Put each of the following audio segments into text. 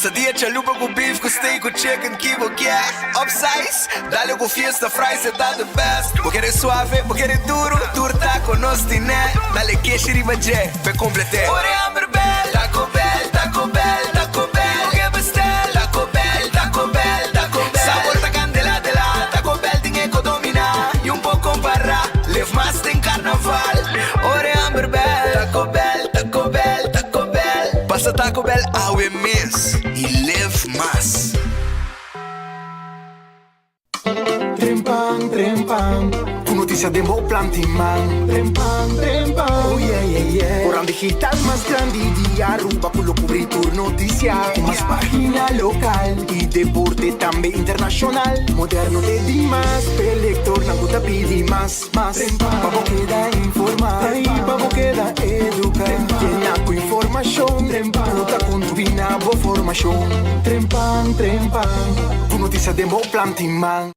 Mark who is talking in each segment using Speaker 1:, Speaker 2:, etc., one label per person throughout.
Speaker 1: Quesadilla, chalupa com beef, com steak, com chicken, kibo, yeah. Upsize, dale com fiesta, fries, é tá the best. Vou querer suave, vou querer duro, turta com nós tiné. Dale queijo e ribajé, pe complete. Ore Amber Bell, Taco Bell, Taco Bell, Taco Bell. O que bestel, Taco Bell, Taco Bell, Taco Bell. Sabor da candela de la, Taco Bell tem que dominar. E pouco para, live mais tem carnaval. Ore Amber Bell, Taco Bell, Taco Bell, Taco Bell. Passa Taco Bell awe mes e live mais.
Speaker 2: Trempang, trempang, com notícia de bom plantiman. Trempang, trempang, oh yeah, yeah, yeah. Orang digital más grande de Aruba, por lo cubrir tu noticia. Más página local y deporte también internacional. Moderno te di más, pelector, na guta pidi más. Pavo queda informar, pavo queda educar. Llena con información, puta con tu binabo formación. Trempang, trempang, con notícia de bom plantiman.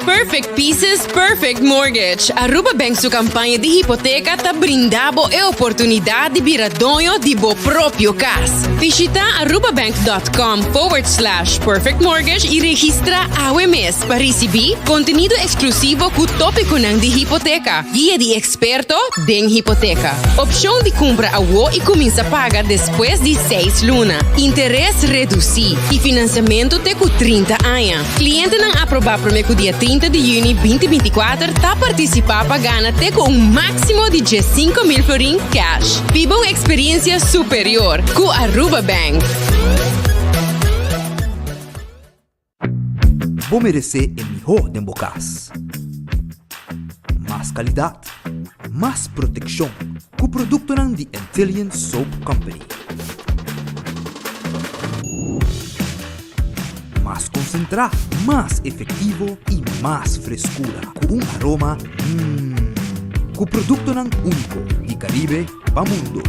Speaker 3: Perfect Pieces, Perfect Mortgage. Aruba Bank su campanha de hipoteca tá brindando a oportunidade de viradonho de bo próprio casa. Visita arubabank.com/perfect mortgage e registra AWMS para receber conteúdo exclusivo com tópico de hipoteca, guia de experto em hipoteca, opção de compra a WO e começa a pagar depois de 6 lunas, interesse reduzido e financiamento até com 30 anos. Cliente não aprovar para o dia 30 de junho 2024 está participar pagando até com máximo de 5.000 florin cash. Viva uma experiência superior com Aruba Bank.
Speaker 4: Vou merecer o melhor de bocas. Mais qualidade, mais proteção com o produto de Intelligent Soap Company. Más concentrado, más efectivo y más frescura, con un aroma con producto único de Caribe para mundo.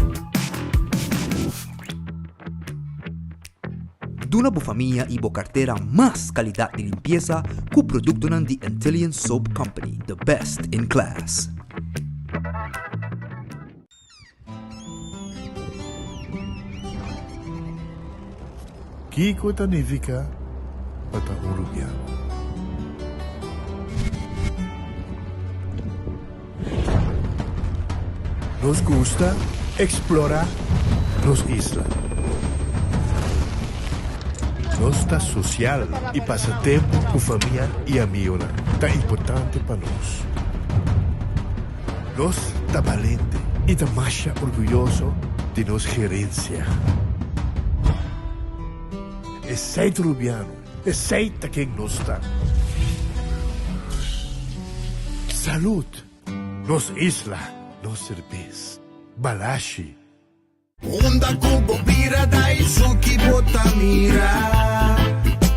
Speaker 4: De una familia y cartera más calidad de limpieza con producto de Intelligent Soap Company, the best in class.
Speaker 5: Kiko Tanifica Pata Uruguayano. Nos gusta explorar las islas. Nos está social y pasatiempo con familia y amigos. Está importante para nos. Nos está valiente y está más orgulloso de nos gerencia. Es seito rubiano. Aceita quem nos está. Salud. Nos isla. Nos cerveza. Balashi.
Speaker 1: Onda kubo bira dai suki botamira.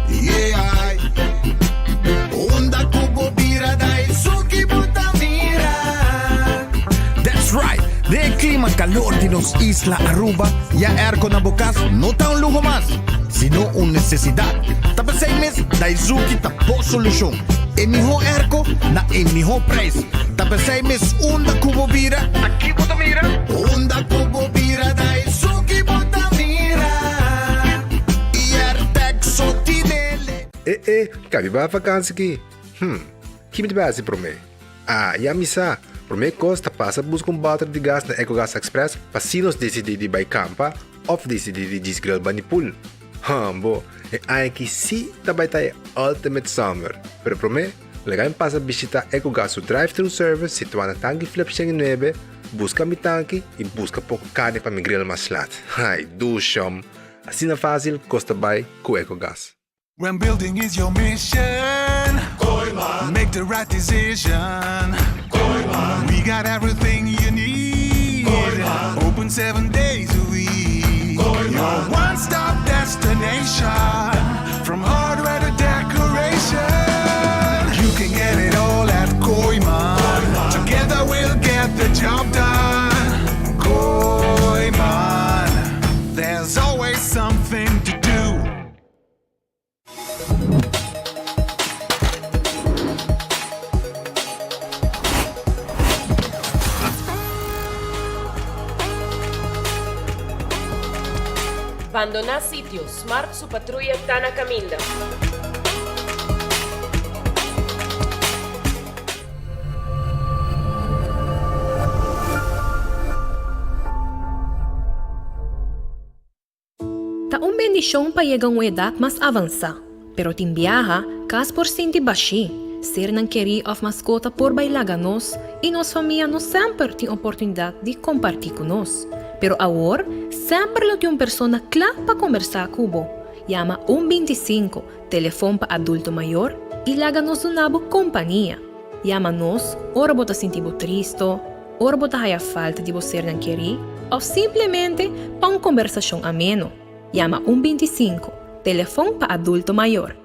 Speaker 1: Yeah. Onda kubo bira dai suki botamira. That's right. De clima calor de nos isla Aruba, ya erco na bocas no está un lujo más, sino una necesidad. Tapa 6 meses, Daisuki tapo solución. El mejor erco, na el mejor precio. Tapa 6 meses, onda cubo vira. Aquí bota mira. Onda cubo vira, Daisuki bota mira. E Artexo tinele.
Speaker 6: Cabe ba vakansie aqui? Que me base para mim? E a missa, para mim costa passa buscar bater de gás na EcoGas Express para se nos decidir de ir campa ou decidir de desgrill banipul. Bo, é que sim também tá Ultimate Summer. Pero para mim, legal passa visitar EcoGas o drive-thru service situado na tanque flip 9, busca mi tanque e busca pouco carne para mi grill mais lat. Ai, do chão. Assim é fácil, costa bem com EcoGas.
Speaker 7: When building is your mission, Koiman. Make the right decision. Koiman. We got everything you need. Koiman. Open 7 days a week. Koiman. Your one-stop destination. From hardware to decoration. You can get it all at Koiman. Together we'll get the job done. Koiman. There's always something to do.
Speaker 3: Abandonar sitio. Smart su patrulla Tana Caminda. Taong bendisyon pa yegang edad mas avansa, pero timbiaha kas por sinti bashi, ser nang querer of mascota por bailaganos e nos família nos sempre tem oportunidade de compartilhar conosco. Pero agora, sempre lo tem uma pessoa clara para conversar com você. Llama 125, telefone para adulto maior e laga-nos uma boa companhia. Llama-nos, ora bota sentir triste, ora bota a falta de você não querer, ou simplesmente para uma conversação ameno. Llama 125, telefone para adulto maior.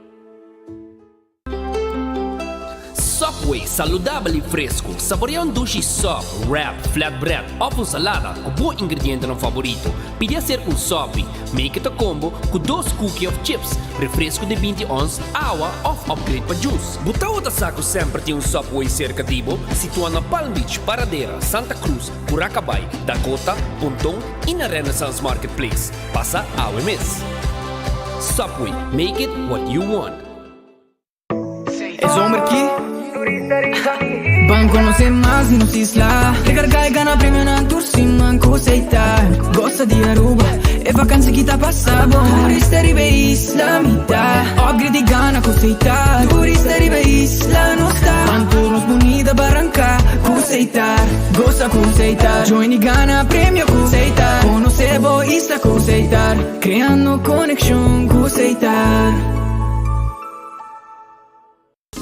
Speaker 8: Subway, saudável e fresco. Saboreia sushi soft, wrap, flatbread ou uma salada com bom ingrediente no favorito. Pide a ser Subway. Make it a combo com 2 cookies of chips, refresco de 20 ons, água ou upgrade para juice. Butaw da saco sempre tem Subway cerca de você, situado na Palm Beach, Paradera, Santa Cruz, Curacabai, Dakota, Pontong e na Renaissance Marketplace. Passa a UMS. Subway, make it what you want.
Speaker 9: É Zomerki Banco não sei mais e não se isla Recarga e gana prêmio na tour sem manco aceitar Gosta de Aruba e vacanze que tá passando Turista ribe isla mitad Upgrade e gana com aceitar Turista ribe isla não está Panturnos bonita barranca com aceitar Gosta com aceitar Join e gana prêmio com aceitar Conocer boista com aceitar Criando conexão com aceitar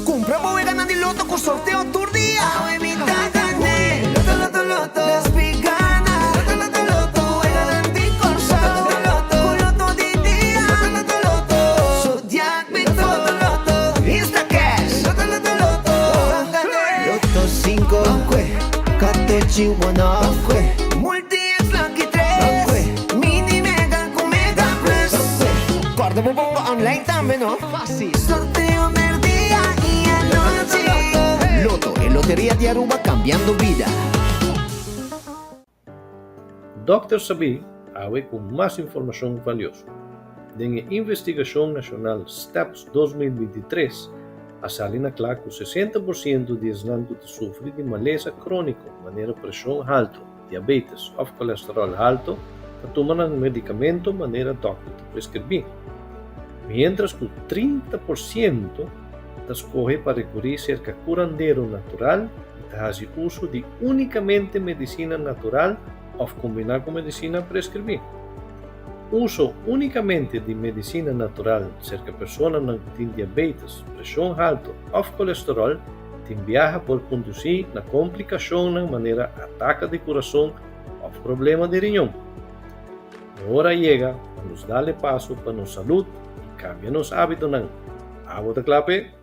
Speaker 2: Compra y gana di loto con sorteo tour día. Evita gané. Loto, loto, loto. Las veganas. Loto, loto, loto. El adelante corso. Loto, loto, loto di día. Loto, loto, loto. Zodiac Victor. Loto, loto. Insta Cash. Loto, loto, loto. Loto 5. Katechi Wana. Multi-X Lucky 3. Mini Mega con Mega Plus. Guarda, me pongo online también, ¿no? Fácil. Sorteo del día y anoche. Loto, en Lotería de Aruba cambiando vida.
Speaker 10: Dr. Sabi awe com mais informação valiosa. Den Investigação Nacional STEPS 2023, a salina claro que 60% de esnanto sofre de maleza crônica, maneira pressão alta, diabetes ou colesterol alto, que tomam medicamento maneira doctor te prescrever. Mientras que 30% escolhe para recorrer cerca curandeiro natural e faz uso de unicamente medicina natural ou combinar com medicina prescrever. Uso unicamente de medicina natural cerca pessoas que têm diabetes, pressão alta ou colesterol tem viaja por conduzir na complicação na maneira ataque de coração ou problema de riñón. A hora chega para nos darle passo para nossa saúde e cambiar nos hábitos. Água da clape.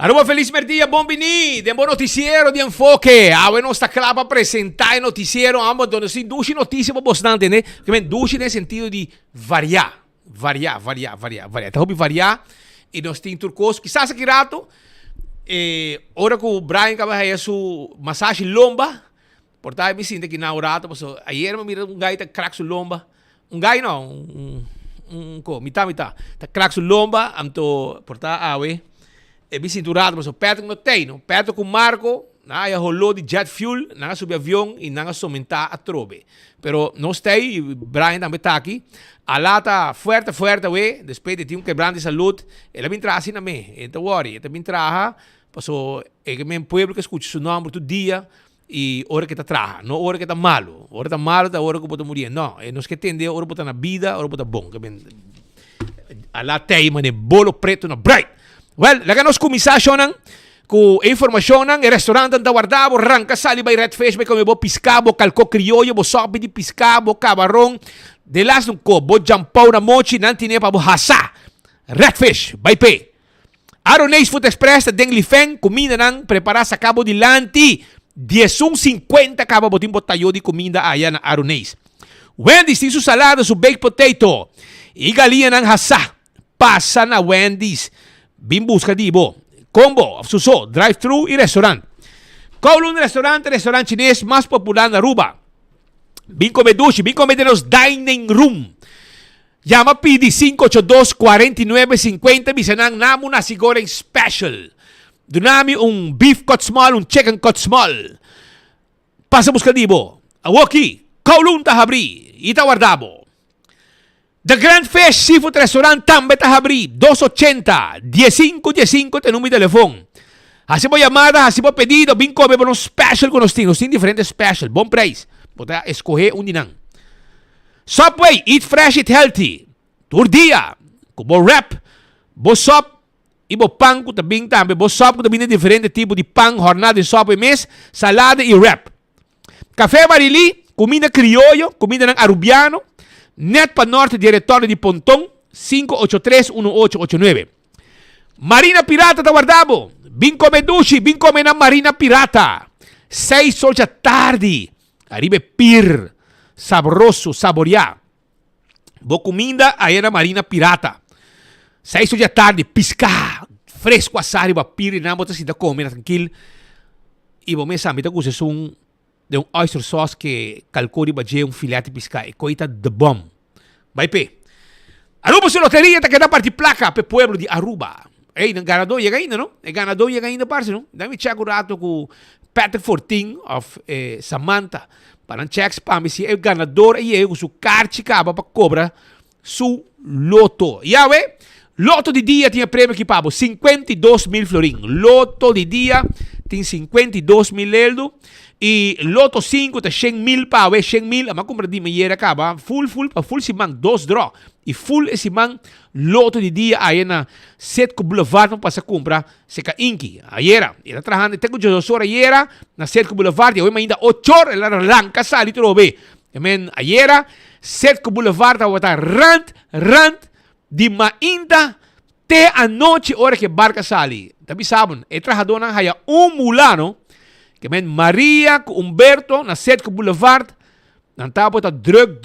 Speaker 11: Aruba, feliz dia, bom bini, de bom noticiero de enfoque. Awe não está claro para apresentar o noticiero, ambos donde se duche notícia para bastante, né? Que men duche no sentido de variar. Tá hobby variar e nós tem turcos, quizás aqui rato, ora que o Brian acaba de su massagem lomba, portanto me sinto que na hora, porque ayer me mira gai tá crack su lomba, gai não, mitad, tá crack su lomba, amto portanto awe. E me sinto rato, mas o Pedro não tem, não? Pedro com Marco, na rolou de jet fuel, na subir avião e na somentar a trobe. Pero não sei, Brian também está aqui. A lata fuerte, we, depois de ter quebrando de saúde, ele me traz assim na me, então worry, ele me traz, passou, é meu pueblo que escuta seu nome todo dia e hora que está traja, não hora que está malo, hora da hora que pode morrer, não, é nós que entender, hora que está na vida, hora que está bom, que a lata tem, mas bolo preto na bright. Well, laga nos kumisasyonan ku informasyon ng restaurant ang tawardabo, rangka sali by Redfish, may kami bo piskabo, kalko kriyoyo, bo sobi di piskabo, kabarong, de las nung ko, bo jampaw na mochi, nantine pa bo hasa. Redfish, by pay. Aronace Food Express, na Deng Lifeng, kumina ng prepara sa Cabo de Lanti, 10.50 kaba botin po tayo di kumina ayan na Aronace. Wendy's, tiso salada, su baked potato, igalia ng hasa, pasa na Wendy's. Bimbusca dibo, combo, suso, drive-thru y restaurant. Kowloon restaurante chinés más popular en Aruba. Bin Comedushi, bin Comederos Dining Room. Llama PD 582-4950, bisanang namo na sigoreng special. Dunami un beef cut small, un chicken cut small. Pasa busca dibo. Awoki, Kowloon Tahabri, Itawardabo. The Grand Fish Seafood Restaurant tambe tahabri 280-15-15 tengo mi teléfono. Hacemos llamadas, hacemos pedidos, bin come por un special con los tinos, diferentes special, bon price. Podrá escoger un dinang. Subway, eat fresh, eat healthy. Turdia, como wrap, bo sop, e bo pang ko tabing tambe, bo sop ko tabing de diferentes tipos de pang, jornada de Subway mes, salada y wrap. Café Barili, comida criollo, comida ng arubiano. Net pa Norte, Directorio de Pontón, 583-1889. Marina Pirata Tawardabo. Bin come dushi, bin come na Marina Pirata. 6 horas da tarde. Arriba pir. Sabroso, saborear. Bo comida aí na Marina Pirata. 6 horas da tarde, piscar. Fresco assar, ba pir na bota sida come tranquilo. E bo me sabe ta kusa sung de un oyster sauce que calcori baje un filete pisca e coita de bom. Vai pe. Aruba su loteria ta que da parti placa pe pueblo de Aruba. Ei, nang ganador llega ainda, no? E ganador llega ainda parce, no? Dami check rato com Patrick 14 of Samantha. Para checks pa mi si e ganador e eu su carchi caba pa cobra su loto. Ya we? Loto de dia tinha prêmio que pabo 52.000 florin. Loto de dia tem 52.000 eldo. E loto 5 tá 100.000 pa, 100.000, ama compra di mayera acaba, full simang, 2 draw. E full simang loto de dia aí na Setco Boulevard não passa compra, se ka inki. Ayera, ira trabajando, tengo 2 horas ayera na Setco Boulevard, e hoje ainda 8 horas ela arranca sali trobe. Amen, ayera, Setco Boulevard tá rant di mainda te a noite hora que barca sali. Tabi sabon, e trabajador nang haya mulano que men Maria Humberto na Setco Boulevard nang tapo ta druk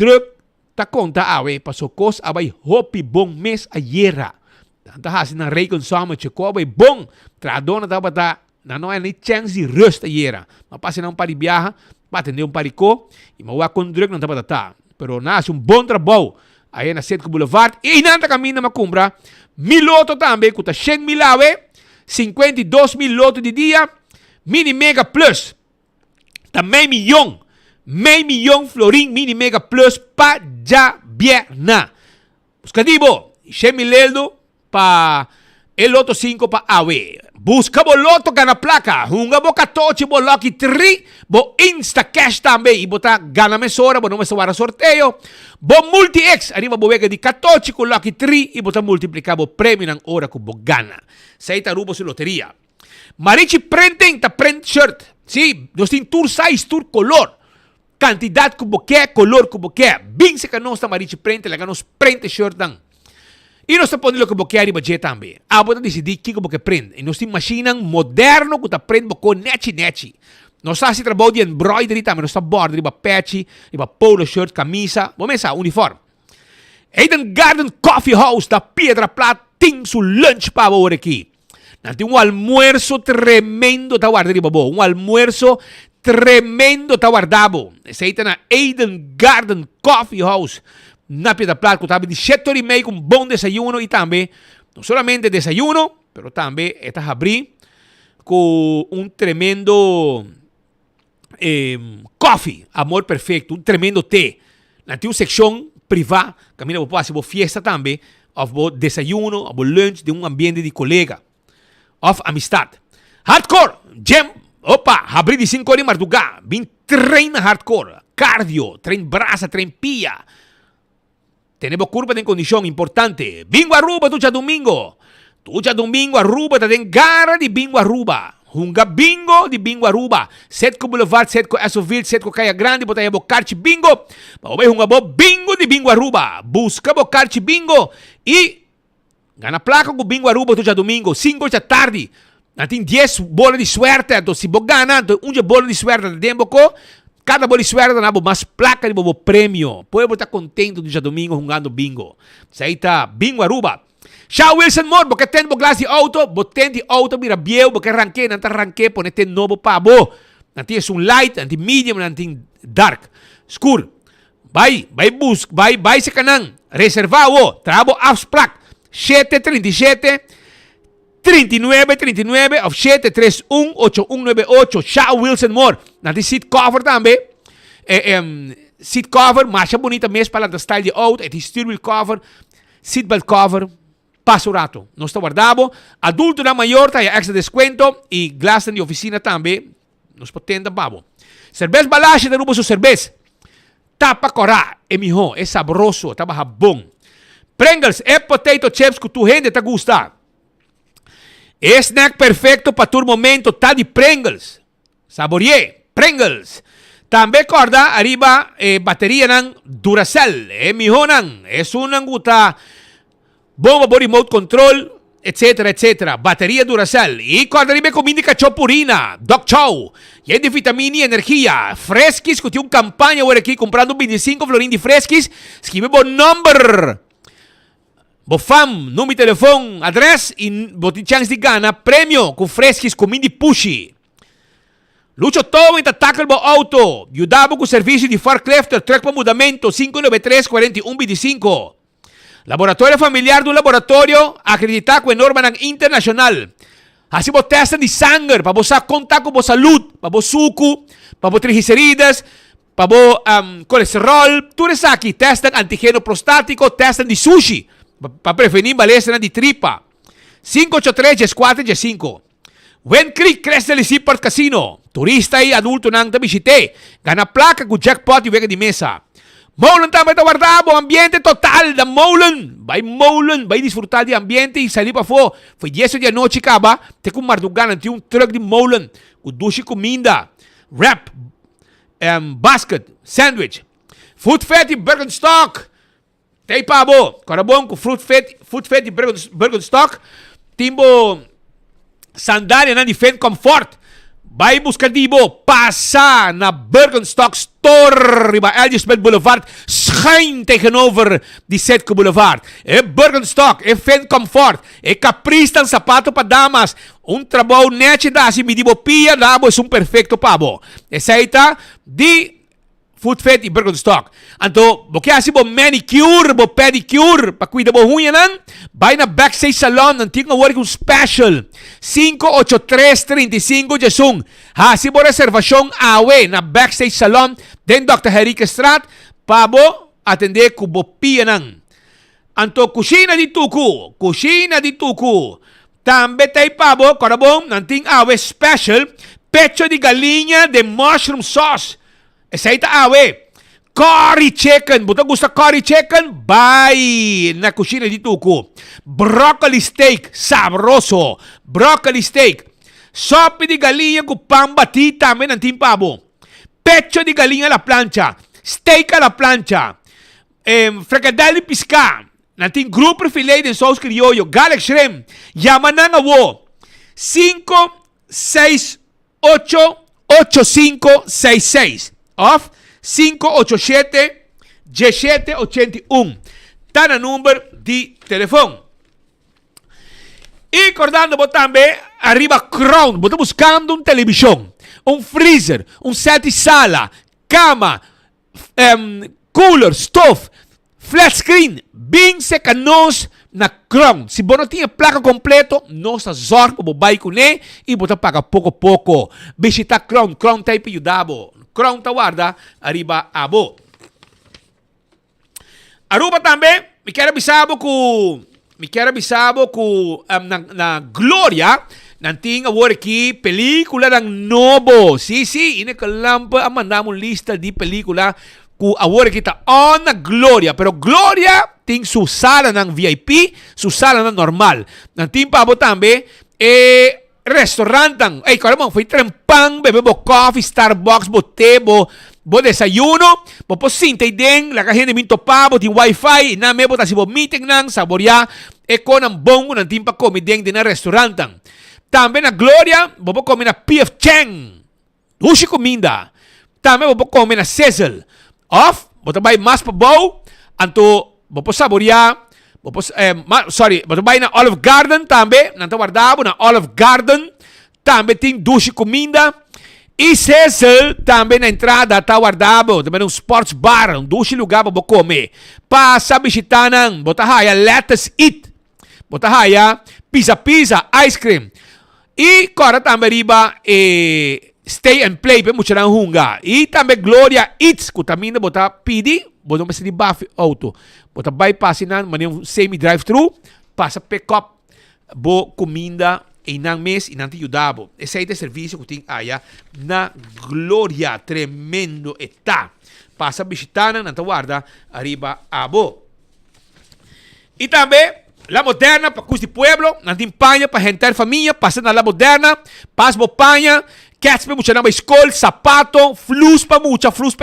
Speaker 11: ta konta awe pasokos abay hopi bong mes ayera tanta hasin na reken sama cheko abay bong trado na tapo ta nano ay chance di rust ayera mapasi na pari biyaha patende pariko e mawa kon druk nang tapo ta pero nasa bom trabaho ay na Setco Boulevard e inanta kami na makumbra miloto tambe kuta 100.000 awe 52.000 loto di dia Mini Mega Plus. Também milhão florin Mini Mega Plus pa já vierna. Buscadibo. 100.000 eldo pa el loto 5 pa awe. Busca bo loto gana placa. Hunga bo 14 bo lucky 3. Bo insta cash também. E bota gana mesora. Bo não me sawara sorteio. Bo multi-X. Arriba bo vega di 14 con lucky 3. E bota multiplica bo prêmio ng ora ko bo gana. Sa itarubo su loteria. Marichi printing, ta print shirt. Sí, nos tin tour size, tour color. Cantidad como que, color como que. Bing se canos ta Marichi print, la ganos print shirt dan. E nós estamos podendo que você quer budget também. Você decidir que você prende. E nós temos máquinas modernas que você prende com neti. Nós fazemos trabalho de embroidery também. Nós estamos border, patch, polo shirt, camisa. Vamos começar, uniforme. Eden Garden Coffee House da Piedra Plata tem seu lunch para você aqui. Nós temos almuerzo tremendo para guardar, um almuerzo tremendo para guardar. Esse aí na Eden Garden Coffee House na Piedra Plata, que também de 7h30 com bom desayuno e também, não somente desayuno, mas também está abrir com tremendo coffee, amor perfeito, tremendo té. Nós temos secção privada, camina para fazer fiesta também, ou desayuno, ou lunch de ambiente de colega, ou amistad. Hardcore, gym, abrir de 5 horas de madrugada, vim treina hardcore, cardio, trein braça, trein pia. Tenemos curva de condición importante. Bingo Aruba, tuya domingo. Tuya domingo Aruba, te den gara de Bingo Aruba. Hunga bingo de Bingo Aruba. Setco Boulevard, Setco Esoville, Setco Caia Grande, botaya bocarchi bingo. Baobé hunga bo bingo de Bingo Aruba. Busca bocarchi bingo. E gana placa com Bingo Aruba, tuya domingo. 5 da tarde. Natin 10 bola de suerte. Então, se bo gana, unja bola de suerte de tempo ko. Cada bola de suerte na mais placa de bobo prêmio. Pode estar contento do dia domingo jogando bingo. Isso aí tá Bingo Aruba. Shaw Wilson Moore, porque tem bo glass de auto, boten de auto mira biel, porque arranque, não arranque, pone tem novo pabo. Nanti é light, nanti medium, nanti dark. Escuro. Vai se canang. Reservar o, trabo afsplak. 737 3939 of 731-8198 Shaw Wilson Moore. Nanti seat cover também. Seat cover, marcha bonita mesmo para o style de auto. É steering wheel cover, seat belt cover. Passo rato. Nós está guardado. Adulto na maior, tá extra descuento. E glass de oficina também. Nós podemos babo. Cerveza balache, derruba sua cerveza. Tapa corá. É mijo, é sabroso, tava bom. Pringles, é potato chips que tu gente tá gusta. Snack perfecto para tu momento, tá de Pringles. Saboreé, Pringles. Também corda, arriba, bateria ng Duracell. Mijo nang, una guta, bomba body remote control, etc. Bateria Duracell. E corda arriba com indica Chopurina, Doc Chow. E de vitamina e energia. Fresquis, que tem campanha agora aqui, comprando 25 florin de fresquis. Escreve bom number. Bofam, número de telefone, address e bote chance de gana, prêmio com fresquis com mini pushy. Lucho todo em tackle bo auto. Yudabo com serviço de forklift, truck para mudamento, 593-4125. Laboratório familiar do laboratório, acreditado com norma internacional. Assim bo testa de sangue, para você contar com a saúde, para você suco, para você triglicéridas, para você colesterol. Tudo isso aqui, testam antígeno prostático, testam de sushi. Para prevenir balestra de tripa. 583-4-5. Wen Creek, Crescent Seaport Casino. Turista e adulto nang tabisite. Gana placa com jackpot e vega de mesa. Moulan também está guardado. Ambiente total da Moulan. Vai disfrutar de ambiente e sair para fora. Foi 10 de noite, acaba. Tem com Mardugan, tem truck de Moulan. Com duche comida. Wrap. Basket. Sandwich. Food Fat e Birkenstock. Tem pabo, corabon com fruit fat de Birkenstock, timbo sandália na de Fan Comfort. Vai buscar dibo, passa na Birkenstock Store, riba Elgisbeth Boulevard, schuin tegenover die Setco Boulevard. É Birkenstock, é Fan Comfort, é Caprice ng sapato para damas. Trabalho net da si midibo pia, dabo é perfeito pabo. Essa aí tá de Food Fat e Birkenstock. Anto, bo kaya si bo manicure, bo pedicure, pa cuida bo hunya nan, vai na Backstage Salon, nanti nga work yung special. 583-35 Jasung. Ha, si bo reservasyon awe na Backstage Salon, den Dr. Henrique Strat, pa bo atende ku bo pia nan. Anto, kusina di tuku. Tambe tay pa bo, korabong, nanting awe special, pecho di galinha de mushroom sauce. Esa ita awe. Curry chicken. Buta gusto curry chicken? Bye. Na kusina dito ko. Broccoli steak. Sabroso. Broccoli steak. Sopi di galinha con pambati también ang timpabo. Pecho di galinha alla plancha. Steak alla plancha. Fricadelle di pisca. nating grupo filet de sauce criollo, Galax Shrimp. Llama na nga wo. 568-8566 of 587-1781. Tana number di telefone. E recordando também, arriba Crown, você buscando televisão, freezer, set de sala, cama, cooler, stove, flat screen, bem seca nós na Crown. Se você não tem placa completa, nós zorga para você com ele e você paga pouco a pouco. Visita Crown, Crown tem para ajudar. Crown tá guarda, arriba a bo. Aruba também, me quero avisar que na Gloria nanting award aqui pelikula ng Nobo. Si, inakalampa mandamos lista de pelikula ku award kita on na Gloria. Pero Gloria ting su sala ng VIP, su sala ng normal. Nanting pabo tambe restaurantang. Karamo foi trempang, bebe bo coffee, Starbucks, bo te, bo desayuno, bo posinte den, la kahit minto pa, bo ti wifi, na me bo ta si bo meeting nang saborya, ko ng bongo ng timpa komi den na restaurantang. Tambe na Gloria, bo komi na PF Cheng, ushi kominda. Tambe bo komi na Cecil. Off, bo tabay mas pa bo, anto bo saborya, batubay na Olive Garden tambe, nanta guardabo na Olive Garden, tambe ting dushi comida, e Cecil tambe na entrada ta guardabo, tambe sports bar, dushi lugar para comer. Passa bisitanan, botahaya let's eat, botahaya pizza, ice cream. E kora tambe riba stay and play, pe mucha nang hunga. E tambe Gloria Eats, kutamina bota pidi, bota mas di buffet auto. Bota bypassin maniyung semi-drive-thru, passa pick-up, bo comida, inang mes, inang tiyudabo. Ese ay servicio kuting aya na Gloria, tremendo eta. Passa bisitanan, nantawarda, arriba abo. Y tambe, La Moderna, pa Custi Pueblo, nanting paña, pa gentar familia, passa na La Moderna, pas bo paña, cats pa mucha na school, sapato, flus pa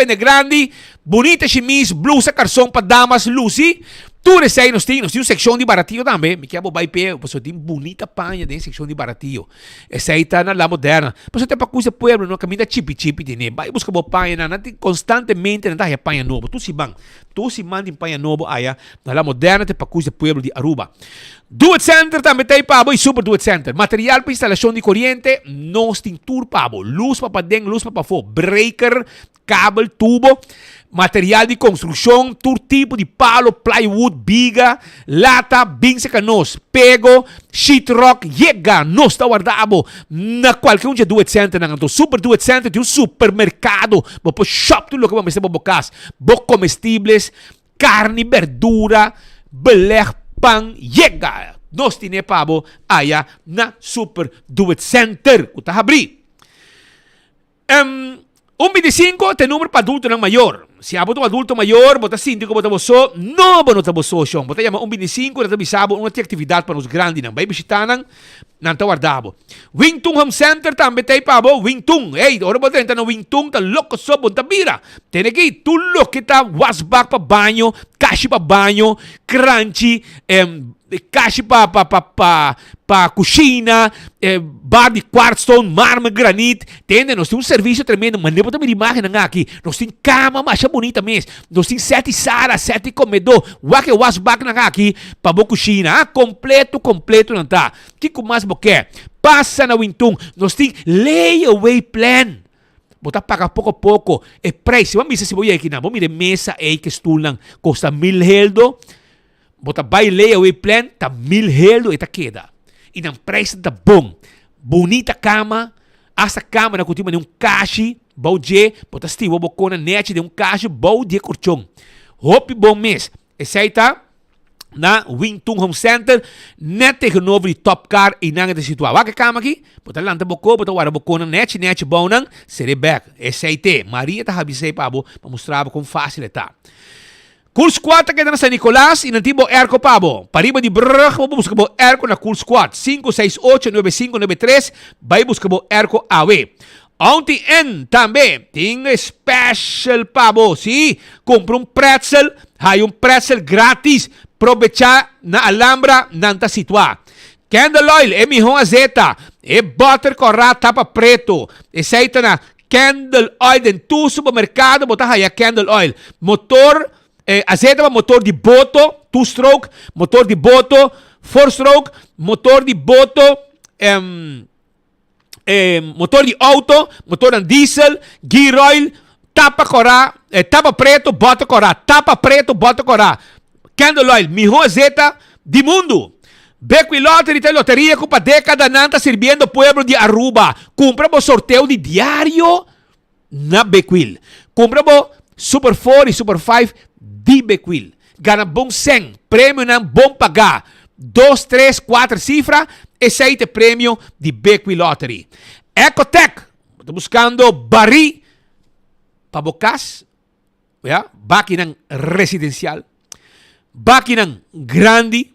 Speaker 11: ne grande, bonita chemise, blusa, calção para damas, Lucy. Tudo isso aí nós temos seção de baratinho também. Me quero vai pé, você tem bonita panha dentro seção de baratinho. Essa aí tá na La Moderna. Você tem para coisa pueblo, não caminha chip de né. Vai buscar boa panha, não tem constantemente não tá panha novo. Tu se manda panha novo aí na La Moderna tem para coisa pueblo de Aruba. Do It Center também tem pabo e Super Do It Center. Material para instalação de corrente, nós tem tour pabo, luz para dentro, luz para fora, breaker, cable, tubo. Material de construção, todo tipo de palo, plywood, biga, lata, bem secanos, pego, sheetrock, yega, nós está guardado na qualquer do It Center, na Super Do It Center, tem supermercado, bo shop tudo que vamos ter bo casa, bo comestíveis, carne, verdura, beleg, pan, yega, nós tine pabo aya na Super Do It Center, uta abri. 1.25 tem número para adulto ng mayor. Se abot um adulto maior, bota síndico, bota boso, não bota boso, siya. Bota yama 1.25, na bisabo, uma atividade para os grandes, não vai visitar, não tá guardado. Wingtung Home Center também tem pabo, Wingtung. Ora bota entrar no Wingtung, tá louco só, bota bira. Tem aqui, tudo que tá wasbak para banho, caixa para banho, crunchy, caixa para cozinha, bar de quartzstone, mármore, granito. Entende? Nós temos serviço tremendo, mas nem podemos imaginar aqui. Nós temos cama, mas bonita mesmo. Nós temos 7 sala, 7 comedor. Wake wasbak na aqui para boa cozinha. Completo não tá. Que mais você passa na Wingtung. Nós temos layaway plan. Bota paga pouco a pouco. E preço, vamos ver se vou ir aqui na. Vamos ver mesa aí que estulam custa $1,000. Bota buy layaway plan, tá $1,000 e tá queda. E não preço tá bom. Bonita cama. Essa cama na kutima de caixa, bom dia. Bota estivo bocona net de caixa, bom dia curchão. Hope bom mês. Esse aí tá na Wingtung Home Center, net novo de Top Car e nang de situar. Waka cama aqui, bota lanta bocô, bota wara bocona net bom nang, sereback. Esse aí te. Maria tá habisei para mostrar como fácil tá. Cool Squad ta kita na San Nicolas, inantibo Erco Pabo. Pariba di brrrr, busca bo Erco na Cool Squad. 568-9593, vai busca bo Erco AW. Auntie N também tem special Pabo. Si, compra pretzel, hay pretzel gratis. aprovechar na alhambra nanta sitwa. Candle oil, é mijão azeta, é butter corra tapa preto, é seita na candle oil den tu supermercado, botar aí candle oil. Motor, azeta motor de boto, two stroke, motor de boto, four stroke, motor de boto, motor de auto, motor de diesel, gear oil, tapa corá, tapa preto, bota corá, tapa preto, bota corá. Candle oil, mijão azeta de mundo. Beckwil Lottery tem loteria com década nanta servindo pueblo de Aruba. Compra o sorteio de diário na Beckwil. Compra o Super 4 e Super 5 de Beckwil. Gana bom 100, prêmio não bom pagar. 2, 3, 4 cifras, esse aí é prêmio de Beckwil Lottery. Ecotech, estou buscando barri para bocas, máquina residencial, máquina grande,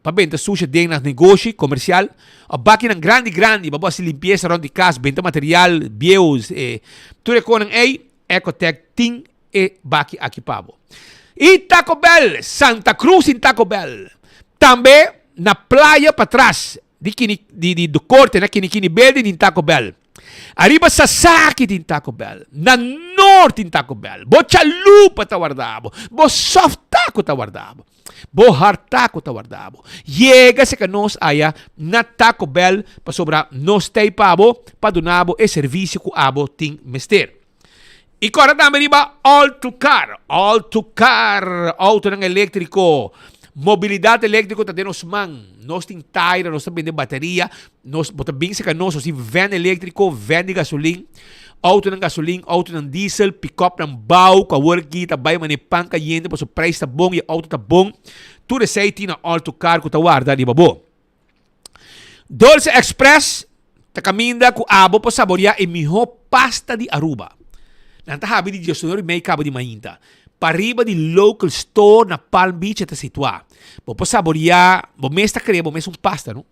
Speaker 11: para venda suja dentro dos negócios comercial, a máquina grande, para fazer limpeza around de casa, venda material, bios, tudo com aí, Ecotech tem e baki aqui pabo. E Taco Bell, Santa Cruz em Taco Bell. Também na praia para trás, do corte, na Kini Belde em Taco Bell. Arriba Sasaki em Taco Bell. Na norte em Taco Bell. Bo chalupa ta guardavo. Bo soft taco ta guardavo. Bo hard taco ta guardavo. Llega se que nos haya na Taco Bell para sobra nos tei pabo para donabo e serviço que abo ting mester. E agora também riba All to Car, auto ng elétrico. Mobilidade elétrica está nos man. Nós tem tire, nós também tem bateria. Nós bota bem se que nós assim van elétrico, van de gasolina, auto ng gasolina, auto ng diesel, pick-up ng bau, ka work ta bay man panca yende para o preço tá bom e auto tá bom. Tudo isso aí na All to Car que tá guarda di babo. Dulce Express ta caminda ku abo para saborear e miho pasta di Aruba. Nanta habi di gestionador may cabo di mainta. Pariba di local store na Palm Beach esta situa. Bo po saborear, bo mesta crema, bo mesta pasta, no?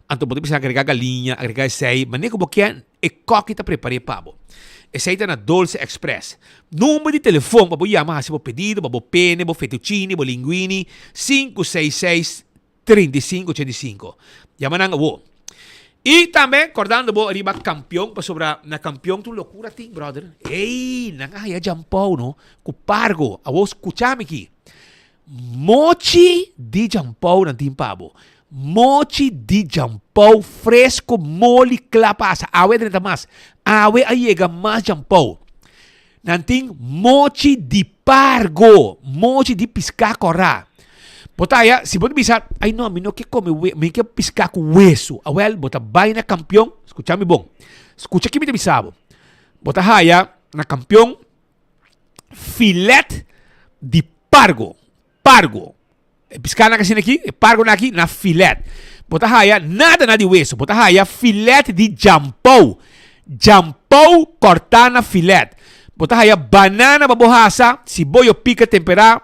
Speaker 11: Anto bo bisa agregar galinha, agregar sei, mané ko bo kian e coque ta prepare pabo. E sei na Dulce Express. Número de telefone, bo yama hasi bo pedido, bo pene, bo fettuccine, bo linguini 566 3585. Yama nang wo. E também, acordando, bo arriba campeão, para sobra na campeão, tu loucura ting, brother. Ei, nangaya jampau, no? Kupargo, awos kuchami ki. Mochi di jampau na timpabo. Mochi di jampau fresco moli clapasa. Awe dentro mas. Awe ayega mas jampau. Nanting mochi di pargo. Mochi di piscacora. Botaya, si bota bisa, ay no, mino que come, me que pisca com hueso. Awel, bota bay na campeão, escucha mi bom. Escucha que me te bisabo. Bota haya na campeão filet de pargo. Pargo. Pisca na kasi aqui, pargo na aqui, na filet. Bota haya nada na de hueso. Bota haya filet de jampau. Jampau cortar na filet. Bota haya banana babohasa, siboyo pica temperar.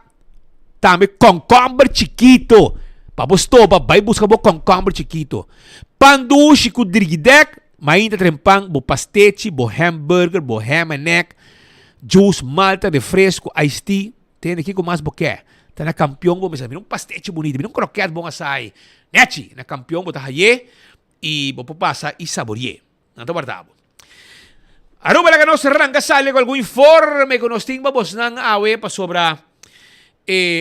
Speaker 11: Também concombre chiquito. Para você vai buscar o concombre chiquito. Pandushi com dirigidek, mainta trempang, bo pastete, bo hamburger, bo ham and neck, juice, malta, refresco, iced tea. Tem aqui com mais boquê. Tá na campeão, bo mesa, um pastete bonito, um croquete bom açaí. Neti, na campeão, bo tá haye, e bo passa e saborear. Não tá guardado. Aruba la que nos arranca sale com algum informe que nos timba bos nang awe pa sobra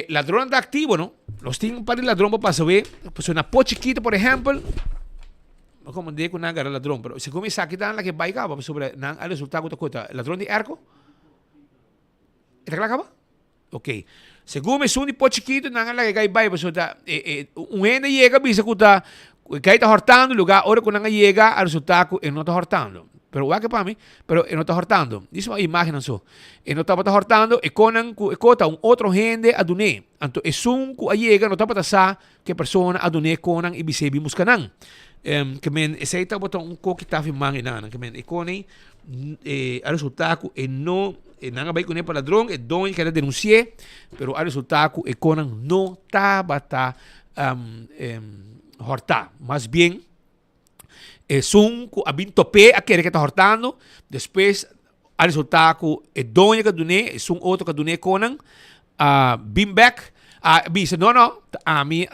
Speaker 11: ladrón anda activo, ¿no? Los tienen para el ladrón para saber, pues una po chiquita, por ejemplo, no como digo que agarra ladrón, pero si come esa quitan la que vaya, pues sobre el resultado que cuesta, ladrón de arco, ¿está claro? Ok. Según es un po chiquito, nang la que vaya, pues sobre un ende llega, bisa que está hortando, lugar ahora cuando llega al resultado, no está hortando. Pero o que para mim, pero não está hortando. Isso é uma imagem só. Não está hortando, e conan cota outro gente a doné. Anto é sunco a chega, não está para sa que pessoa a doné conan e bisebi muscanan. Que men aceita botar coque tá filmando nana, que men icone a resultado e não nanga vai com para ladrão, e dono que denunciar, pero a resultado e conan não tá bata hortar, mas bem un abin tope a querer que está hortando, después al resultado e doña que duné, es un otro que duné conan, bin back, Bisa, no, a mí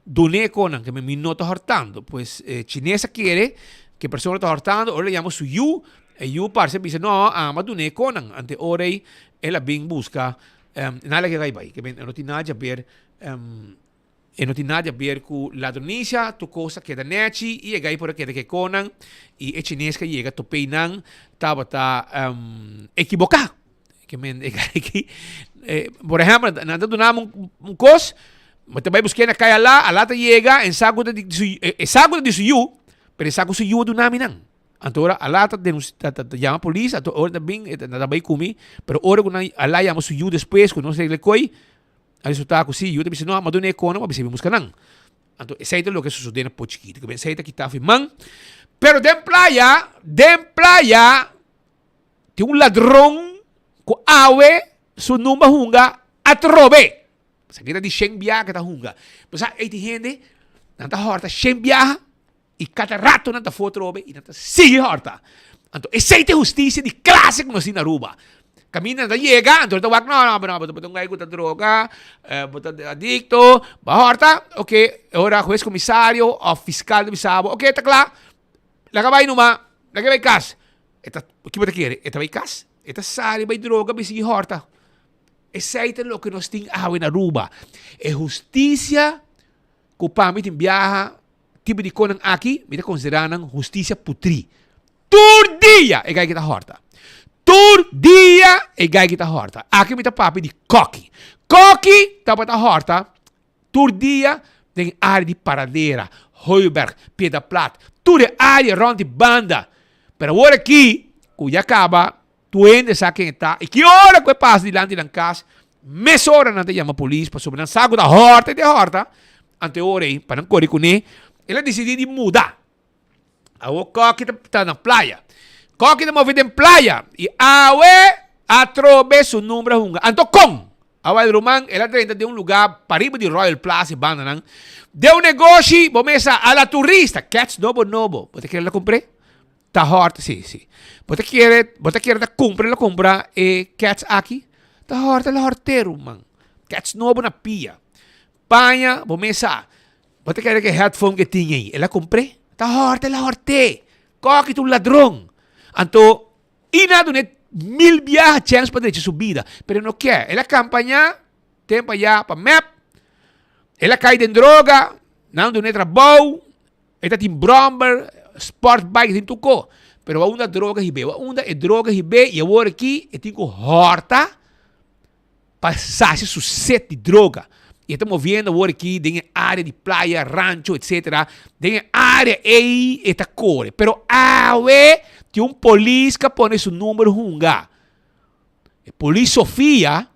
Speaker 11: doné con que mi no está hartando. Pues chinesa quiere que persona está hartando, ahora le llamo su you, e you parce dice, no, ama doné con ante ora ela bing busca, nada que vai, que no tiene nada a ver, e non ti nada a ver con la Indonesia, tu cosa que da nechi, e gai por que conan, e chinesa que llega to peinan, tava equivocado. Que por ejemplo, nada donamos un cos, mas também busquei na caia lá, a lata chega, em saco de suyu, pero saco suyu do nami não. Então a lata chama a polícia, então ora também nada bem comi, pero ora quando a lá chama suyu depois, quando não sei le coi, a resultado assim, eu também não, mas não é cono, mas você busca não. Então esse é o que sucede na pochiquito, que bem sei que tá firmando, pero den playa, tem um ladrão ko awe su numba hunga atrobe. Sa kita di siyang biyahe kita hunga. Basta ay ti hindi, nanta horta siyang biyahe, ikatarato nanta fotrobe, nanta sige horta. Anto, esay ti justicia di klase kuno sinaruba. Kami nanta llega, anto nanta wag, no, batong ngay kuta droga, buta adicto, bahorta, okay, ora juez komisaryo, o fiscal de Bisabo, okay, takla, lagabay numa, lagabay kas. Eta, kibata kiri, eta bay kas? Esta sali by droga bisigi horta. Essaita lo que nos ting awe na Aruba. E justicia ko pamit biyaha tipo di konang aki, mita konsideranang justicia putri. Turdia e gai kita horta. Turdia e gai kita horta. Aki mita papi di coqui. Coqui tapata horta. Turdia den área di Paradera, Heuberg, Piedra Plata. Tutte área rond di banda. Pero agora aqui, cuja acaba tu ende sa quem está, e que hora que passa diante da casa, meia hora não te chama a polícia, para subir na saco da horta e de horta, ante hora aí, para não correr com ele, ela decidiu de mudar. A o coque está na praia, coque está movido em praia, e a trobe su número hunga, anto com, a o Roman, ela dentro de lugar, paribo de Royal Plaza, banda, não, de negócio, bomesa a la turista, cats nobo, você quer la comprar? Tá horta, sim. Você quer da compra e cats aqui? Tá horta, la horteiro, man. Cats novo na pia. Panha, bomesa. Você quer que headphone que tinha aí? Ela comprei? Tá horta, la horte. Coque tu ladrão. Anto, inado net 1000 viajes chance para deixar subida. Pero não quer. Ela campanha, tempo já para map. Ela cai em droga, não do netra bow. Ela tem bromber. Sport bike din tuko. Pero a droga hibe. A droga hibe e agora aqui eu tenho horta passar su set de droga. E estamos vendo agora aqui tem área de praia, rancho, etc. Tem área aí esta cor. Pero tem polícia que põe su número hunga. Polícia Sofia,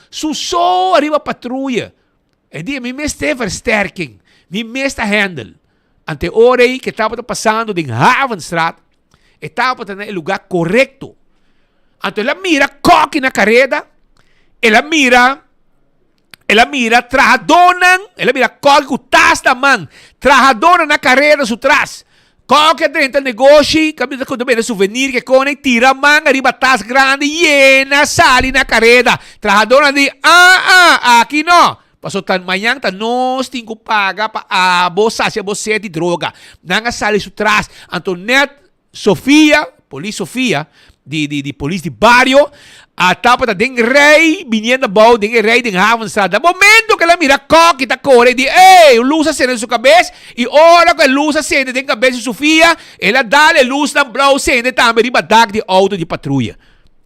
Speaker 11: su só arriba patrulha. E diz, me meste versterking, me meste handle. Ante hora aí que estava passando em Havenstraat, estava no lugar correto. Então ela mira coque na carreta, ela mira trajadonan, ela mira coque com tas da mão, trajadona na carreta su trás. Coque dentro do negócio, camisa com também souvenir que cone tira a mão, arriba tas grande, llena, sali na carreta. Trajadona de aqui não. Passou tan manhã, nós temos que pagar para a você de droga. Não sai isso atrás. Antoinette Sofia, polícia Sofia, de polícia de barrio, a tapa da den rei, vindo bom, den rei, den Havenstraat. No momento que ela mira coque, tá corre, diz, ei, luz acende na sua cabeça, e hora que a luz acende na cabeça de Sofia, ela dá a luz na blow, acende também, riba dag de auto de patrulha.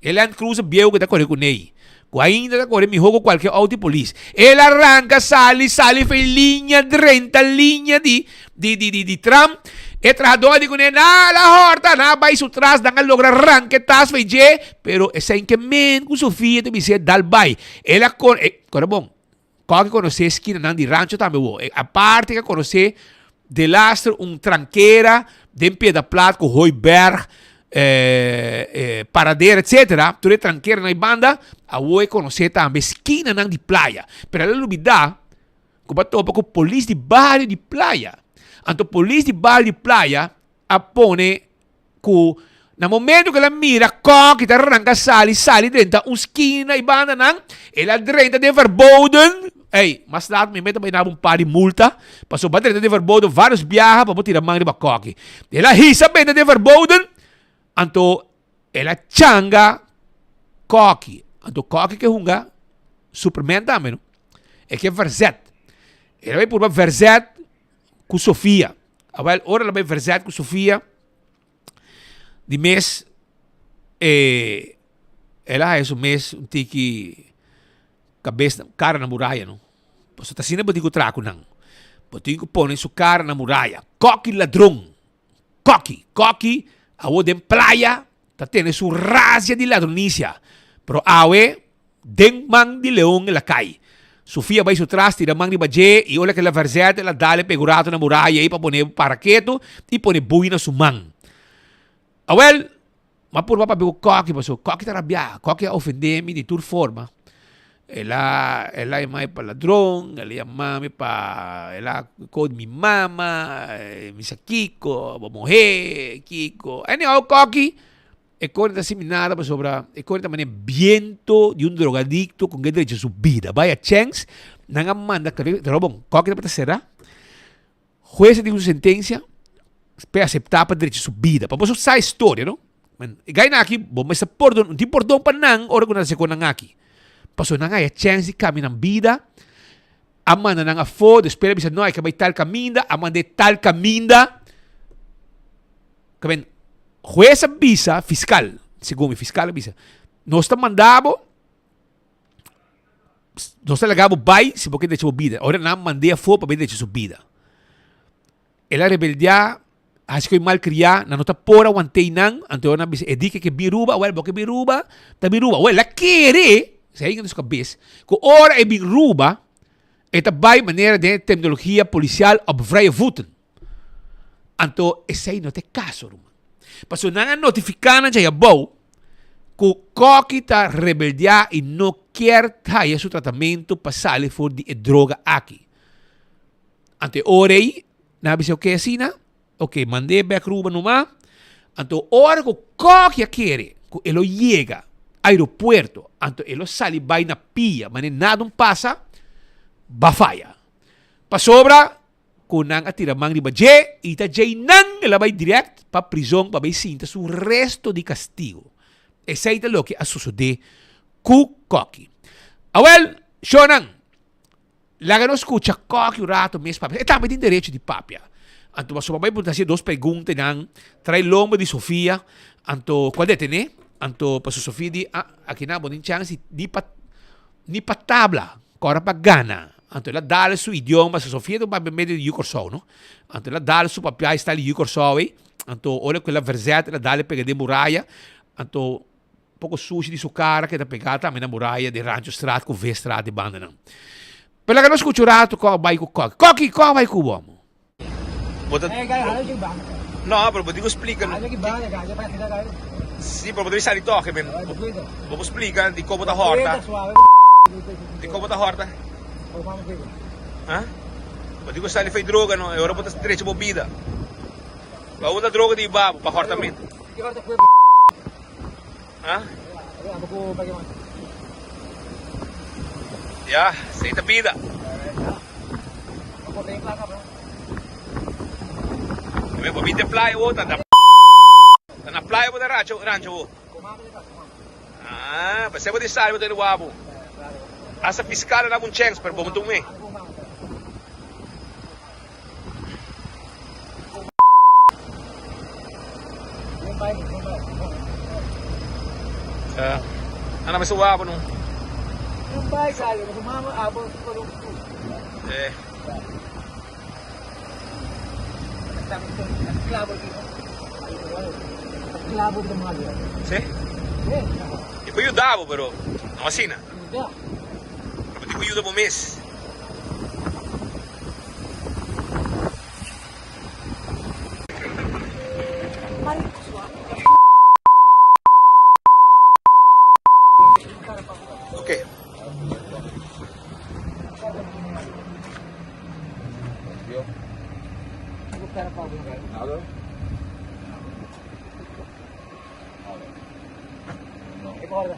Speaker 11: Ela cruza bem que tá correndo com ele. Ainda da corre mi jogo qualquer auto de polícia. Ele arranca, sale, faz linha, 30 linha de tram. E trajador digo, la horta, vai su trás, dan al logra arranque, tas, veje, pero essa em que men, com Sofia, de dizer, dal bai. Ela con, bom, qual que conhece esquina, nan de rancho também, a parte que conhece de lastro, tranqueira, de Piedra Plata, com Heuberg, Paradera, etc. Tu tranqueira na banda, a voi conhecer também esquina nan de praia. Pero ela olvidar, que topa com polícia de barrio de praia. Então, polícia de barrio de praia, apone com Na momento que ela mira, Cocky tá arranca sali dentro um esquina e banda nang, ela dentro de verboden. Ei, mas laat me meta na um par de multa, passou para dentro de verboden, vários viajes para tirar manga de Cocky. Ela hisa dentro de verboden, anto ela changa Cocky. Anto Cocky que hunga Superman também, não? É que é verzet. Ela vai por uma verzet com Sofia. Agora, ela vai verzet com Sofia. De mês, ela é um mês, um tiki, cabeça, cara na muralha, não? Você está sendo botico traco, não? Botico põe sua cara na muralha. Cocky ladrão. Cocky, a o de praia, tá tendo sua raça de ladronícia. Pero awe, den mang de leão ela cai. Sofia vai su trás, tira mang de baje, e olha que ela verzete, ela dá-lhe pegurato na muralha, aí para pôr paraqueto, e pôr bui na sua mão. Well, mas por papá pegou Cocky, passou. Cocky tá rabiado, Cocky ofendeu-me de toda forma. Ela é mãe para ladrão, ela é mãe para. Ela code minha mama, me disse Kiko, vou morrer, Kiko. Anyhow, Cocky, é coisa seminada sobre. É coisa também viento de um drogadicto com direito a sua vida. Vai a chance, não manda, pero bom, Cocky tá para será. Juez de uma sentença. Para aceitar para direito de subida. Para você sair história, não? Gaya na aqui, bom, mas não tem pordão para não, ora quando você conang aqui. Passou na a chance de caminhar na vida. Amanda na foda, espera bisa não, é que vai tal caminho, amanda tal caminho. Kamen, jueza bisa fiscal, segundo fiscal bisa. Nós está mandado nós está legado vai se porque de subida. Ora não mandei a foda para ver de subida. Ela rebeldia Acho que mal criar, na nota pora wantei nang, anto na bis edike que biruba, well boke biruba, ta biruba. Well, la quere, sa ingan sa kabis, ko ora e biruba, eta by maneira de tecnologia policial op vrije voeten. Anto esay no te caso ruma. Paso nanga notificana jaya bow, ko Cocky ta rebeldia e no quer taya su tratamento pasale for di droga aqui. Ante orei, na bis o que asina, ok, mandei back ruba numa. Anto, ora que Cocky quiere, que ele llega ao aeropuerto, anto ele sale vai na pia, mas nada não passa, bafaya. Pa sobra, kung nang atira mang riba je, ita je nang, ela vai direct pa prisão, pa vai sinta su resto de castigo. Essa é o que a sucede com Cocky. Well, Shonan, laga não escuta Cocky o rato mesmo, papia. E também tem direito de papia. Anto mas sumabay po tayo dos perguntas ng try lombo di Sofia. Anto qual é né? Anto pa Sofia di aqui na bonin chance di patabla, cora pagana. Anto ela dá su idioma sa Sofia do babbe medio di corso, no? Anto ela dá su papia sta li corso e anto olha quella verzetta ela dá pega de muralha. Anto pouco sushi di su cara che da pegata a na muralha de rancho strat com vestra de banda não. Pela que nós escuturato com vai com Cocky, qual vai com o homem?
Speaker 12: No, pero dico explica. Sì, però devi stare in tocca, men. Dopo explica di come ta horta. Di come ta horta. Ah? Ma dico sai fai droga, no? E ora potresti direito bebida. Ma una droga di babo pa horta men. Ah? Ya, sei ta bida. Me voy a playa o tanda na playa o da rancho o. Ah, pa sebo di sali mo tenu wabo. Asa fiscal na bun chance per bom tume. Ana me suwabo no.
Speaker 13: Yung bay sali, sumama abo ko. Esclavo de Malia.
Speaker 12: Sì? E poi aiutavo però, una mattina. Proprio tipo aiuto un mese. Ok.
Speaker 13: Corta.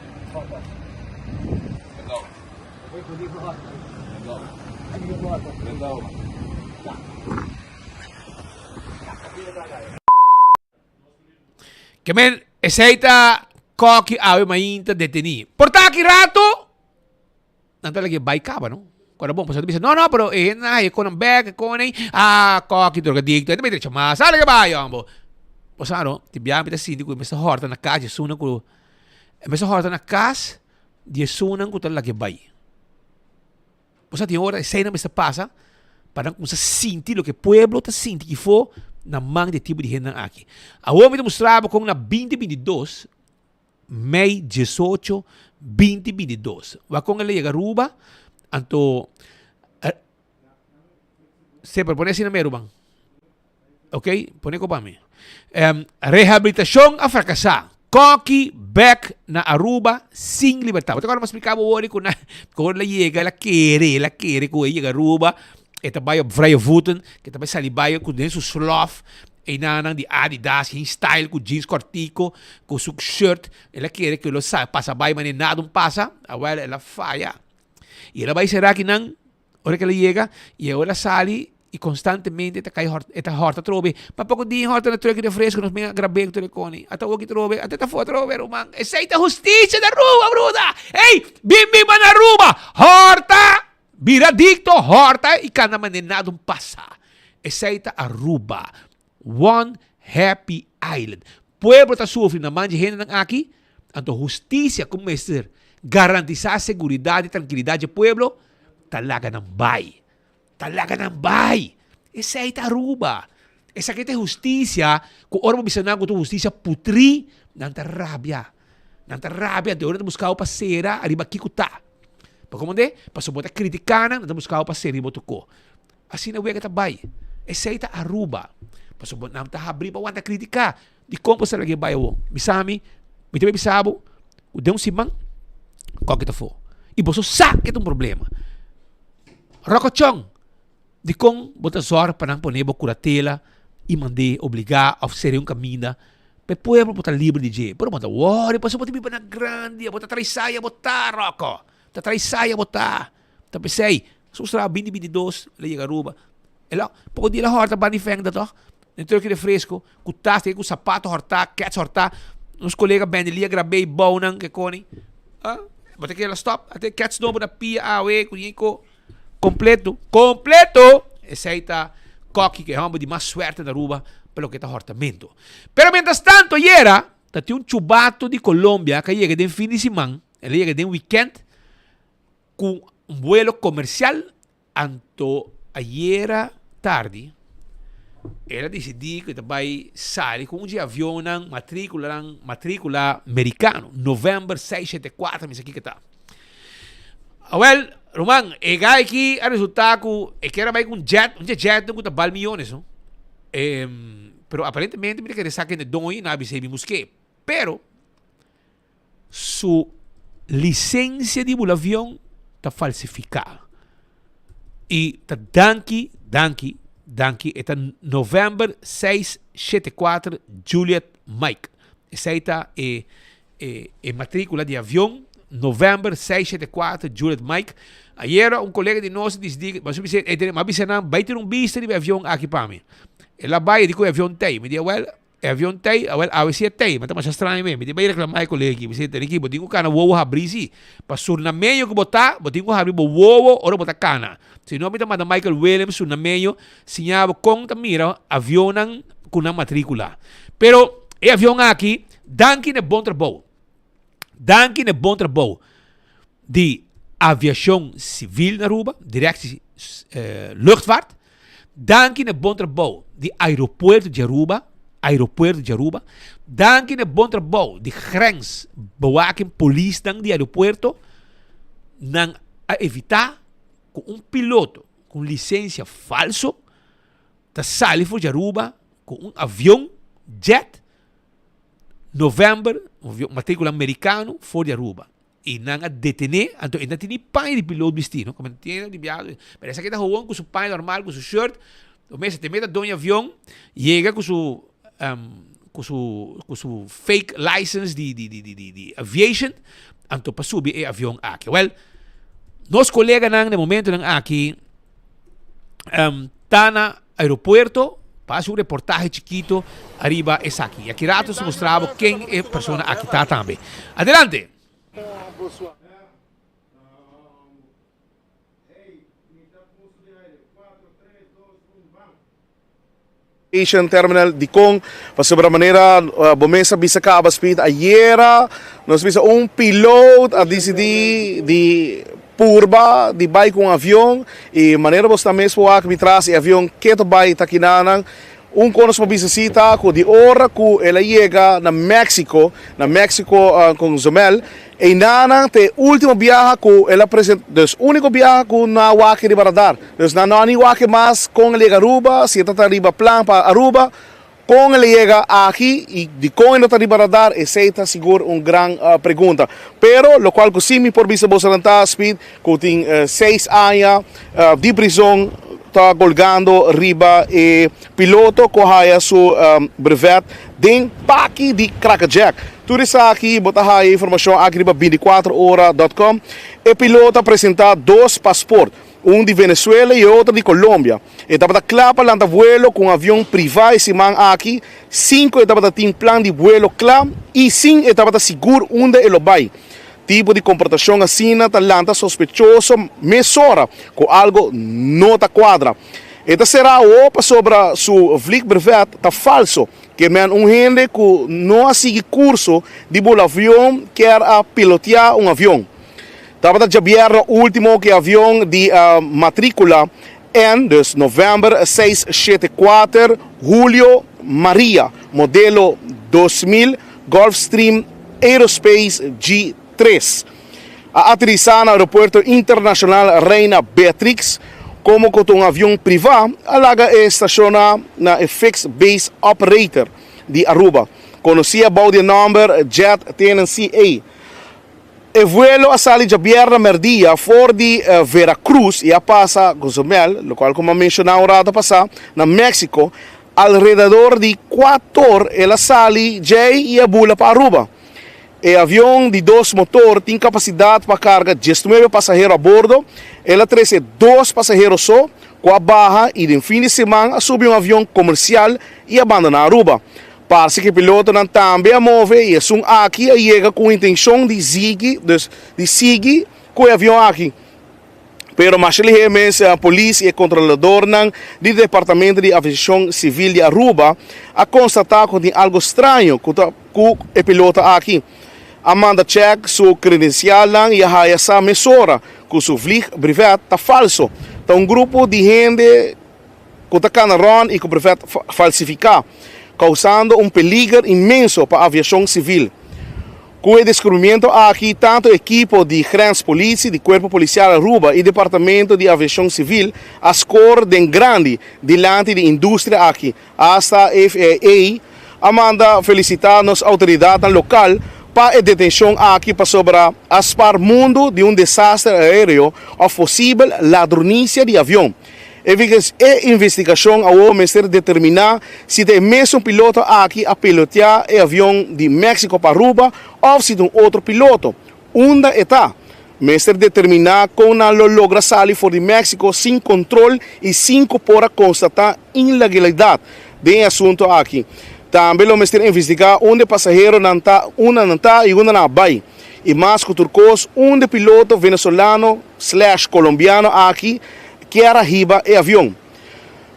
Speaker 11: Que men, aceita koki awe mainta deteni. Por taki rato, nanti lagi baik kaba, no? Quando bom, você bisa, no, pero na, ko ng bag, ko na, koki droga dicto, ito may diretso, masala ka ba, yambo? Posano, tibiam pita sindi ko, mesa horta na kas, sunan ko, mesa horta na kas, di sunan ko talaga bay. Posa tinha hora, cena mesa passa, para kung sa sinti, lo que pueblo ta sinti que for, na mang de tipo de gente aqui. A homem mostrava com na 2022, May 18, 2022. Wa com ele chega Aruba, anto se propone assim na mero bang. Ok? Pone ko pa mi. Rehabilitação a fracassar. Koki back na Aruba sin libertad. Agora mas explicava hoje quando ela chega, ela quer ko chega Aruba. Ita bij op vrije voeten, kita bij salibayo ku den su slof, nang di Adidas, geen style ku jeans cortico, ku su shirt, ela quiere que lo sa pasa bay mane nada pasa, awel ela falla. Y ela vai será que nang, ora que ela llega, y ela sali y constantemente ita cai ita horta trobe, pa poco di horta na troque de fresco nos minha grabe ku telefone, ata oki trobe, ata ta foto trobe rumang, esa ita justicia da Aruba, bruda. Hey, bimbi man Aruba, horta Viradicto, horta e cada manenado passa. Aceita Aruba. One happy island. Pueblo ta sofre na mão de gente aqui. Anto justiça como ser garantizar segurança e tranquilidade do pueblo. Talaga ng bay. Talaga ng bay. Aceita Aruba. Essa aqui é justiça. Kung ora mo bisanan ko ito justiça putri. Nanta rabia. Nanta rabia. De ora na buscar o pasera. Arriba kikuta. Para como de? Para suportar criticar, não buscar para ser ribo tuko. Assim na wega tabay. Aceita Aruba. Para suportar não tá abrir para wanta criticar. Di como sa lagi bayo. Bisami, mitibe bisabo, o de simang, qual que tá for. E você sabe que é um problema. Rocochong, di kong bota zor para não poner curatela e mandar obrigar a fazer caminho. Para o pueblo botar livre de jeito. Pero manda worry, para suportar biba na grande, botar traisaya, botar roco. Tatry saya botar. Tapi say, susra 2022, ele chega Aruba. Ela, pouco dia la horta bani feng da to. Dentro que de fresco, com taste, com sapato horta, cats horta. Nos colegas bem ali grabei bonang que coni. Ah, bota que ela stop, até cats novo da pia awe, com completo, essa aí tá coque que é um de mais suerte da Aruba, pelo que tá hortamento. Pero mientras tanto, era, tá um chubato de Colômbia que chega de fim de semana, ele chega de weekend com vuelo comercial anto ayer tarde ela decidiu que vai sair com de avião matrícula americano November 674 mas aqui que tá well Roman ega aqui a resultado que era vai com jet não tá bal milhões no pero aparentemente me que saquen de doi na base de musque pero su licencia de volar avião está falsificada. E está danki, está November 674 Juliet Mike. Essa está matrícula de avião November 674 Juliet Mike. Ayer um colega de nós disse, mas vai ter vista de avião aqui para mim. Ela vai e diz que o avião tem. Me diz, well, avião tem, a você tem, mas tá estranho mesmo. Me diz, vai reclamar com o colega, você tem que botar um cana voa abrir se, para sur na meio que botar um abrir voa, ora botar cana. Se não me manda Michael Williams sur na meio, sinhava com mira avião com a matrícula. Pero e avião aqui, danke ne bom trabalho. Danke ne bom trabalho de aviação civil na Aruba, direção luchtvaart. Danke ne bom trabalho de aeroporto de Aruba. Danke ne bom trabalho de grensbewaking police dan de aeroporto nang a evitar com piloto com licença falso da sali for de Aruba com avião jet November, matrícula americano for de Aruba. E nang a detener, então ainda tem pai de piloto vestido, como tem de viagem. Mas essa aqui tá com seu pai normal, com seu shirt, o mês te mete dono avião, chega com su fake license de aviation, anto pa subi e avião aqui. Well, nos colega nang de momento nang aqui tá na aeropuerto, passa um reportaje chiquito, arriba es aqui. E aqui rato se mostrava quem é a pessoa aqui tá também. Adelante.
Speaker 14: Terminal de Kong, para maneira bomesa bisa ka abaspit ayera nós bisa piloto a decidir de purba de vai com avião e maneira você também pode atrás e avião que to vai takinanang conosco visita ko di hora ko ela chega na México com Zomel e nanang te último viaje ko ela present dus único viaje ko na waki de Baradar dus na não ani waki mas com ele Aruba se tá arriba plan para Aruba com ele chega aqui e de com ele tá arriba Baradar essa seguro gran pergunta pero lo qual ko simi por visa bosalanta speed ko tem 6 anos de prisão está colgando riba e piloto corraia su brevet den paki de Crackerjack. Tudo isso aqui bota a informação aqui riba 24hora.com e piloto apresentar 2 passaportes, de Venezuela e outro de Colômbia. E estava claro para vuelo com avião privado esse man aqui, 5 estava tem plano de vuelo claro e 5 estava seguro onde ele vai. Tipo de comportação assim, talanta sospechoso, mesora, com algo não tá quadra. Esta será opa sobre su vlieg brevet, tá falso, que men gente que não sigue curso de voar avião quer pilotear avião. Tava da jabier último que avião de matrícula en dus novembro 674 Julio Maria, modelo 2000 Gulfstream Aerospace G3. A aterrissar no aeroporto internacional Reina Beatrix como com avião privado, alaga estaciona na FX Base Operator de Aruba. Conhecia o number Jet TNCA. E vuelo a salir de viernes merdia for de Veracruz e a passa Cozumel, lo qual como mencionado rata passar, na México, alrededor de 4 horas ela sale e a bula para Aruba. O avião de 2 motores tem capacidade para carga 19 passageiros a bordo. Ela traz 2 passageiros só, com a barra e no fim de semana sobe avião comercial e abandona Aruba. Parece que o piloto não também a move e é aqui e chega com a intenção de seguir com o avião aqui. Pero mais ligeiramente a polícia e o controlador do Departamento de Aviação Civil de Aruba a constatar que tem algo estranho com o piloto aqui. Amanda check su credencial e a essa mesora que su vlieg brevet está falso. Então grupo de gente que está canarão e que o brevet falsificar, causando perigo imenso para a aviação civil. Com o descobrimento aqui, tanto equipo de Grenspolitie, de Corpo Policial Aruba e Departamento de Aviação Civil, a score de grande diante da indústria aqui, hasta a FAA, Amanda felicitar as autoridades local para a detenção aqui para sobre aspar mundo de desastre aéreo ou possível ladronícia de avião. E investigação ao Ministério determinar se tem mesmo piloto aqui a pilotear o avião de México para Aruba ou se tem outro piloto. Onde está? O Ministério determinar como não logra sair fora de México sem controle e sem por constatar ilegalidade do assunto aqui. Também o Ministério investigar onde passageiro não está e onde não vai. E mais que turcos, onde piloto venezuelano/colombiano aqui que era riba e avião.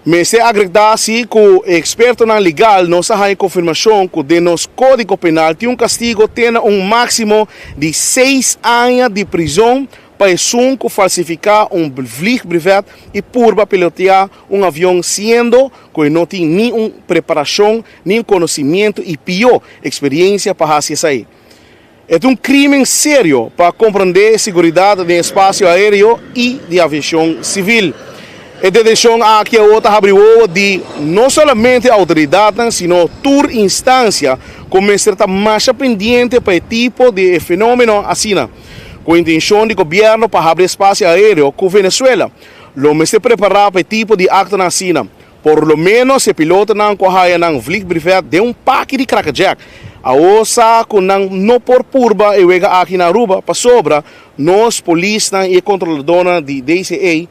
Speaker 14: Mas se agregar-se que o experto na legal não sabe confirmação que de nos código penal tem castigo tem máximo de 6 anos de prisão para que falsificar vlieg brevet e por pilotear avião sendo que não tem nenhuma preparação, nem conhecimento e pior experiência para fazer isso aí. É crime sério para compreender a segurança do espaço aéreo e de aviação civil. A detenção aqui é outra abriu de não somente a autoridade, sino toda instância como estar mais pendiente para o tipo de fenômeno assim, com a intenção do governo para abrir espaço aéreo com Venezuela. Lo me se preparar para o tipo de acto assim. por lo menos se piloto ng kuhaya ng vliegbrivet de un paki di Crackjack. Aosa kung nang no por purba e wega aqui na Aruba pa sobra nos polis ng controladora de DCA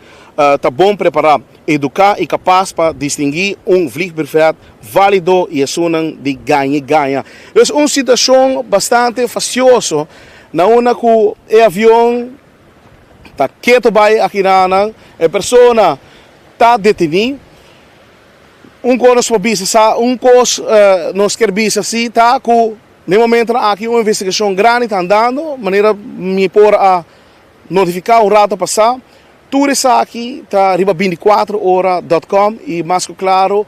Speaker 14: tá bom preparado, educar e capaz para distinguir vliegbrivet válido e sunang de ganha-ganha. É uma situação bastante faciosa na una que o avião tá quieto vai aqui na a pessoa tá detenido. Conos mabisa sa cos nos querbisa si tá com no momento aqui uma investigação grande tá andando, maneira me por a notificar o rato passar. Tudo isso aqui tá riba 24hora.com e mais claro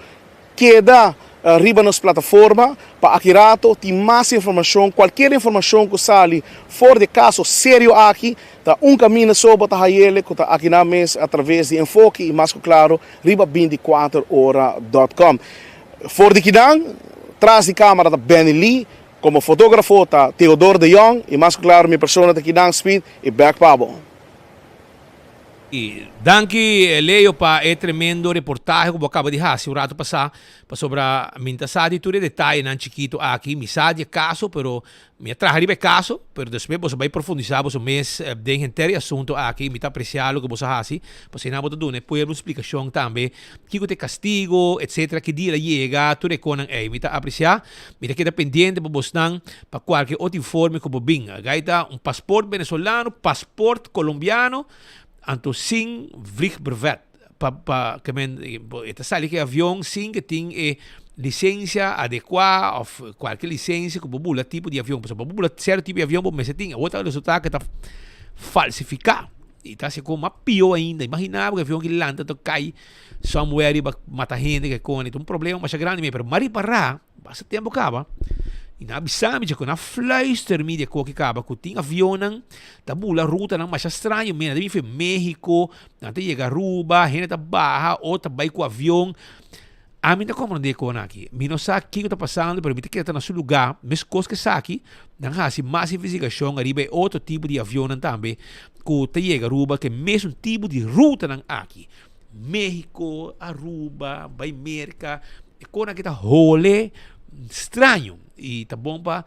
Speaker 14: queda riba nas plataforma para aqui rato tem mais informação, qualquer informação que sale fora de caso sério aqui tá caminho sobre tá ele que tá aqui na mesa através de enfoque e mais claro riba 24hora.com. Fora de Kidang, atrás de câmera tá Benny Lee, como fotógrafo tá Theodore de Jong e mais claro minha persona tá Kidang Speed e Back Pabo.
Speaker 11: E danke Leo pa tremendo reportaje como acaba de fazer o rato passar para sobre a mintasade tudo detalhe nan chiquito aqui misade caso pero me traje caso pero depois você vai profundizar você mês de inteiro assunto aqui me tá apreciado que você faz para na botar dune depois uma explicação também que te castigo etc que dia chega tudo com me tá apreciar me tá queda pendente para você para qualquer outro informe como bem gaita passaporte venezuelano passaporte colombiano anto sin vliegbrivet pa que men esta sali que avião sin que tem licença adequada ou qualquer licença que bubula tipo de avião para bubula certo tipo de avião mas tem outra resultado que tá falsificar e tá se como pior ainda imaginava que avião que landa to cai somewhere e mata gente que com um problema mais grande mas mari para passa tempo acaba e na abisame que na fluister mídia que acaba que tem avião da bula ruta não mais estranho mena deve foi México até chegar Aruba gente tá barra ou tá vai com avião a mim tá compreender com aqui me não sabe o que está passando pero me que tá no seu lugar mas coisas que aqui não há assim mais investigação arriba outro tipo de avião também que tá chega Aruba que mesmo tipo de ruta não aqui México Aruba vai América e com aqui tá rolê estranho e tá bom para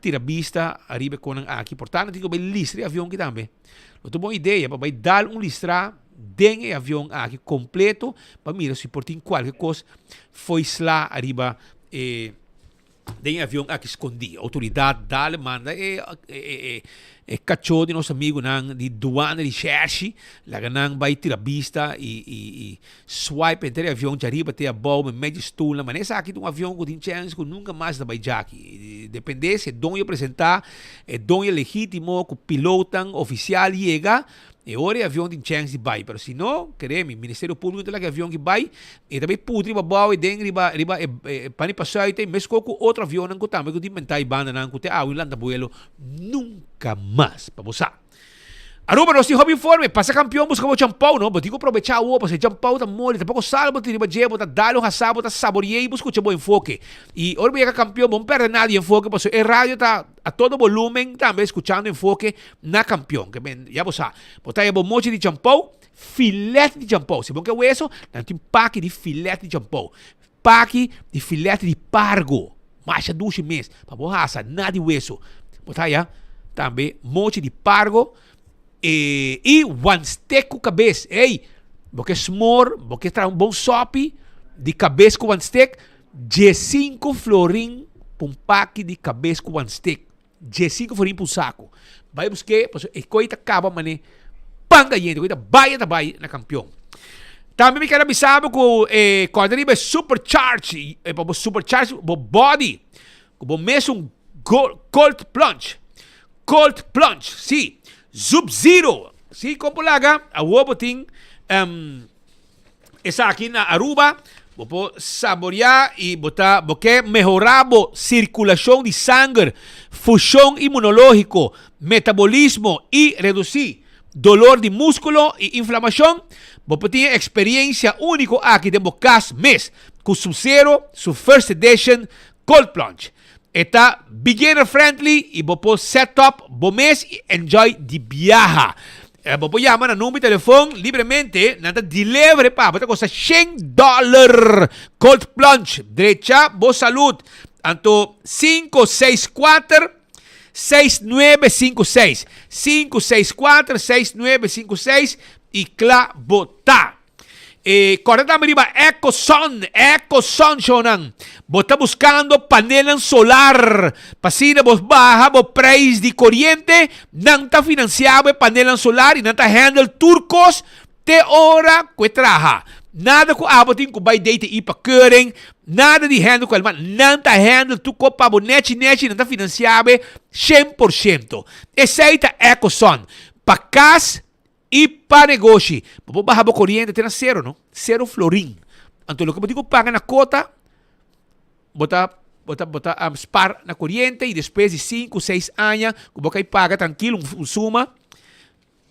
Speaker 11: tirar vista arriba com aqui portanto digo bem listra de avião que também outra boa ideia para dar listra dentro do avião aqui completo para mirar se por qualquer coisa foi lá arriba dentro do avião aqui escondido autoridade dá manda cachorro de nosso amigo de Duana de Xerxi lá que vai tirar vista e swipe entre o avião de arriba até a boa meio estula mas essa aqui um avião que tem chance que nunca mais vai já aqui depende se onde apresentar onde legítimo que o piloto oficial chega e ora o avião tem chance de vai mas se não queremos Ministério Público tem que avião que vai e também pode riba boa e dentro riba para passar e tem mesmo com outro avião que também que tem mentai banda que tem landa vuelo nunca mais para você. Aruba, nós temos informe, passa campeão, busca o champão, não? Botico aproveitar o porque champão tá mole, tá pouco salvo, tem riba jebo, tá dalo, hasabo, tá saboreei, busca o bom enfoque. E ora vai campeão, não perde nada de enfoque, porque a rádio tá a todo volumen, também escutando enfoque na campeão, que bem, já você. Botar bom mochi de champão, filete de champão. Se bom que é isso, tem paque de filete de champão. Paque de filete de pargo. Mais de 12 meses, para você, nada de hueso. Botar já também mochi de pargo. E one steak com cabeça. Ei, porque smor, porque traz bom sope de cabeça com one steak. G5 florim para pack de cabeça com one steak. G5 florim para saco. Vai buscar, e coita acaba, mané. Panga gente, coita baia da baia na campeão. Também me quero avisar que quando arriba supercharge, para supercharge, body, como mesmo cold plunge. Cold plunge, sim. Sub-Zero. Si, como laga, a woboting, essa aqui na Aruba, vou saborear e botar, porque mejorabo circulação de sangue, função imunológico, metabolismo e reduzir dolor de músculo e inflamação. Vou ter experiência única aqui de bocas mês, com Sub-Zero, su first edition, Cold Plunge. Está beginner friendly e vou pôr setup, bom mês e enjoy de viaja. Vos llama na número de telefone livremente, nada delivery pa, bota costa $100. Cold plunge, derecha, boa saúde. Anto 564-6956. 564-6956 e cla bota. Correta mariba EcoSun shonang. Bota buscando panela solar. Pasina vos baja vos preço de corriente, não tá financiado panela solar e não tá handle turcos te hora que traha. Nada com abotin com vai date e para keuring, nada de handle com alman, não tá handle tu copa bonete não tá financiado 100%. Aceita EcoSun. Pa cas e para negócio. Vou barrar a corrente, tem zero, não? Zero florim. Então, o que eu digo, paga na cota, bota spar na corrente e depois de 5, 6 anos, você paga tranquilo, suma,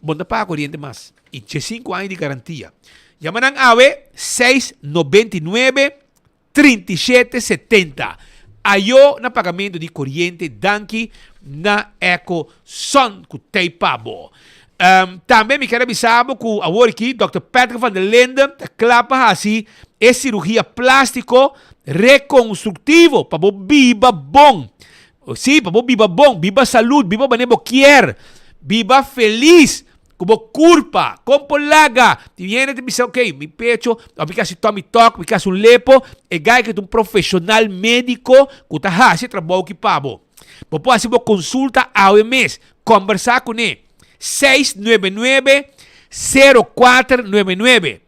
Speaker 11: bota paga a corrente mais. E de 5 anos de garantia. Llaman AVE 699-3770. Ayo na pagamento de corrente, danke na EcoSun, que tem pabo. Também me quero avisar que agora aqui, Dr. Patrick van der Linden, clapa assim, é cirurgia plástico reconstrutivo, para viva bom. Sim, para viva bom, viva saúde, viva banebo quer, viva feliz, como culpa, como polaga. Te viene de dizer, ok, mi pecho, aplica si tummy talk, aplica un lepo, e gai que é um profissional médico, que tá assim, trabalho que pabo. Popo assim, consulta ao mês, conversar com ele. 699-0499.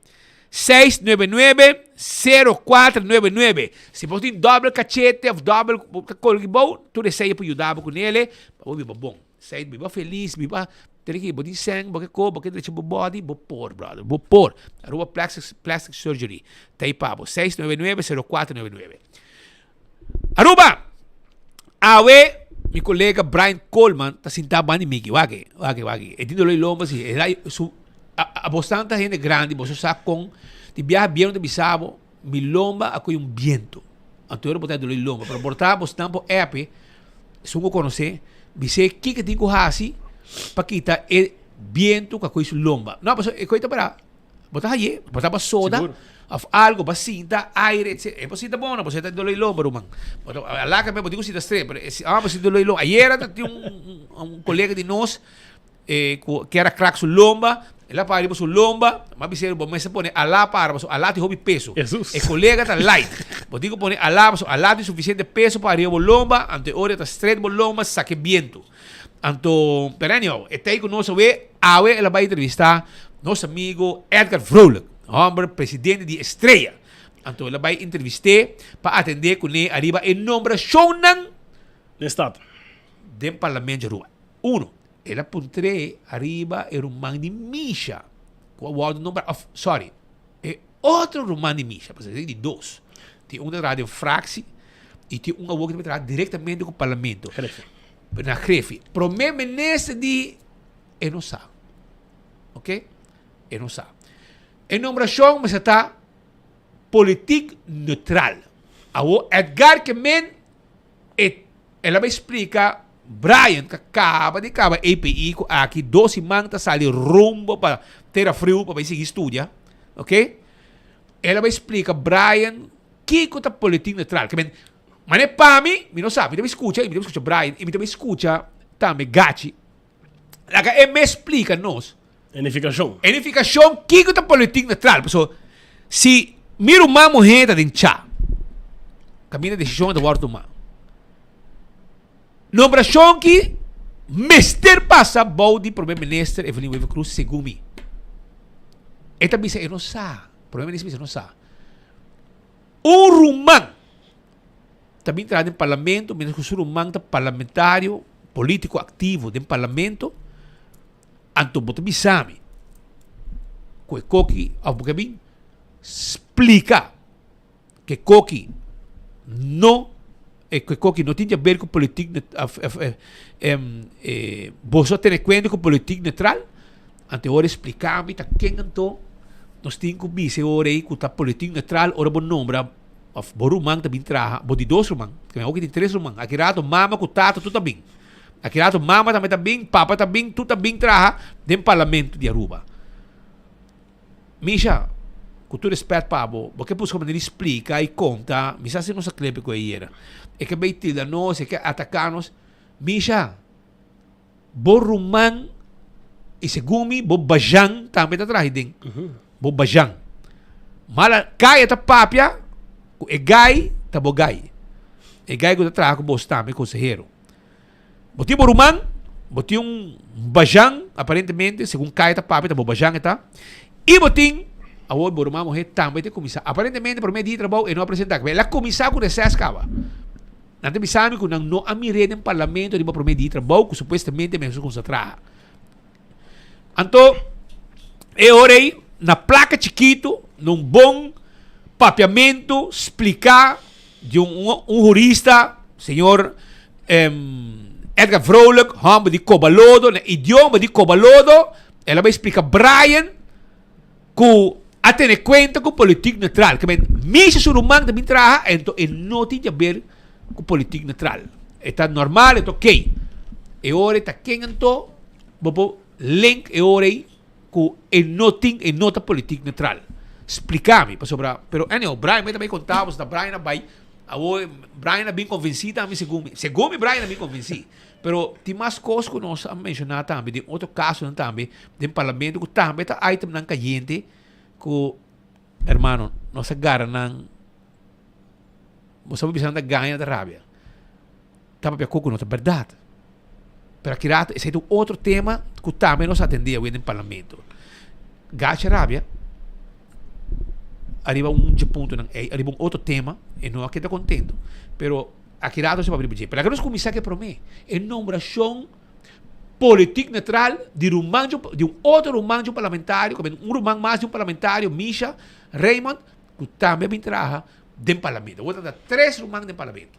Speaker 11: 699-0499. Se você tem double cachete, double colgibão, tudo isso aí para ajudar com ele. Para viver bom. Sai, viva feliz, viva. Tem que botar sangue, botar cor, botar direito para body, por, brother. Por. Arroba plastic surgery. Tá aí para 699-0499. Arroba. Awe. Mi colega Brian Coleman está sentado em Mickey, wage. E tindo loi lomba assim, a bastante gente grande, você sabe com de viajar bem de bisabo, mi lomba a coi viento. Então eu botar loi lomba, para botar bastante app, se eu conhecer, você que tem que fazer para quitar o viento que coi su lomba. Não, mas é coisa para botar aí, botar para soda. Seguro. Of algo, basinta, aire, etc. É basinta bom, você está doloi lomba, rumang. Lá que me botigo si das três, basinta doloi lomba. Ayer tinha um colega de nós que era crack su lomba, ela para su lomba, mas biseiro bom, mas se pone alá para, alá tem hobby peso. Jesus. O colega está light. Botigo pone alá tem suficiente peso para ir lomba, ante hora está straight lomba, saque viento. Então, perennial, está aí com nós ela vai entrevistar nosso amigo Edgar Vrolijk. Hombre, presidente de Estrella. Então, ela vai entrevistar para atender com ele arriba em nomeação do Estado do Parlamento de Rua. Ela puntre arriba é Román de Misha. É outro Román de Misha, para ser de dois. Tem um da Rádio Fraxi e tem um que vai diretamente com o Parlamento. Na Grefe. Primeiro-ministro de não sabe. Ok? Não sabe. Em nomeação, mas está política neutral. O Edgar Kemen, ela vai explicar, Brian, que acaba de API, aqui 12 semanas, sai rumbo para ter frio, para seguir estudar. Ok? Ela vai explicar, Brian, que é política neutral. Mas é para mim, não sabe, me escuta Brian, e me escuta também Gachi. Ele me explica, nós. Unificação, que é a política neutral? Se mira uma mulher de chá, caminha decisão da guarda humana. Nomeação que Mr. passa bom de primeiro-ministro Evelyn Weaver Cruz, segundo mim. E também se não sabe, primeiro-ministro não sabe. Rumán também entra no parlamento, menos que o Rumán é parlamentário, político ativo do parlamento. Anto boto bisami que Koki Abukabin explica que Koki não tem a ver com política você tem conta com política neutral ante ora explicamos tá quem então nós temos que ver se ora aí com a política neutral ora bom nombra Borumang também traha bodi dois rumang que me tem três rumang aqui rato mama com tato tudo bem Aqui rato, mama também tá bem, papa tá bem, tu tá bem traha dentro do parlamento de Aruba. Misha, com todo respeito para você, porque pus como ele explica e conta, Misha se não se clepe com ele. É que bem tilda nós, é que atacar-nos. Misha, bo rumang, e segumi, bo bajang, também tá trahi din. Bo bajang. Mala, kaya ta papia, e gay, ta bo gay. E gay ko ta traha ko boss também, consejero. Boti bo rumang, boti yung bajang, aparentemente, segundo kaya ta papia, ta bo bajang ita. E boting, awoy bo rumang mo também te komisa. Aparentemente, por meio de trabalho, e não apresentar. La komisa ko recess kaba. Nanti bisami ko nang no amire ng parlamento di ba por meio de trabalho, que supostamente mesmo com sa traha. Anto, e orei, na placa chiquito, num bom papiamento, explicar de um jurista, senhor Edgar Vrolijk, hamba de Cobalodo, na idioma de Cobalodo, ela vai explicar Brian, que a tener cuenta com política neutral, que mesmo se o humano também traha, então ele não tem a ver com política neutral. Está normal, é ok. E ora está quem então, bobo link e ora que ele não tem e nota política neutral. Explicar-me, pero anyway, Brian também contava, se Brian vai, Brian é bem convencido também, segundo Brian é bem convencido. Pero tem mais coisas que nós mencionar também, de outro caso também, do parlamento, que também está item não caliente, que, hermano, nós agarra não, você vai precisar ganhar da rábia. Estava para coco, não é verdade. Pero aqui, esse é outro tema que também nós atendemos no parlamento. Gacha rábia, arriba ponto, arriba outro tema, e não aqui está contento. Pero aqui se vai abrir. Pero aqui nós começamos a prometer a nomeação política neutral de um outro rumano parlamentário, um rumano mais de um parlamentário, Misha Raymond, que também vem trabalhar dentro do parlamento. Vou dar 3 rumanos dentro do parlamento.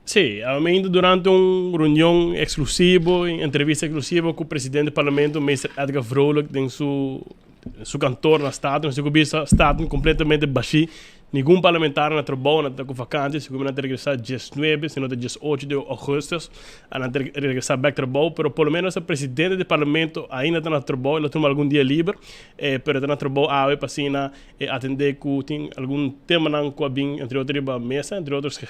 Speaker 15: Sim, aumento durante uma reunião exclusiva, entrevista exclusiva com o presidente do parlamento, Mr. Edgar Vrolijk, em seu cantor na Estado, no seu governo Estado completamente baixo. Nenhum parlamentar na trabalho, na com vacante, se como regressar 19, se não 18 de agosto, a regressar back trabalho, pero pelo menos o presidente do parlamento ainda está na trabalho, ele tem algum dia livre, pero está na trabalho para assim atender que tem algum tema não que bem entre outros a mesa, entre outros que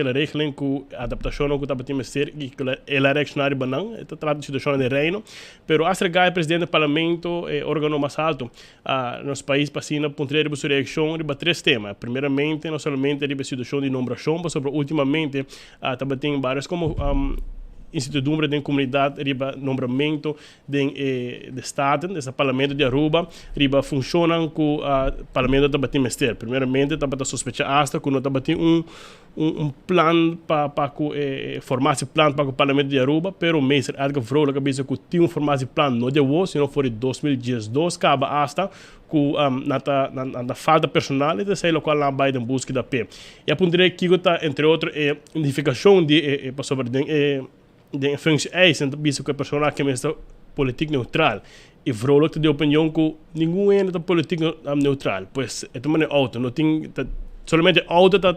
Speaker 15: regelem que adaptação que está para ter ser e que ele é reaccionário banão, está tratando de situação de reino, pero a chegar presidente do parlamento órgão mais alto, nos países para assim pontuar sua reação de 3 temas. Primeiramente, não somente a situação de nomeação, mas sobre ultimamente também tem várias como instituições da comunidade, riba nomeamento de Estado, desse Parlamento de Aruba, riba funcionam com o Parlamento também tem mestre. Primeiramente, também sospechar hasta que não também tem plano para formar esse plano para o Parlamento de Aruba, pero o mestre Edgar Vrolijk disse que tinha formar esse plano não deu, se não for em 2012, acaba hasta com na falta personal e sei qual lá vai em busca da P. E apontei que está entre outros identificação de sobre de functie eisen, dat is ook een persoon que é politiek neutral. E Vrolijk de opinião que nenhum é politiek neutral. Pois é também auto, não tem solamente auto tá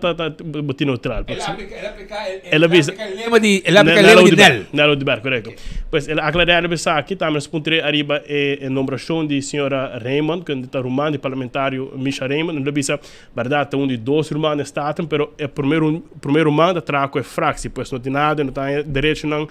Speaker 15: neutral. Ela aplica o lema de Nelo de Ber, correto. Pois ela aclarar essa aqui também responderei arriba a nomeação de senhora Raymond, que está rumano de parlamentário Misha Raymond, não bisa verdade um de 2 rumanos estatam, pero é primeiro rumano trago é fraxi, pois não tem nada, não tem direito não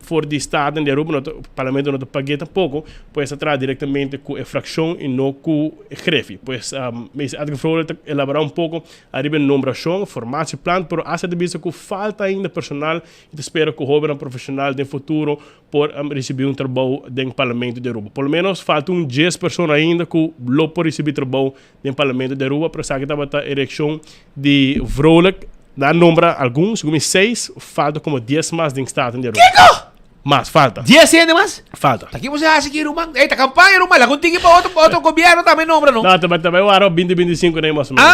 Speaker 15: for de estado de Aruba, o parlamento não paga tampouco, pois atrás diretamente com a fração e não com o grefe. Pois mas Edgar Vrolijk elaborar pouco arriba em nomeação, formação, plano, pero essa de vista que falta ainda personal e espera que o jovem profissional no futuro por receber trabalho no parlamento de Aruba. Pelo menos falta 10 pessoas ainda que não por receber trabalho no parlamento de Aruba, para que estava a eleição de Vrolijk. Na nombra alguns, como 6, falta como 10 mais de estado de Aruba.
Speaker 11: Kiko!
Speaker 15: Mas falta.
Speaker 11: 10 ainda mais?
Speaker 15: Falta.
Speaker 11: Aqui você acha que Rumang, esta campanha Rumang, lá contigo para outro governo também nombra, não?
Speaker 15: Não, também o ano 2025 nem mais ou
Speaker 11: menos.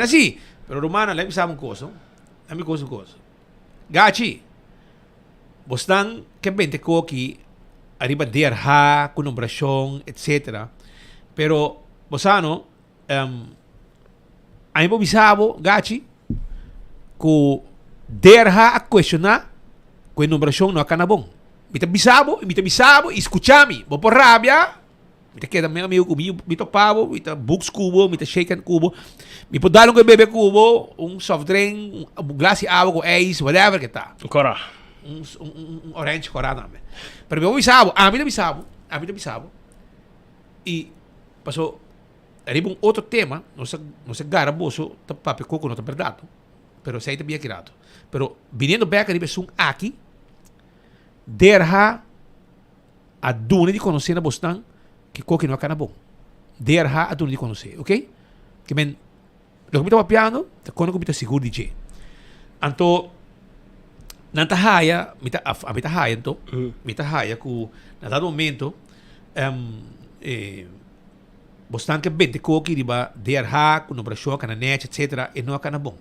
Speaker 11: Assim. Pero Rumana, lembra sabe uma coisa? Gachi, bostan que bente ko aqui, arriba derha, com nombração, etc. Pero, bosano, aí vou bisabo, Gachi, que derha a questionar com a numeração não é canabom. Me bisabo, escutami. Vou por rábia. Me queda meu amigo comigo, me topavo, me books cubo, me shaken cubo. Me pode dar bebê cubo, soft drink, glass de água com ice, whatever que tá.
Speaker 15: Cora.
Speaker 11: Orange cora também. Pero me bisabo, a mim me bisabo. E passou arriba outro tema, não se garaboso, tá papi coco não tá verdade. Pero sei tá bem criado. Pero vindo back arriba sum aqui, derha a duna de conhecer na Boston que coque não é cana bom. Derha a duna de conhecer, ok? Que men, lo que me piano, tá quando que me seguro DJ. Anto nanta haya, a mita haya então, mita haya ku na dado momento Boston que 20 coque riba derha ku no brasho kana net etc. e não é cana bom.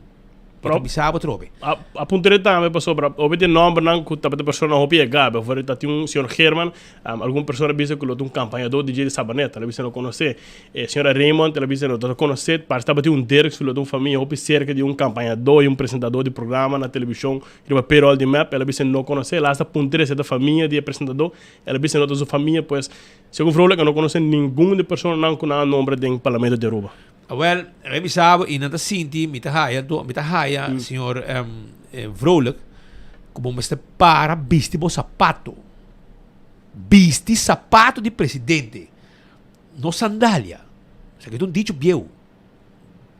Speaker 11: Pero bisabo trobe.
Speaker 15: A puntere também passou para obter nome não que também pessoa não hopia gabe. Foi tá um senhor Herman, alguma pessoa disse que ele campanha do DJ de Sabaneta, ele disse não conhecer. Senhora Raymond, ele disse não conhecer, para estar um Derek, ele tem família hopi cerca de campanhador e apresentador de programa na televisão, ele payroll de map, ele disse não conhecer, lá está puntere essa família de apresentador, ele disse não sua família, pois segundo Frola que não conhece nenhum de pessoa não com nome de parlamento de Aruba.
Speaker 11: Well, revisava e nanta sinti mita haya senhor vrolijk como me para bisti bo sapato de presidente no sandália isso aqui é um dicho bieu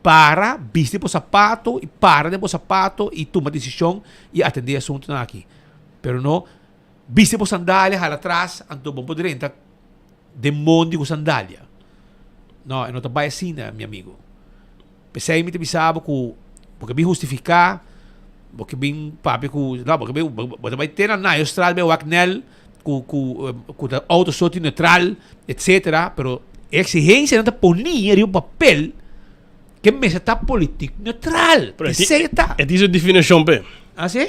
Speaker 11: para bisti bo sapato e para de bo sapato e toma decisão e atender assunto aqui pero no bisti bo sandália hala atrás anto bom poder entrar de mondi com sandália. No, não trabalha assim, né, meu amigo. Pensei me bisabo com porque me justificar, porque bem papi com, não, porque bem, vai ter na estrada meu acnel com auto sorte neutral, etc. Pero exigência não tá ponia de papel que me está político neutral. Isso está.
Speaker 15: É isso a definição pe.
Speaker 11: Ah, sim?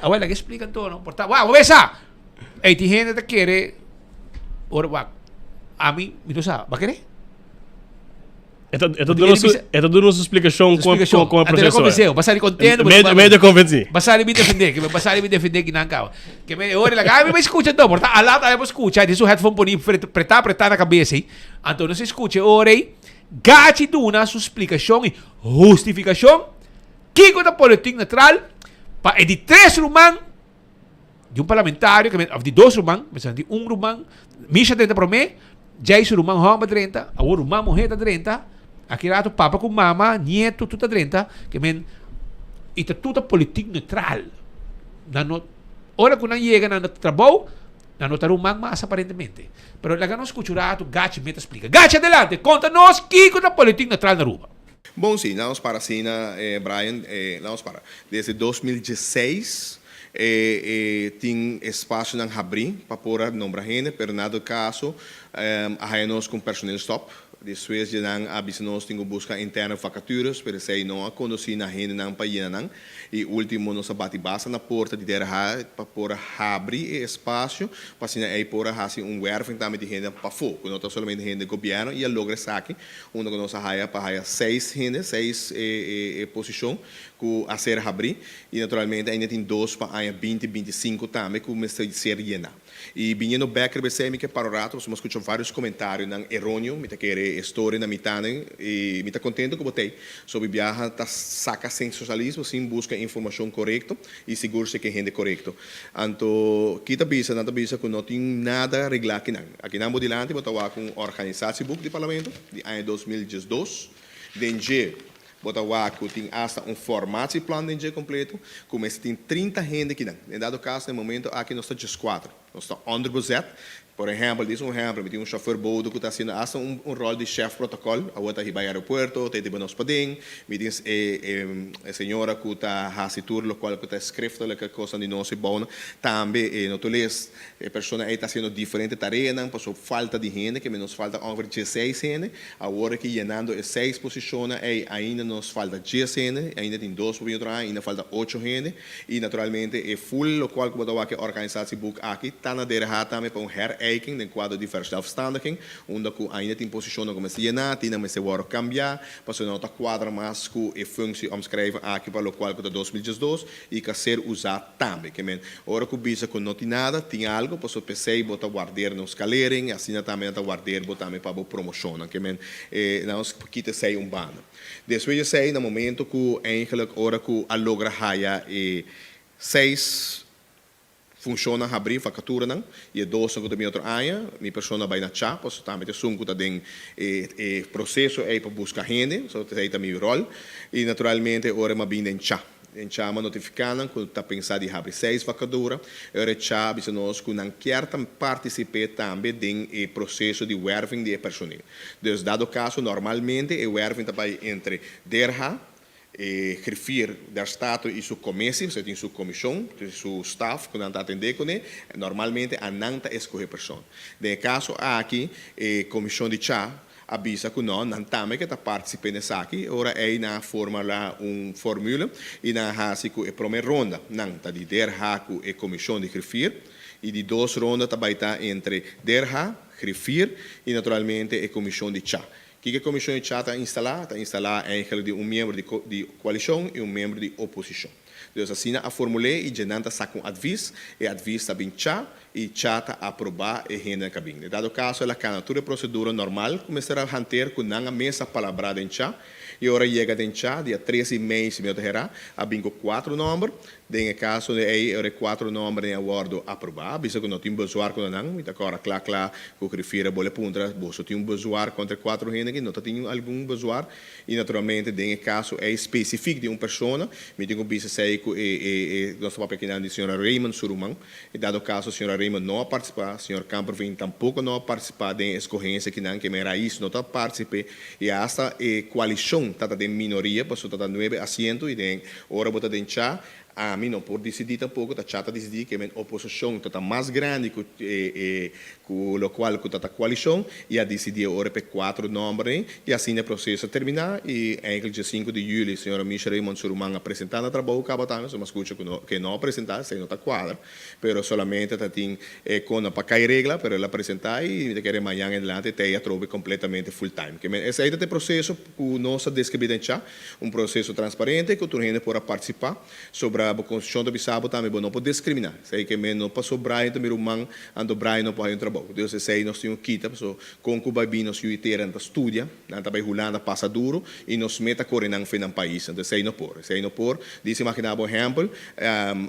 Speaker 11: Agora que explica todo, não? Porta, wow, vesa. Ei, tem gente que quer ora, a mim, me não sabe, vai querer?
Speaker 15: Esta dando nossa explicação com a professora.
Speaker 11: Basari contendo.
Speaker 15: Meio convenci.
Speaker 11: Basari me defender que não acaba. Que me ora lá, me escuta então, porta, a lata eu escuta, tem seu headphone por apertar na cabeça aí. Então não se escute, ora aí, gachi duna sua explicação e justificação que da política neutral para de 3 rumang de parlamentário, que de 2 rumang, de 1 rumang, misha 30 por mês, já isso rumang homa 30, a rumang morrer 30. Aqui lá tu papa com mama, nieto, tudo 30, que men e tudo político neutral. Na hora que não chega no trabalho, não notaram mais aparentemente. Pero lá não escutará tu gachi me explica. Gachi adelante, conta-nos que é político neutral na Aruba.
Speaker 16: Bom, sim, vamos para assim, Brian, vamos para. Desde 2016 tem espaço na abrir para pôr nome a gente, pero nada caso a nós com personal stop. Depois de nós temos buscar interna vacaturas, para sei não a conduzir na rede não para ir não e último nós bate base na porta de derra para por abrir espaço para assim aí por assim werving também de rede para fogo, não tá somente rede governo e a logra saque onde nós haya para 6 posição com a ser abrir e naturalmente ainda tem 2 para 20 25 também com mestre ser llena. E vindo back recebe que para o rato, nós escutamos vários comentários na errôneo, me tá querer história na mitad e me tá contente que botei sobre viaja tá saca sem socialismo, sem busca informação correta e seguro-se que é gente correto. Então, kita bisa nada bisa que não tem nada arreglar aqui não. Aqui não bodilante botar com organização book de parlamento de ano 2012, DNG botar que tem hasta formato de plano DNG completo, como tem 30 gente aqui não. Em dado caso, no momento aqui nós estamos 4. Nós estamos underbudget. Por exemplo, diz exemplo, tem chauffeur bodo que está sendo hasta rol de chefe protocolo, a outra vai ao aeroporto, tem de banos padem, me diz a senhora que está fazendo tour local que está escrito que coisa de nós é bom, também no toles a pessoa aí está sendo diferente tarefa, passou falta de gente, que nos falta over 16 gente, agora que llenando 6 posições, ainda nos falta 10 gente, ainda tem 2 por ainda falta 8 gente, e naturalmente é full local que botar que organização book aqui tana DRH também para herijking den quadro de zelfstandiging, onde que ainda tem posição como se llena, tina me se waro cambiar, para se nota quadro mais que e função omschrijven aqui para o qual que 2012 e que ser usado também, que men, ora que bisa que não tem nada, tem algo, para o PC bota guardar no escalering, assim também tá guardar bota também para a promoção, que men, nós quita sei banda. Depois eu sei no momento que eigenlijk ora que a logra haya 6 funciona abrir fatura não e 2 são também outro ano minha pessoa vai na chat posso também ter sunco também processo é para buscar gente só tem também o rol e naturalmente ora uma binda em chat me notificando que está pensando em abrir 6 vacaturas ora chat bisa nós que não quer participar também do processo de werving de personal. Dus dado caso normalmente o werving vai entre DRH griffier der Staat e sua comissão, você tem sua comissão, seu staff, que não está atendendo com ele, normalmente a não está escolher pessoa. No caso aqui, a comissão de chá avisa que não também que está participando nessa aqui, ora é na forma lá fórmula e na hasi que a primeira ronda não está de DRH e comissão de griffier e de 2 rondas também está entre DRH, griffier e naturalmente a comissão de chá. Que a comissão de chá está instalada? Está instalada eigenlijk de membro de coalição e membro de oposição. Dus assim a formule e genanta saca advies e advies está bem chá e chá está aprovar e renda na cabine. Dado caso, ela can toda a procedura normal começar a manter com a mesa palabrada em chá e ora chega em chá dia 13 de mês se me terá a bingo 4 números. Den caso de aí ora 4 números em acordo aprovar, bisa que não tem bezoar com não, então agora claro que o refira bole puntra, bolso tem bezoar contra 4 renda que não tem algum bezoar e naturalmente den caso é específico de uma pessoa, me tenho bisa sei que nosso papel aqui na senhora Raymond Surumang, e dado caso a senhora Raymond não participar, a senhora Campervin tampouco não participar da escorrência que não que me raiz não participe e hasta coalição tá de minoria, passou tá 9 assentos e den ora bota den chá a mim não por decidir tampouco, está chata decidir que a oposição está mais grande que o qual que está a coalição e a decidir ora para 4 números e assim o processo terminar e em dia 5 de julho a senhora Michelle Raymond Surumang apresentando o trabalho que estava mas escuta que não apresentar, se não está quadra, mas solamente está tem com para cair regra para ela apresentar e de querer amanhã em adelante até a trobe completamente full time. Que esse aí é o processo que nós descrevemos já, processo transparente que o turno pode participar sobre a Constituição do Bissau também não pode discriminar. Sei que não passou Brian também o man ando Brian não pode trabalhar. Deus sei nós temos quita, pessoa com que vai vir nós iteran da estudia, não tá vai rolando passa duro e nos meta corenan fe no país. Então sei não por. Diz imaginar por exemplo,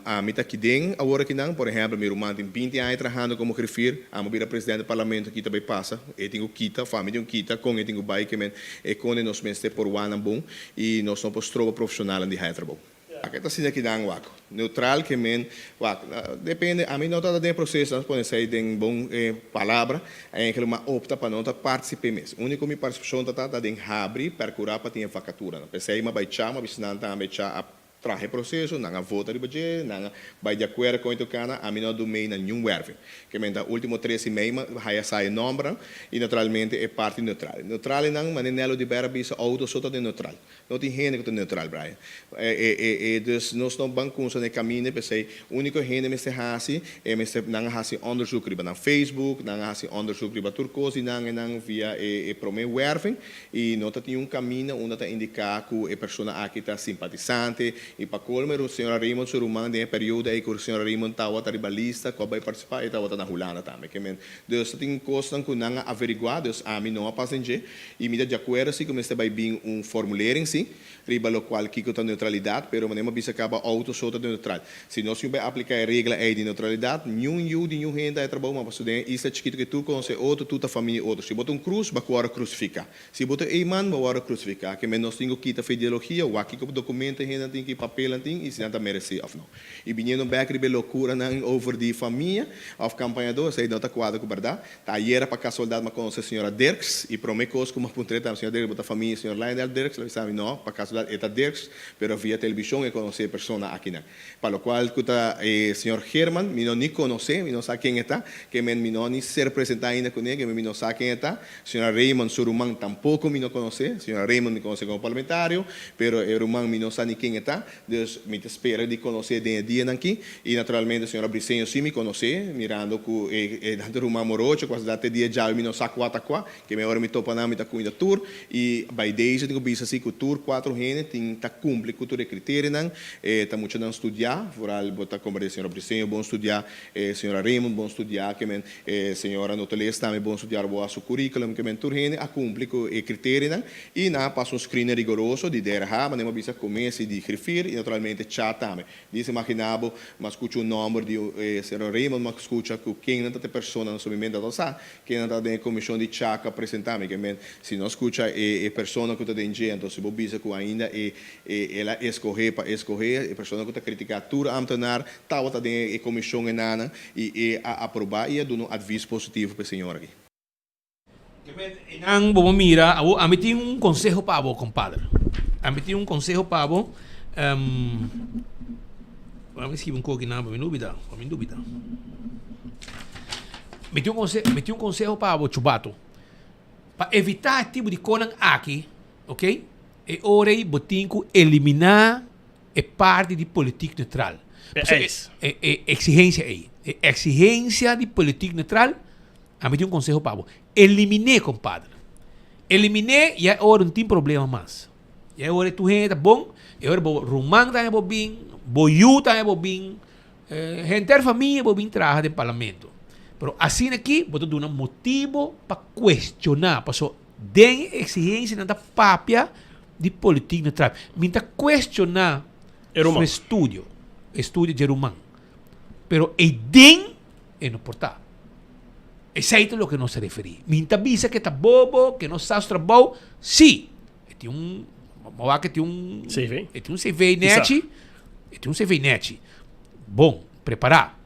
Speaker 16: a mita que den agora que não, por exemplo, meu irmão tem 20 anos trabalhando como griffier, a mobile presidente do parlamento que também passa, e tenho quita, família tem quita, com e tenho bai que men e com nós mestre por um ano bom e nós não postrova profissional de trabalho. Aqui está sendo aqui dando waco. Neutral que men waco. Depende, a mim não está dando processo, nós podemos sair de bom palavra, é que uma opta para não participar mesmo. O único que participação está dando abrir, percurar para ter vacatura. Pensei mas vai chamar, mas não está a traje processo, não vota de budget, não vai de acordo com o cana, a mim não do meio nenhum werving. Que men da último 13 meses vai sair nome e naturalmente é parte neutral. Neutral não, mas nelo de berra bisa auto só de neutral. Não tem gente que é neutral, Brian. Dus nós não bancos no caminho, pensei, o único gente que está assim, é não hasi onderzoek riba na Facebook, não hasi onderzoek riba turcos e não via prome werving e não tem caminho onde está indicar que a pessoa aqui está simpatizante e para colmer o senhor Raymond Surumang tem período aí que o senhor Raymond estava ribalista, que vai participar e estava na hulana também. Dus tem coisas que não averiguar, dus a mim não passenger e me dá de acordo se como este vai vir formulário em si, riba lo qual que tem neutralidade, pero manema bisa acaba auto sota de neutral. Se nós vai aplicar a regra aí de neutralidade, nenhum de nenhum gente aí trabalha, mas você isso é chiquito que tu conhece outro, tu tá família outro. Se bota cruz, vai agora crucificar. Se bota imã, vai agora crucificar. Que menos tenho que a ideologia, o aqui que o documento ainda tem que papel tem e se não tá merecer of não. E vindo back riba loucura não over de família, of campanhador, sei não tá quadro com verdade. Tá era para cá soldado mas conhece a senhora Dirks e promecos como apontreta a senhora Dirks, bota família, a senhora Lionel Dirks, ela sabe não, para cá soldado eta Dirks, pero via televisão e conhecer persona aqui não. Para lo cual kuta senhor Herman, me não ni conhece, me não sabe quem está, que me não ni se representa ainda com ele, que me não sabe quem está. Senhora Raymond Surumang tampouco me não conhece, senhora Raymond me conhece como parlamentário, pero Raymond me não sabe quem está. Dus me espera de conhecer de dia aqui. E naturalmente a senhora Briceño sim me conhece, mirando que dentro do Mamorocho, quase data dia já eu me não saco atakwa, que me hora me topa na me tá com o tour e by deze tenho bisa assim que o tour 4 rene tem tá cumpre com o critério não, tá muito não estudar, vooral botar como a senhora Briceño bom estudar, senhora Raymond bom estudar, que men senhora Noteles também bom estudar boa seu currículo, que men tour rene a cumpre com o critério não, e na passa um screening rigoroso de DRH, mas nem bisa começa de grifir e naturalmente chat também. Diz imaginavo, mas escuta o número de senhora Raymond, mas escuta que quem não tá pessoa no subimento da sa, quem não tá da comissão de chat apresentar-me, que men se não escuta é pessoa que está dentro, então se bisa que ainda ela escorrer para escorrer, é pessoa que está criticar tudo amtenar, tá outra dentro comissão enana e aprovar e dar um aviso positivo para a senhora aqui.
Speaker 11: Ang vamos mira, a mí tengo un consejo para vos, compadre. A mí tengo un consejo para vos. Vamos a ver si un coque nada, me dúvida. Meti um consejo para vos, Chubato. Para evitar esse tipo de coisa aqui, ok? É hora de eliminar a parte de política neutral. Exigência aí. Exigência de política neutral. A mí tengo un consejo para vos. Eliminé, compadre. Eliminé e agora não tem problema mais. E agora tu gente tá bom, e agora o Rumang tá bem, Boiú tá bem, gente da família bem trabalha no parlamento. Pero assim aqui, botou um motivo para questionar, passou den exigência na papia de política neutral. Minta questionar o estudo de Rumang. Pero e den é não portar. Exato lo que nos se referí. Minta visa que está bobo, que no está trabalho, sim. Tem um CV. Tem um CV net. Bom, preparar.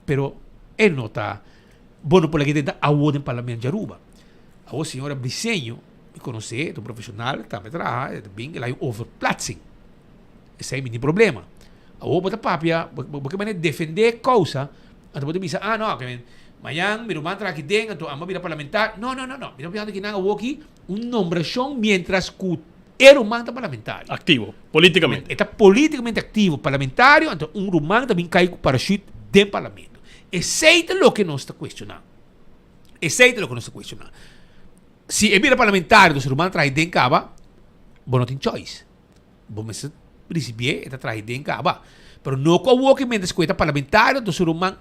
Speaker 11: Pero ele não está bom por aqui dentro a no parlamento de Aruba. A senhora Briceño, me conhece, é um profissional, também trabalha, bem, ela é overplatzing. Esse é o mini problema. A outra papia, porque vai defender causa, a outra visa, não, que amanhã, me mantra aqui dentro, a vida parlamentar. Não. Mira pensando que não aqui uma nombração mientras que era um manda parlamentar.
Speaker 15: Ativo, politicamente.
Speaker 11: Está politicamente ativo, parlamentário, então um rumano também cai com o parachute dentro do parlamento. Aceita o que nós está questionando. Se é vida parlamentar, o rumano traz dentro cava, bom, não tem choice. Bom, mas principio está traz dentro cava. Mas não com o que mientras que está parlamentário, o rumano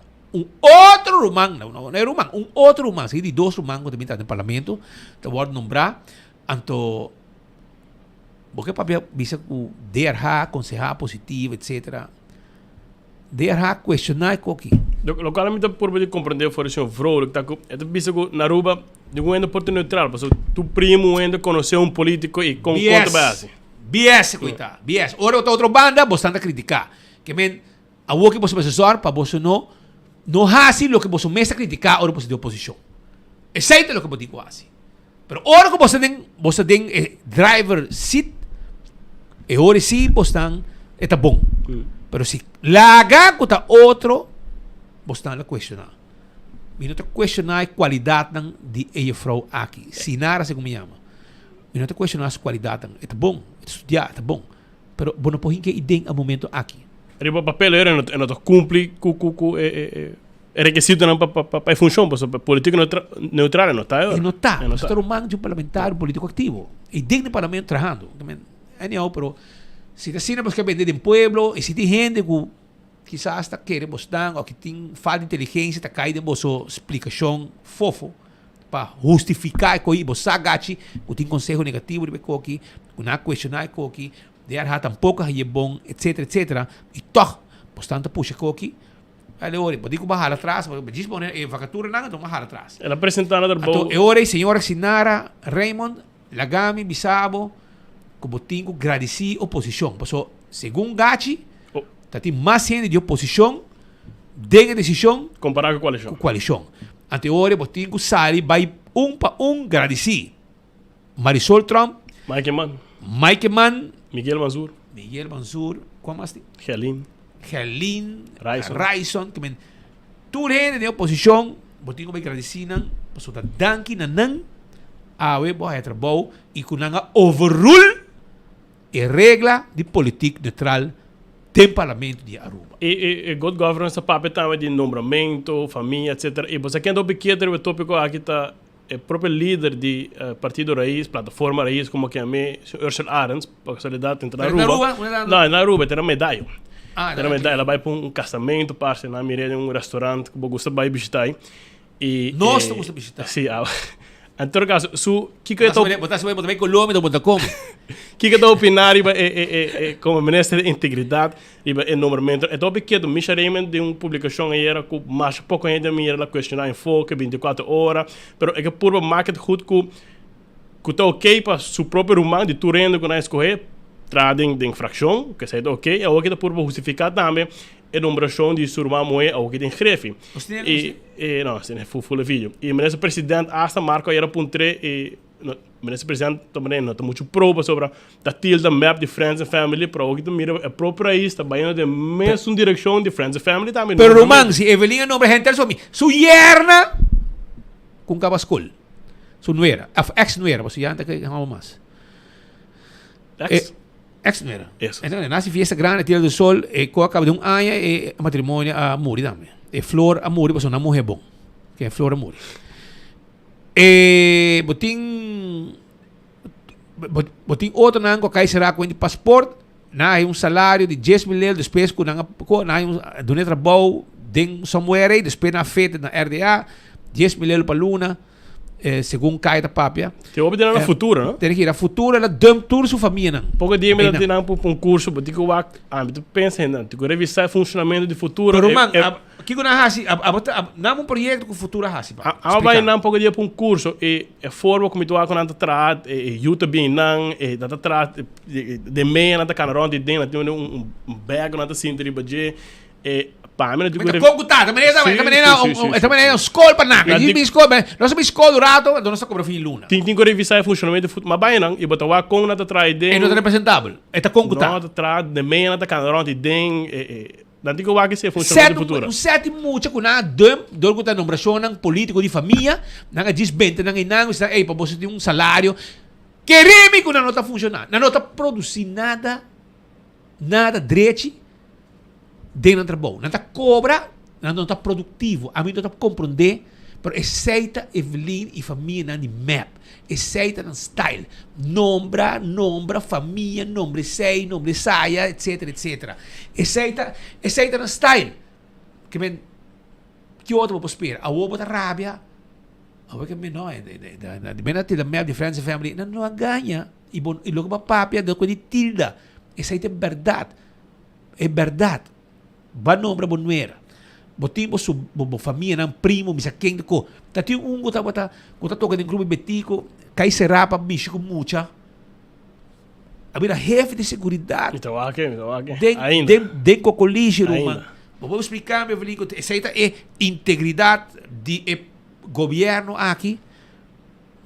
Speaker 11: outro rumang, não é rumang, outro rumang, de dois rumangos também estão no parlamento, te vou nombrar, então, porque para bisa o DRH, aconselhar positivo, etc. DRH questionar aqui.
Speaker 15: Localmente por poder compreender for o senhor Vrolijk, tá com, é bisa que na Aruba de um endo porto neutral, porque tu primo endo conhecer um político e com conta base.
Speaker 11: BS, coitado, BS. Ora outra banda, você anda criticar, que men a o que você assessor para você não hace lo que você me está criticar ora você de oposição. Exato lo que você digo assim. Pero ora que você tem driver seat, e ora sim você está bom. Pero se laga com outro, você está a questionar. Me não está questionar a qualidade de a vrouw aqui. Se nada se como chama. Me não está questionar a qualidade. Está bom, estudar, está bom. Pero você não pode ir a momento aqui.
Speaker 15: Riba papel era não cumpre com requisito para função, porque política neutral não está.
Speaker 11: Não está. Você está um mango de um parlamentário político ativo. E dentro do parlamento trabalhando. Anyhow, pero se está sendo porque vender em pueblo, e se tem gente que quizás está querendo mostrar, ou que tem falta de inteligência, está caindo em vossa explicação fofo, para justificar que você agache, que tem conselho negativo de aqui, que não questionar aqui, DRH tampouco é bom, etc. E toch, bastante puxa aqui. Aí, olha, pode ir baixar atrás, mas diz que vacatura não, então baixar atrás.
Speaker 15: Ela apresentando a
Speaker 11: então, agora, senhora Sinara, Raymond, Lagami, Bisabo, como tenho agradeci oposição. Porque, segundo Gachi, tem mais gente de oposição, de decisão,
Speaker 15: comparado com a
Speaker 11: coalição. Então, agora, você tem que sair, vai para agradeci. Marisol Trump, Mike Mann,
Speaker 15: Miguel
Speaker 11: Mansour, qual mais tem?
Speaker 15: Helin,
Speaker 11: Raison, que men tu gente de oposição, botinho bem agradecido, passou da danki na nan, a webo a trabalho e kunanga overrule a regra de política neutral do parlamento de Aruba.
Speaker 15: E good governance papel também de nombramento, família, etc. E você quer dar o tópico aqui está o próprio líder de Partido Raiz, Plataforma Raiz, como que é Ursula Arens, para solidariedade entre Aruba. Não, na Aruba tem uma medalha. Tem uma medalha, ela vai para um casamento, parceiro, na mirada de um restaurante que você vai visitar.
Speaker 11: Nós estamos a visitar.
Speaker 15: Sim, em todo caso, que eu estou...
Speaker 11: Você vai botar Colômbia, botar como?
Speaker 15: Que eu estou opinando como ministro de integridade e nombramento. Eu estou pequeno, me chamei de uma publicação aí era com mais pouco ainda me era questionar em foco 24 horas, mas é que por market goed que está ok para seu próprio humano de turendo que nós escolher, tradem de infração, que seja ok, é o que está por justificar também a numeração de sua irmã moe ao que tem grefe. Não, se não for vídeo. E o ministro presidente hasta marca era pontre e o ministro presidente também não tem muito prova sobre a tilda map de Friends and Family para o que mira a própria país está indo de mesma direção de Friends and Family também.
Speaker 11: Pero Román, si Evelina nombre gente su yerna com cabascol. Su nuera, ex nuera, você já anda que não mais. Ex nuera.
Speaker 15: Eso.
Speaker 11: Então, nasce fiesta grande, tira do sol, e co acaba de ano e matrimônio a muri também. E flor a muri, você não morre bom. Que é flor a muri. E botin outro não com cai será com de passaporte, na é salário de 10 mil euros, depois com na do trabalho den somewhere, depois na feita na RDA, 10 mil euros para luna. Segundo cai da papia.
Speaker 15: Tem que ir na futura, não?
Speaker 11: Tem que ir na futura, ela dá tudo sua família, não?
Speaker 15: Pouco dia me dá para um curso, porque tu pensa, não? Tu revisar o funcionamento de futuro.
Speaker 11: Pero, man, aqui na Hasi, não um projeto com futuro Hasi.
Speaker 15: Vai não pouco dia para um curso e a forma como tu vai atrás, YouTube bem não, atrás de meia na canarão de dentro, tem um bag na cinta de budget,
Speaker 11: Mas como tá? Também é escola para nada. Nós somos escola do rato, nós só cobramos fim de luna.
Speaker 15: Tem que revisar o funcionamento do futuro. Mas vai não, e botar com nada atrás de...
Speaker 11: É não representável. É tá como tá.
Speaker 15: Nada atrás de meia, nada canarão de dentro, não tem que ver que se funcionamento do futuro.
Speaker 11: Um certo muito que na do que nomeação ng político de família, nang disbente nang inang, para você ter um salário queremos que não está funcionando. Não está produzindo nada direito dentro do trabalho. Não está cobra, não está produtivo. A mim não está compreender, mas aceita Evelyn e família na map. Aceita na style. Nombra, família, nombre sei, nombre saia, etc. Aceita na style. Que outro vou esperar? A outra da rábia. A outra que não é. Da map de Friends and Family. Não ganha. E logo para papia, do que de tilda. Aceita verdade. É verdade. Ba nombra bo nuera. Botimos su família ng primo, misa quem ko. Tati yung ungo ta toca ng grupo betico, kay serapa mishi ko mucha. Abira jefe de seguridade.
Speaker 15: Ainda.
Speaker 11: Den ko colégio, man. Vou explicar, meu filho, essa é integridade de governo aqui.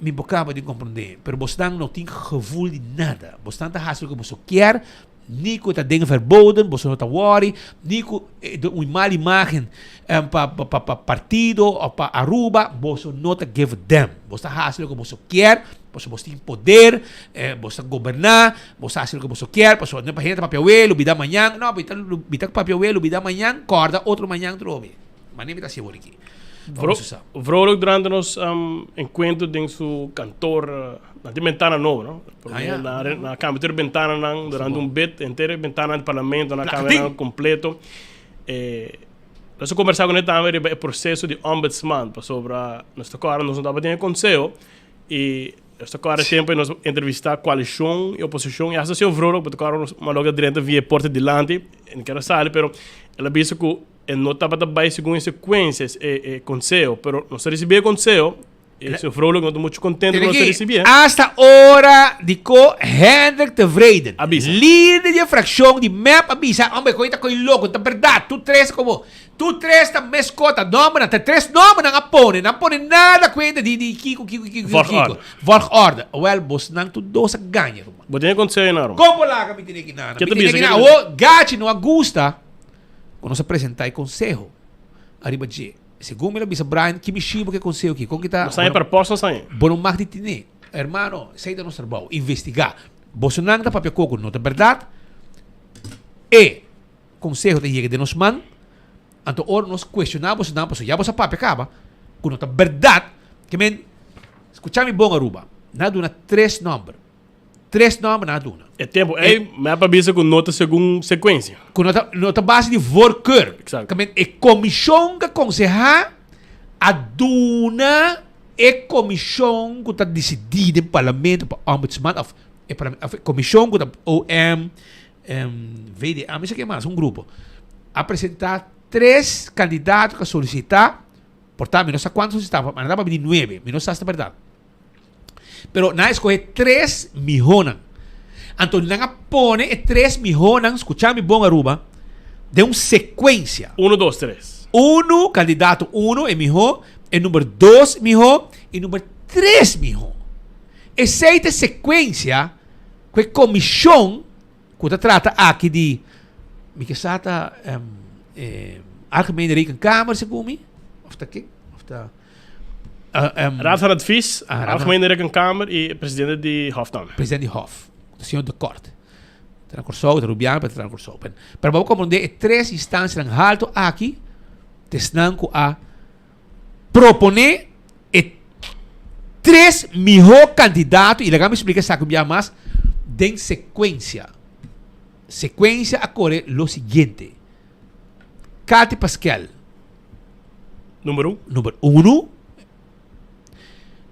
Speaker 11: Me bocava de compreender, pero você não tem gevoel de nada. Você não faz o que você quer. Nico está dingen verboden, você não está worry. Nico uma má imagem para partido ou para Aruba, você não está give them. Você faz o que você quer, você tem poder, você governar, você faz o que você quer, você não para gente papel vida amanhã, não, vida papel vida amanhã, corda outro amanhã trove. Mas nem me está seguro aqui.
Speaker 15: Vrolijk durante nos encontro em seu cantor na ventana nova, não? Na câmara ventana durante bit inteiro ventana do parlamento na câmara completo. Nós conversamos com ele também sobre o processo de ombudsman sobre nossa cara nós não temos conselho e esta cara sempre nós entrevistar coalição e oposição e a associação Vrolijk porque cara uma logo direto via porta delante em que era sala, pero ela disse que não estava também segundo sequências conselho, pero não se recebia conselho. E o Vrolijk não está muito contente com não se recebia.
Speaker 11: Hasta hora de co Hendrik de Vreden, líder de fracção de MEP, avisa, homem, coita coi louco, tá verdade, tu três tá mescota, nome, tá três nome não põe nada conta de Kiko. Volgorde. Well, você não tu dosa ganha, mano.
Speaker 15: Você tem conselho não?
Speaker 11: Como lá que me tem que nada? O gachi não gusta quando se apresentar em conselho. Arriba de segundo me avisa Brian, que me chibo que conselho aqui. Como que tá?
Speaker 15: Não sai proposta sai.
Speaker 11: Bom mag de tine. Hermano, sai da nosso trabalho, investigar. Você não tá papel coco, não é verdade? E consejo de nos man, anto ora nós questionamos não, porque já você papi acaba, com a verdade, que men, escucha-me bom Aruba, na duna 3 números. 3 nomes na duna.
Speaker 15: É tempo, me apabisa com nota segundo sequência.
Speaker 11: Com nota base de voorkeur.
Speaker 15: Exacto.
Speaker 11: Que men, comissão que aconselha a duna comissão que está decidida no parlamento para ombudsman, comissão que está OM, VDA, não sei o que mais, grupo, apresentar 3 candidatos que solicitar, portanto, não sei quantos solicitavam, mas não dá para pedir 9, não sei se é verdade. Pero na escolher 3 milhões. Então, na pone 3 milhões, escuchame bom Aruba, de uma sequência.
Speaker 15: 1, 2, 3.
Speaker 11: Candidato 1 é milhão, e número 2 milhão, e número 3 milhão. Essa sequência, que comissão, que trata aqui de, me que sata, Algemene Rekenkamer, segundo me, of aqui,
Speaker 15: Raad van Advies, Algemene Rekenkamer e presidente de Hof dan.
Speaker 11: Presidente de Hof, o senhor de corte. Trancorso, de Rubiano, para Trancorso. Para vamos compreender, 3 instâncias em alto aqui, tesnan a proponer 3 melhores candidatos, e lá me explica isso aqui mais, de sequência. Sequência ocorre lo seguinte. Cati Pascal.
Speaker 15: Número
Speaker 11: 1.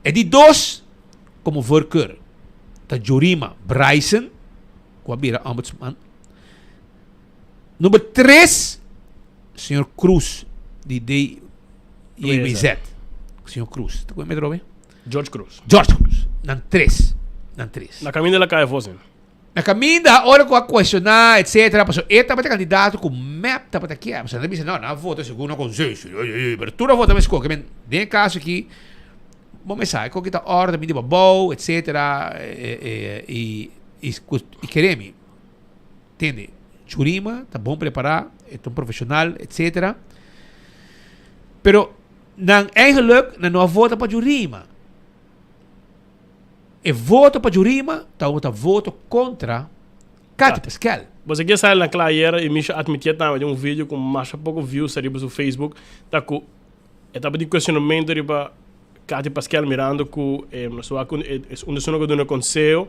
Speaker 11: E de 2, como voorkeur, da Jurima Bryson, com a Bira Ombudsman. Número 3, Sr. Cruz, de IMZ. Sr. Cruz. Está com me drobe?
Speaker 15: George Cruz.
Speaker 11: Nan 3.
Speaker 15: Na caminho da caia você.
Speaker 11: Na caminho da hora que eu questionar, etc. Passou, eta para candidato com map tá para aqui. Você não diz não, vota segundo consenso. Abertura vota mais coisa. Que nem caso aqui, vamos pensar, com que tá ordem, de bobo, etc. E queremos, entende? Jurima, tá bom preparar, é um profissional, etc. Pero não é geluk, não vota para Jurima. E voto para Jurima, tá voto contra Cati Pascal.
Speaker 15: Você quer sair na clareira e me admitir também um vídeo com mais pouco views ali no Facebook, tá com etapa de questionamento para Cati Pascal mirando com onderzoek do conselho,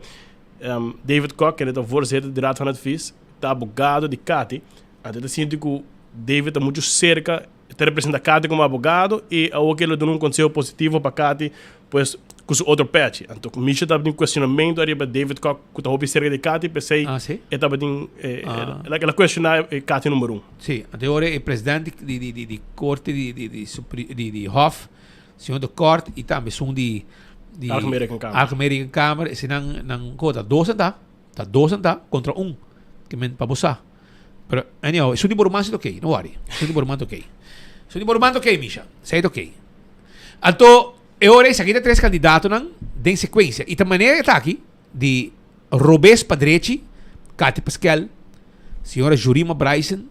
Speaker 15: David Kok, que é o voorzitter de Raad van Advies, tá abogado de Cati, até sinto que o David está muito cerca, te representa Cati como abogado e ao que ele dá um conselho positivo para Cati, pois com o outro patch. Então, o Misha estava em questionamento ali para David Kok, que estava cerca de Cati, pensei, estava ela questionar Cati número 1.
Speaker 11: Sim, até agora é presidente de corte de Hof, senhor de corte e também são de Algemene Câmara, se não conta 2 tá 2 contra 1, que men para boçar. Pero anyhow, isso de bormante ok, não worry. Isso de bormante ok. Isso de bormante ok, Misha. Sei ok. Então, agora aqui tem 3 candidatos em sequência. E a maneira que está aqui, de Robes Padreci, Cati Pascal, senhora Jurima Bryson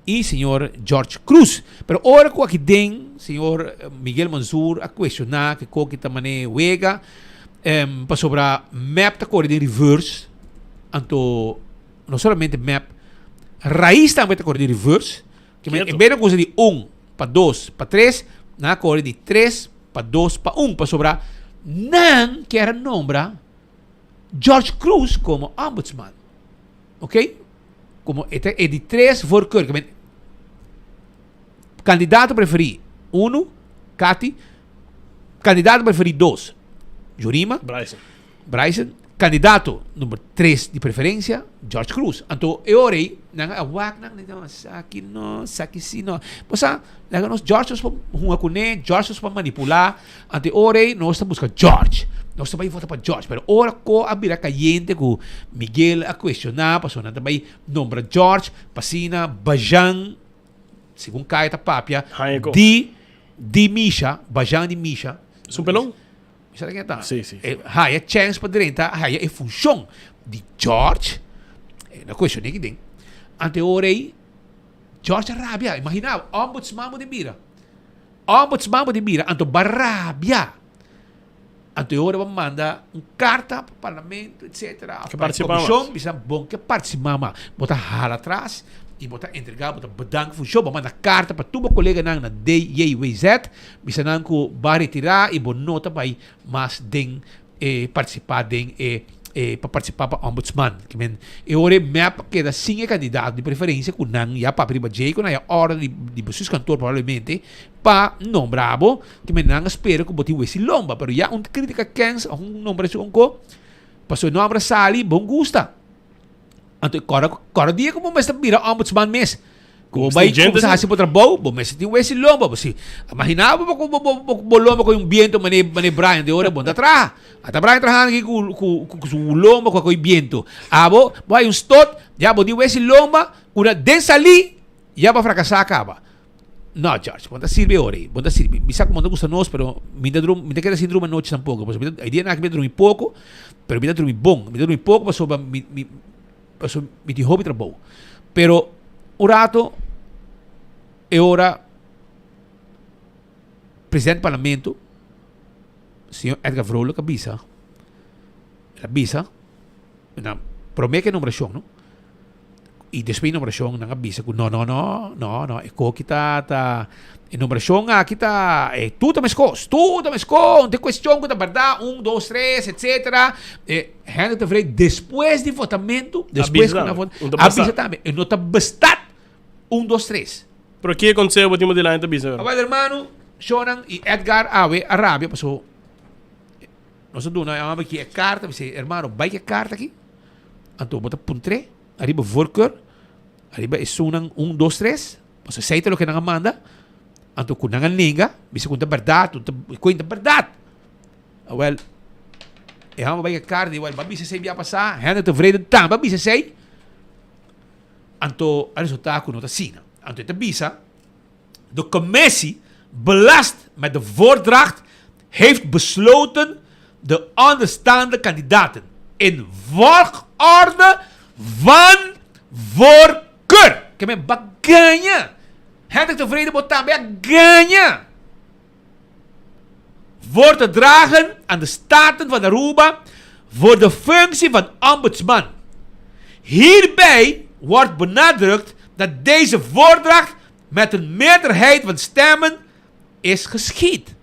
Speaker 11: e senhor George Cruz. Pero agora que aqui tem senhor Miguel Mansour a questionar que qual que também wega para sobre a map da cor de reverse. Então, não somente map, raiz também da cor de reverse. Que em vez de coisa de 1 para 2 para 3, na cor de 3 para 2 para 1 para sobrar não quer nombrar George Cruz como ombudsman, ok? Como é de 3 voorkeur, candidato preferido 1, Cati, candidato preferido 2, Jurima Bryson, candidato número 3 de preferência, George Cruz. Então, eu orei, aqui não, George para manipular. Então, orei, nós estamos buscando George. Nós também votamos para George. Mas, ora, com a vira caliente, com Miguel a questionar, passou na também, nombra George, passina, Bajan, segundo Caeta Papia, de Misha, Bajan de Misha.
Speaker 15: Supelão?
Speaker 11: Sim. Há chance para direita, há a função de George. Na questão aqui dentro. Anteorei, George Arabia, imagina, ombudsman de Bira. Anto Barabia. Anteora vamos mandar carta para o parlamento, etc.
Speaker 15: Que participamos.
Speaker 11: Comissão, bisa bom que participamos. Botar hala atrás e bota entregar, bota bedankt voor show, manda carta para tubo colega nang na DJWZ, bisa nang ko ba retirar e bo nota by mas ding participar ding para participar para ombudsman. Que men e ore map que da singe candidato de preferência com nang ya pa priba J com a hora de seus cantor provavelmente pa nombrabo que men nang espero que boti wesi lomba, pero ya un crítica kens un nombre su onko paso no abra sali bom gusta. Anto kora dia como mas bira ombudsman mes. Kung bay kung sa hasi po trabaho, bumesa tin wesi lomba, basi imaginava mo kung bolomba ko yung viento mani Brian de ora bonda tra. At Brian trahan ki ku lomba ko viento. Abo, boy yung stot, ya bo di wesi lomba, una den sali, ya ba fracasar acaba. No, George, bonda sirve ore, bonda sirve. Bisa como no gusta nos, pero minda queda síndrome noche tampoco, pues hay día na que me dormi pouco, pero minda dormi bom, minda dormi pouco, paso mi ti hobby trabaho. Pero orato e ora presidente do parlamento senhor Edgar Vrolijk avisa na promete nomeação, não? E depois nomeação não avisa que não eko kita ta nomeação kita tudo mais não tem questão que tá verdade 1, 2, 3 etc Henry de Vrede depois de votamento depois avisa também e não tá bastante 1, 2, 3
Speaker 15: Pero que aconteceu o último de lá em Tabisa?
Speaker 11: Agora, hermano, Shonan e Edgar Awe, Arábia, passou. Nós não temos aqui a carta, você, hermano, vai que a carta aqui. Então, bota puntre, arriba voorkeur, arriba é sunang 1, 2, 3. Passou, sei o que não manda. Então, kung nangan linga, bisa kunta verdade, kunta verdade. Well, e hama vai que a carta, well, babisa sei bia passar, handa te vrede tam, babisa sei. Então, a resultaat kon nota sina. En te bisa, de commissie belast met de voordracht heeft besloten de onderstaande kandidaten in volgorde van voorkeur. Que men ganha. Heb ik tevreden botaan bij ganha. Voor te dragen aan de Staten van Aruba voor de functie van ombudsman. Hierbij wordt benadrukt dat deze voordracht met een meerderheid van stemmen is geschied.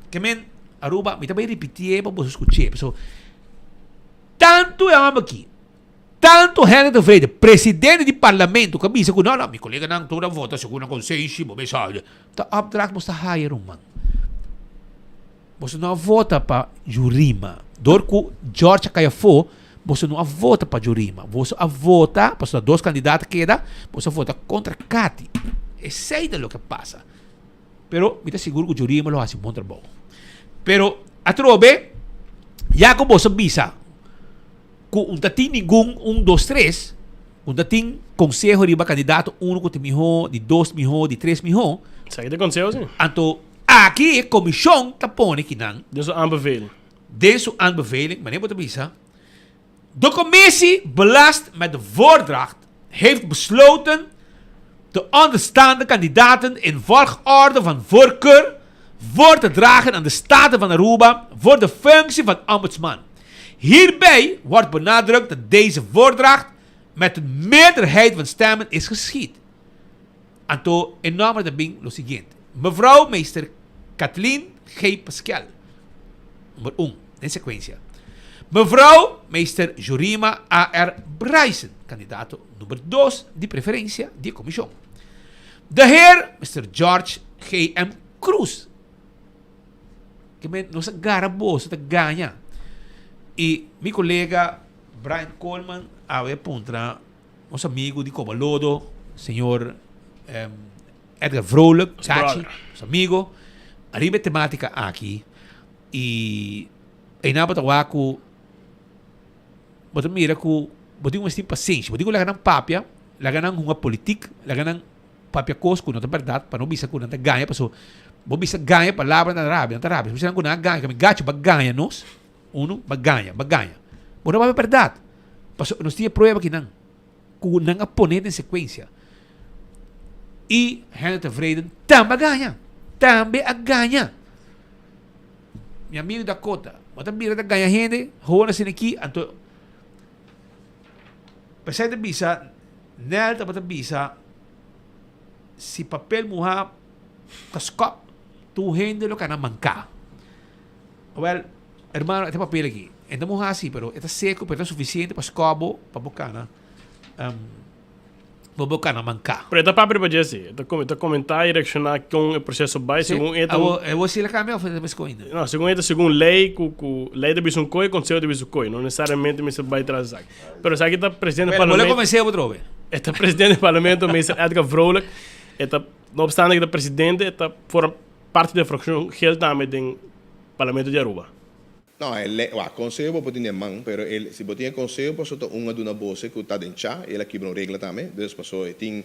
Speaker 11: Kemen Aruba, me também repetir para você escutar. So, tanto aqui, tanto Henry de Vrede, presidente do parlamento, que disse que não, meu colega não toda vota segundo a consciência, mensagem. Tá opdracht moest hire man. Você não vota para Jurima. Dorco George Caiafó, você não vota para Jurima. Você vota, para os dois candidatos que queda, você vota contra Cati. É sei de lo que passa. Pero me está seguro que Jurima lo hace un buen trabajo. Pero a trobe, ya como você visa, kung dating ningún 1, 2, 3, kung dating consejo riba candidato 1 que te mijo, de 2 mijo, de 3 mijo.
Speaker 15: Zeg de consejo, sim.
Speaker 11: Anto, aqui a comissão tapone que não.
Speaker 15: Deze aanbeveling.
Speaker 11: Deze aanbeveling, meneer Botabisa. De commissie belast met de voordracht heeft besloten de onderstaande kandidaten in volgorde van voorkeur voor te dragen aan de Staten van Aruba voor de functie van ombudsman. Hierbij wordt benadrukt dat deze voordracht met een meerderheid van stemmen is geschied. Anto, enorme de bing lo siguiente. Mevrouw meester Kathleen G. Pascal. Nummer 1, in sequência. Mevrouw meester Jurima A.R. Bryson, candidato nummer 2, de preferência de comissão. De heer Mr. George G.M. Cruz, que nos agarra bolsa, ganha. E meu colega Brian Coleman, a puntra, nosso amigo de Cobalodo, senhor Edgar Vrolijk, Chachi, nosso amigo, arriba temática aqui. E na batawaku, botam mira ku, botam mas paciência, botam lagan ng papia, lagan ng hunga politik, lagan ng papia kos kuno ta verdade, para não bisa kuno ta ganha, paso, bo bisa ganha palavra na Arábia, bisa kuno ganha, kami gacho bagganha nos, uno bagganha. Bo na verdade. Paso, nos tinha prueba que não, ku nang aponet em sequência. E Henry de Vrede também a ganha. Meu amigo Dakota, botam mira ta ganha gente, hoa na siniki, anto, pasay na bisa, Nel dapat bisa si papel muha kaskop tu lo ka naman ka. Well, hermano, ito papel lagi. Ito muha si pero ito seco pero ito suficiente para skobo para bukana. Boboka naman ka.
Speaker 15: Pero ito papel pa Jesse. Ito comentar e reaccionar com o processo vai segundo ito.
Speaker 11: Eu vou se la cambia ou fazer coisa.
Speaker 15: Não, segundo ito segundo lei lei de bisum coi, conselho de bisum coi, não necessariamente me se vai trazer. Pero sabe que está presidente do parlamento.
Speaker 11: Vou começar outro vez.
Speaker 15: Este presidente do parlamento, Mr. Edgar Vrolijk, não obstante que o presidente está fora parte da fração heel também do parlamento de Aruba.
Speaker 16: No, o conselho pode ter mão, pero se você tem conselho, pode ter uma de uma bolsa que está dentro, ele aqui não regla também, dus passou tem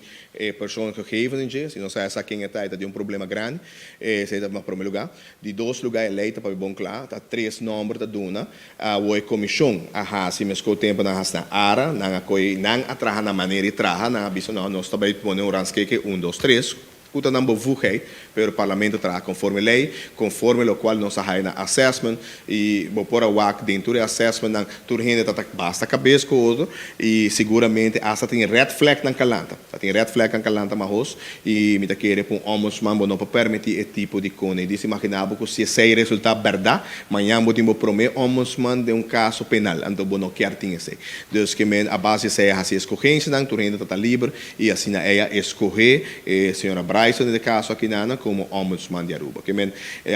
Speaker 16: pessoas que geven in je, se não sabe quem está, tem problema grande, se está no primeiro lugar, de 2 lugares eleita para bom claro, tá 3 números da duna, a comissão, a se mesmo tempo na hasta ara, na coi, não atraha na maneira de traha, na abiso não, nós também põe ranske que 1, 2, 3 Kuta não bovugei, pero o parlamento traz conforme lei, conforme o qual nós saímos na assessment e por a WAC dentro do assessment não turhende tá basta cabeça com outro e seguramente essa tem red flag na calanta, tem red flag na calanta mas e me tá querer para ombudsman não para permitir esse tipo de coisa. Disse imaginava que se esse resultado verdade, amanhã vou prometer ombudsman de caso penal, então não quer ter esse. Dus que a base se é assim escorrência não turhende tá livre e assim ela escorrer senhora Bryson de caso aqui nana como ombudsman de Aruba. Que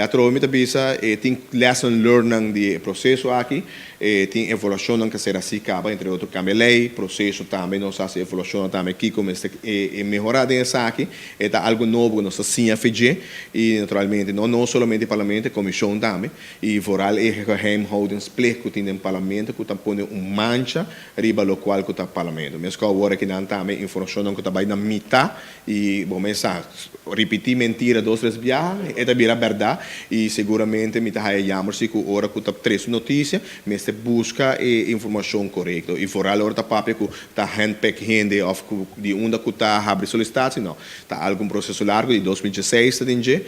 Speaker 16: a trova bisa tem lesson learning de processo aqui, tem evolução que será assim acaba entre outro cambio lei, processo também não se evoluciona também aqui como este melhorar dessa aqui, é algo novo que nós assim a fazer e naturalmente não somente o parlamento, a comissão também e vooral geheimhoudingsplicht que tem no parlamento que põe mancha riba lo qual que tá parlamento. Mas que agora que não também informação que tá vai na mitad e bom repetir mentira 2, 3 viagens, é também a verdade e seguramente me tá chamar-se que hora que tá 3 notícias, mas te busca informação correta e vooral hora tá papel que tá handpick gente of de onda que tá abre solicitação não, tá algum processo largo de 2016 tá dinge,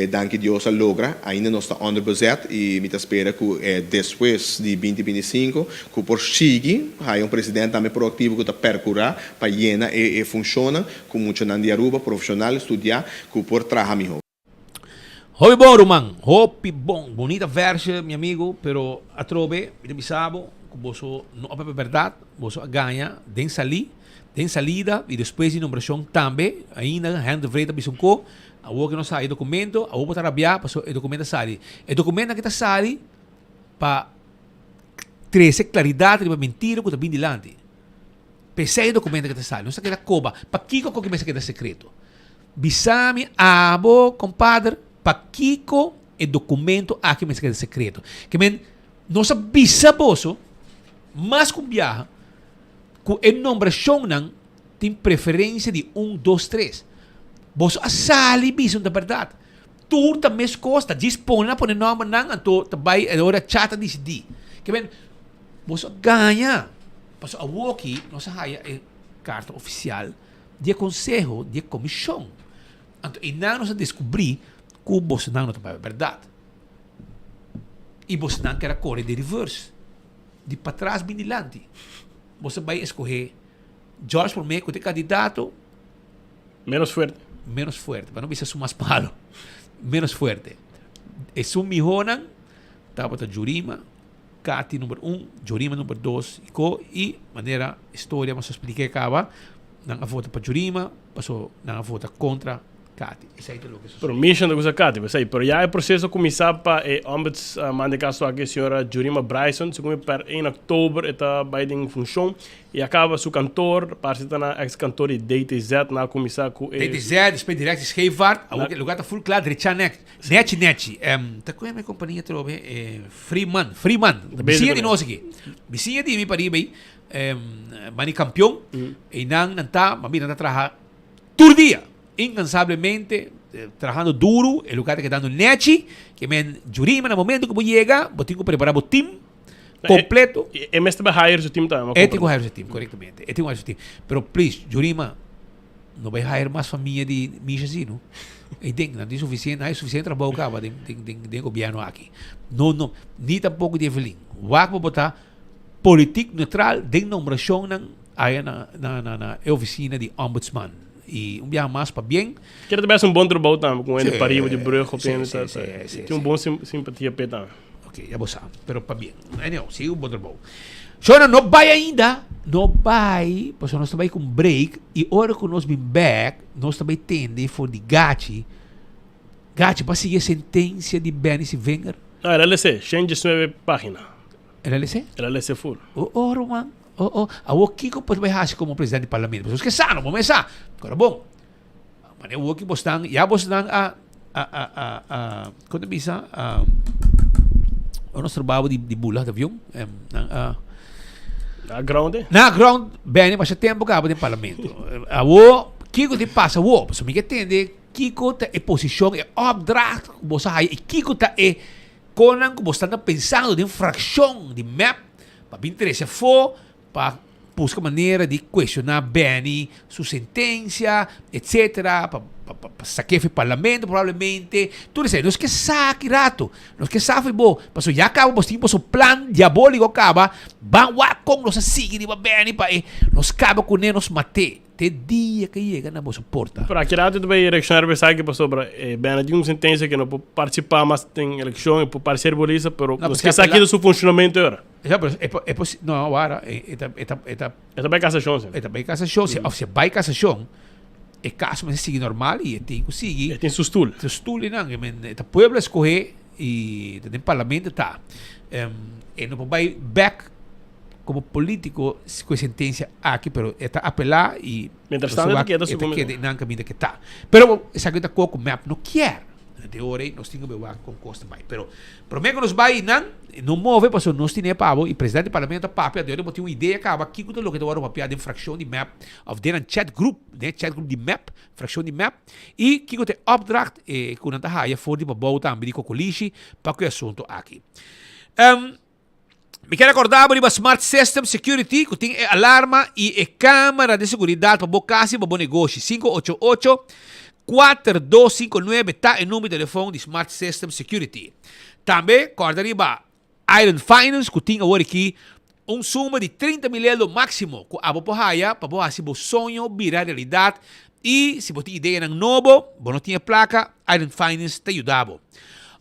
Speaker 16: danke Deus a logra, ainda não está underbudget e me tá espera que depois de 2025 que por seguir, há presidente também proativo que tá percurar para llena e funciona com muito na Aruba profissional estudar que por trabalhar melhor.
Speaker 11: Hopi bom, Roman. Hopi bom. Bonita versa, meu amigo, pero a trove, ele me sabe que você não é verdade, você ganha den salida e depois de numeração também, ainda hand vreta bisunko, a o que não sai documento, a o botar rabia, passou o documento sai. O documento que está sai para trazer claridade de mentira que está bem dilante. Pensei o documento que está sai, não sei que é coba, para Kiko que me se queda secreto. Bisami, abo, compadre, para Kiko o documento aqui me se queda secreto. Que men, nossa bisaboso, mas com viaja, que a numeração não tem preferência de 1, 2, 3. Você asali bisam da verdade. Tu também costa, dispõe na pôr nome não, tu também agora chata decidir. Que men, você ganha. Mas a aqui, nossa raia é carta oficial de conselho, de comissão. Então, e não nós descobrir que o Bolsonaro não é verdade. E Bolsonaro quer correr de reverse, de para trás bem dilante. Você vai escolher George por meio que é candidato
Speaker 15: menos forte,
Speaker 11: para não ser mais palo, menos forte. É um mihonan, estava a Jurima, Kati número 1, Jurima número 2, e maneira história, mas eu expliquei acaba, não a vota para Jurima, passou não a vota contra Kati. Isso aí é o que
Speaker 15: Pero mission da coisa Kati, mas aí, pero já é processo começar para ombudsman de caso aqui a senhora Jurima Bryson, segundo per 1 outubro está vai em função e acaba seu cantor, parte na ex-cantor de DTZ na começar com
Speaker 11: DTZ, depois direct Schevaart, o lugar está full claro, direita net. Tá com a minha companhia trove Freeman. Vizinha de nós aqui. Vizinha de mim para ir mani campeão e não tá, mas não tá trabalhando todo dia. Incansavelmente, trabajando duro, el lugar que dando nechi, que men Jurima no momento que llega, vou tenho que preparar o time completo.
Speaker 15: É mesmo para hire o time também.
Speaker 11: É tenho que hire o time, corretamente. É tenho que hire o time. Pero please, Jurima, não vai hire mais família de Michasino. E tem, não é suficiente trabalho cá, tem governo aqui. Nem tampouco de Evelyn. O que vou botar político neutral, de numeração, aí na oficina de ombudsman. E dia mais para bem.
Speaker 15: Quero também um bom trabalho também com ele, Paris, de Brugge, tem bom simpatia para também.
Speaker 11: Ok, já vou saber, pero para bem. Não, sim, um bom trabalho. Só não vai ainda, não vai, porque nós estamos com break, e hora que nós vim back, nós também tende for de Gachi para seguir a sentença de Benny Wenger.
Speaker 15: Ah, LLC, 119 páginas.
Speaker 11: LLC?
Speaker 15: LLC full.
Speaker 11: Roman. O Kiko pode vai como presidente do parlamento. Mas que sano, vamos começar. Agora bom. Mas o Kiko bostang, já bostang quando bisa o nosso trabalho de bula, tá viu?
Speaker 15: Na ground?
Speaker 11: Na ground, bem, mas tempo que no parlamento. O Kiko te passa, so me entende, Kiko tá em posição, é opdracht, você aí, e Kiko tá conan que você está pensando de infração de map, para interesse for, para buscar maneira de questionar Benny, sua sentença, etc. Para saquear o parlamento, provavelmente. Tudo isso. Nós que saque rato. Nós que sabe bom. Mas já acaba, nós temos o plano diabólico acaba. Vamos com nós seguir de Benny para nós acaba com ele, nos mate. Até dia que chega na nossa porta.
Speaker 15: Para que rato vai reaccionar pensar que passou para Benny tem uma sentença que não pode participar mais tem eleição, pode parecer bolista, mas nós que saque do seu funcionamento agora.
Speaker 11: Não, agora
Speaker 15: é também cassação.
Speaker 11: É também cassação. Se vai cassação, é caso mas sigue normal e tem que seguir.
Speaker 15: Tem seu stool.
Speaker 11: Seu stool não, o povo escolhe e o parlamento tá. E não vai back como político com sentença aqui, pero está apelar e
Speaker 15: mientras tanto queda su
Speaker 11: não caminho que tá. Pero essa coisa com map não quer. De hora nós temos que ver com custo mais. Pero prometo que nós vai não move, porque nós temos pavo e presidente do parlamento papel, de hora botou uma ideia acaba aqui com o que agora papel de infração de map of the chat group de map, fração de map e que tem opdracht e com a haia for de babou também de cocolixi para que assunto aqui. Me quero acordar para o Smart System Security, que tem alarma e câmera de segurança para o casa e para o negócio. 588-4259 está o número de telefone de Smart System Security. Também, acorda riba, Iron Finance, que tem agora aqui suma de 30 mil máximo, que a boa haia, para você se o sonho virar realidade. E se você tem ideia ng novo, você não tem placa, Iron Finance te ajudava.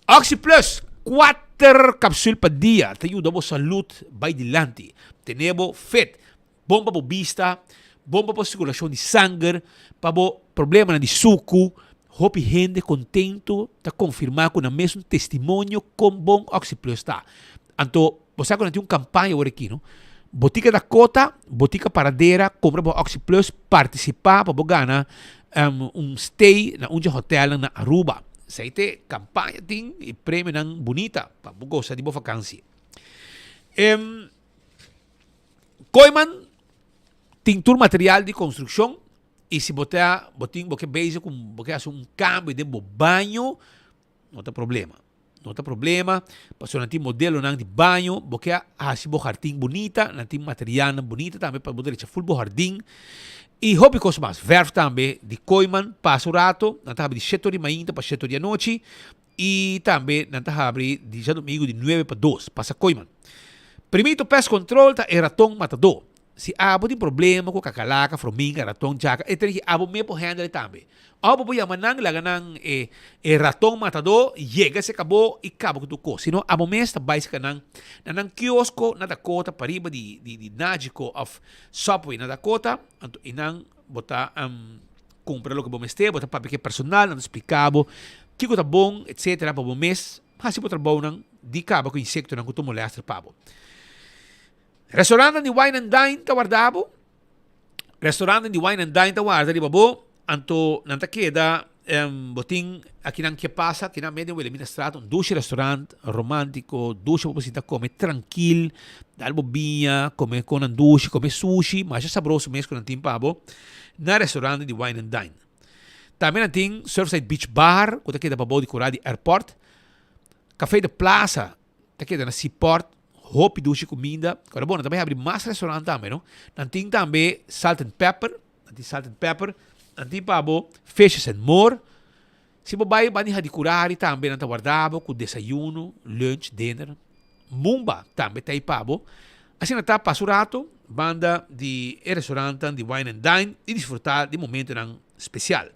Speaker 11: Oxy Plus, 4 cápsulas por dia, te ajuda a saúde, vai dilante. Tenemos FET, bomba para vista, bomba para circulação de sangue, para problema de suco, hope gente contento, está confirmado com o mesmo testemunho com bom Oxy Plus está. Então, você agora tem uma campanha agora aqui, não? Botica da Cota, Botica Paradeira, compra para Oxy Plus, participar para ganhar stay na hotel na Aruba. Sa ite, campanha tem e prêmio ng bonita para gostar de boa vacância. Koiman tem todo material de construção e se botar base com um câmbio de banho, não tem problema. Não tem problema, porque não tem modelo de banho, porque se o jardim bonita, não tem material bonita também para poder deixar full jardim. E hobby coisa mais, verf também de Koiman, passa o rato, não está de 7 da manhã para 7 da noite, e também não está de já domingo de 9 para 2, passa Koiman. Primeiro pest control tá é ratão matador. Se abo tem problema com cacalaca, formiga, ratão, jaca, é ter que abo me por handle também. Abo po yamanang laganang ratão matador, chega se acabou e acabou com tu co. Sino abo me está bais kanang nanang kiosco na Dakota pariba de Nagico of Subway na Dakota, anto inang bota compra lo que bom este, bota papel personal, não explicabo, que tá bom, etc. para bom mês, hasi po trabalho nang di cabo com insecto nang kuto molestar pabo. Restaurante de Wine and Dine tawardabo. Restaurante de Wine and Dine tawarda di babo. Anto nanta queda boting aqui não que passa, aqui na media ele ministrado um duche restaurante romântico, duche para você comer tranquilo, dar bobinha, comer com um duche, comer sushi, mas é saboroso mesmo com um tempo pabo. Na restaurante de Wine and Dine. Também tem Surfside Beach Bar, que queda para de curar de airport. Café de Plaza, que queda na Seaport. Hope duche comida. Agora, bom, também abre mais restaurante também, não? Não tem também Salt and Pepper, Nanti pabo, Fishes and More. Se babai bani de curari também não guardava com desayuno, lunch, dinner. Mumba também tem pabo. Assim na tá passo rato, banda de restaurante de wine and dine e desfrutar de momento especial.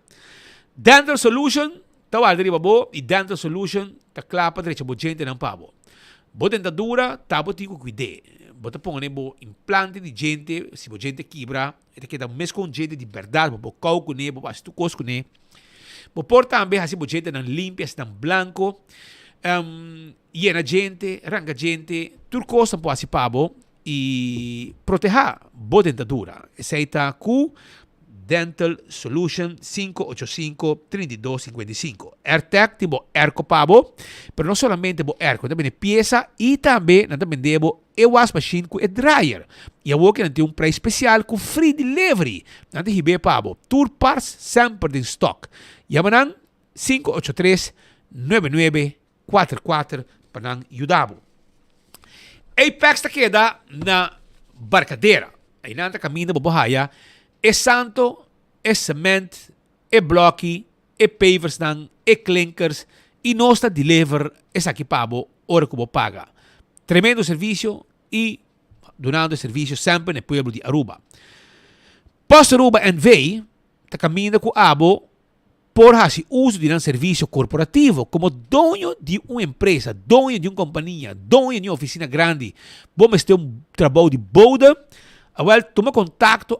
Speaker 11: Dental Solution, tá o alderia babo e Dental Solution tá clapa direita bo gente não pabo. Bo dentadura tá bo tico cuide. Bo tá põe bo implante de gente, se bo gente quebra, é que dá mês com gente de verdade, bo cau com ne, bo bas tu cos com ne. Bo por também assim bo gente não limpa, não blanco. Llena gente, arranca gente, turcos não pode pabo e proteger bo dentadura. Aceita com Dental Solution 585-3255. AirTag tipo erco pabo, pero não somente bo erco, também peça e também também debo wash machine com dryer. E a que tem preço especial com free delivery. Não tem ribe pabo. Tour parts sempre em stock. Yamanang 583-9944 para ajudar. Apex ta queda na barcadeira. Aí nanta caminho da Bohaya. É santo, é cement, é bloque, é pavers nang, é clinkers e nós está deliver essa aqui pabo hora que paga. Tremendo serviço e donando serviço sempre no pueblo de Aruba. Post Aruba NV está caminhando com abo por fazer uso de um serviço corporativo como dono de uma empresa, dono de uma companhia, dono de uma oficina grande. Vamos ter trabalho de boda. Agora, toma contato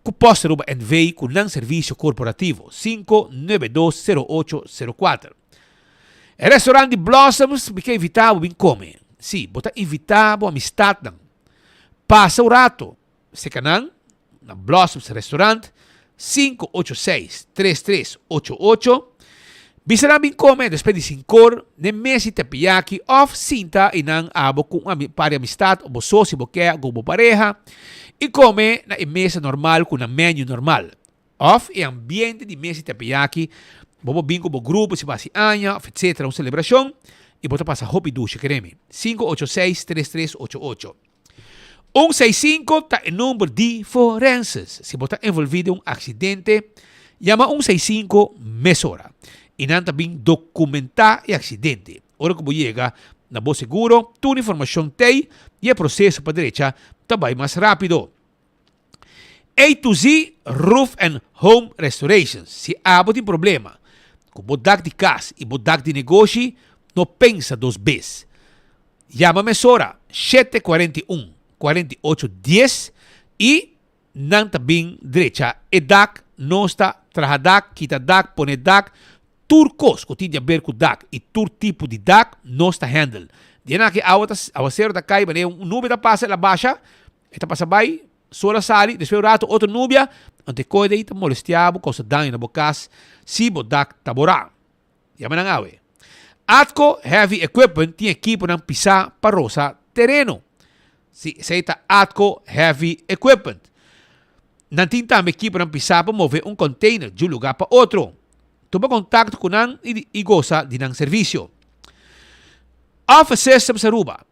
Speaker 11: com Post Aruba NV com um serviço corporativo 5920804. O restaurante Blossoms me quer invitar a vir comer. Sim, bota invitar a amistad. Passa o rato. Se canal na Blossoms Restaurant 586-3388. Bisará vir comer depois de 5 de mesi tapiyaki of cinta inang abo com para amistad o sócio boquea com pareja e come na mesa normal com um menu normal. Of e ambiente de mesa tapiyaki, bobo bingo bo grupo se basi anya, etc. Uma celebração e bota passa hopi duche quereme. 586-3388. 165 tá em número de forenses. Se bota envolvido em um acidente, llama 165 mesora. E não também documentar o acidente. Ora que chega na boa seguro, toda a informação tem e o processo para a direita também mais rápido. A to Z Roof and Home Restorations. Se há tem problema com o bodak de casa e bodak de negócio, não pensa duas vezes. Llama mesora 741-4810 e não também direita. E DAC não está trajadak, quita DAC, pone DAC, turcos que tinha a ver com DAC e tur tipo de DAC não está handle. Diana que a ser da cai, mas nube da passa ela baixa, esta passa vai, sola sali, depois rato outra nubia, ante coide ita molestiabo, causa dano na bocas, si bo DAC taborá. Yama nang awe. Atco Heavy Equipment tinha equipo ng pisa parosa terreno. Si seita Atco Heavy Equipment. Nantinta ang equipo ng pisa para mover um container de um lugar para outro. Toma contato com nang e goza de nang serviço. Office Systems Aruba.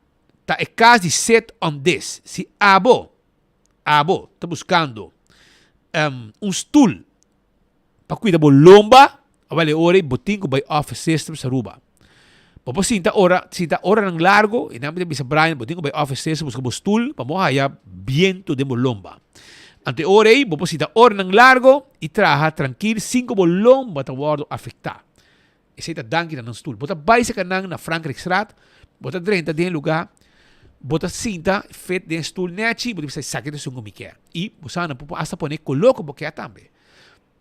Speaker 11: Tá é caso de set on this. Se abo tá buscando stool para cuidar do lomba, vale ora botinho by Office Systems Aruba. Papo sinta ora ng largo, e namin bisa Brian botinho by Office Systems busca stool para mo haya viento de mo lomba. Ante orei, boposita or ng largo e traha tranquil 5 bolong batawado afekta. Isa ita danki na ng stool. Bota bay sa kanang na Frankrijkstraat, bota 30 din lugar, bota cinta, fet din stool nechi, bota bisa sakit na sungumikea. E busana po hasta pone coloco bokea tambe.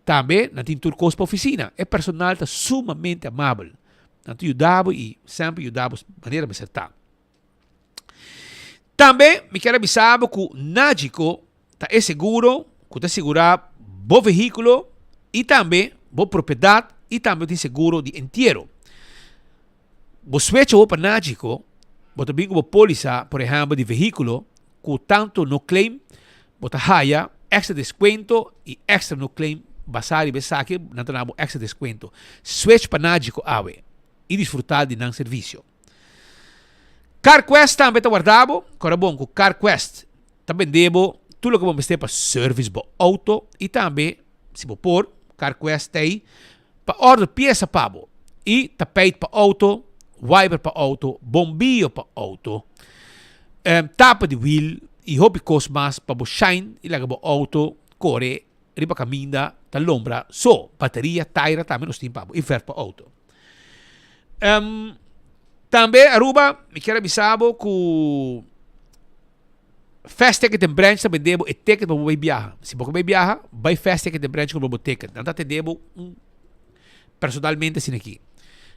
Speaker 11: Tambe, natin turcos pa oficina. E personal ta sumamente amable. Nanto yudabo e sempre yudabo maneira beserta. Tambe, mi quero avisar que Nágico tá é seguro, que tá segurar bo veículo e também bo propriedade e também tem seguro de entierro. Bo switch o para Nágico, bo também bo póliza, por exemplo, de veículo, que tanto no claim, bo tá haya extra descuento e extra no claim basari besaki, nanto na bo extra descuento. Switch para Nágico awe e desfrutar de nan serviço. CarQuest também tá guardado, agora bom, com CarQuest também debo tudo que vamos ter para service para auto e também, se vou pôr, CarQuest aí, para ordem peça pabo e tapete para auto, wiper para auto, bombilho para auto, tapa de wheel e hobby cos mas para shine e laga bo auto corre riba caminda ta lombra so bateria tire também nos timpa e ver para auto. Também Aruba me quero avisar que fast ticket em branch também debo e ticket para vai viajar. Se você vai viajar, vai fast ticket em branch com o ticket. Não te debo personalmente assim aqui.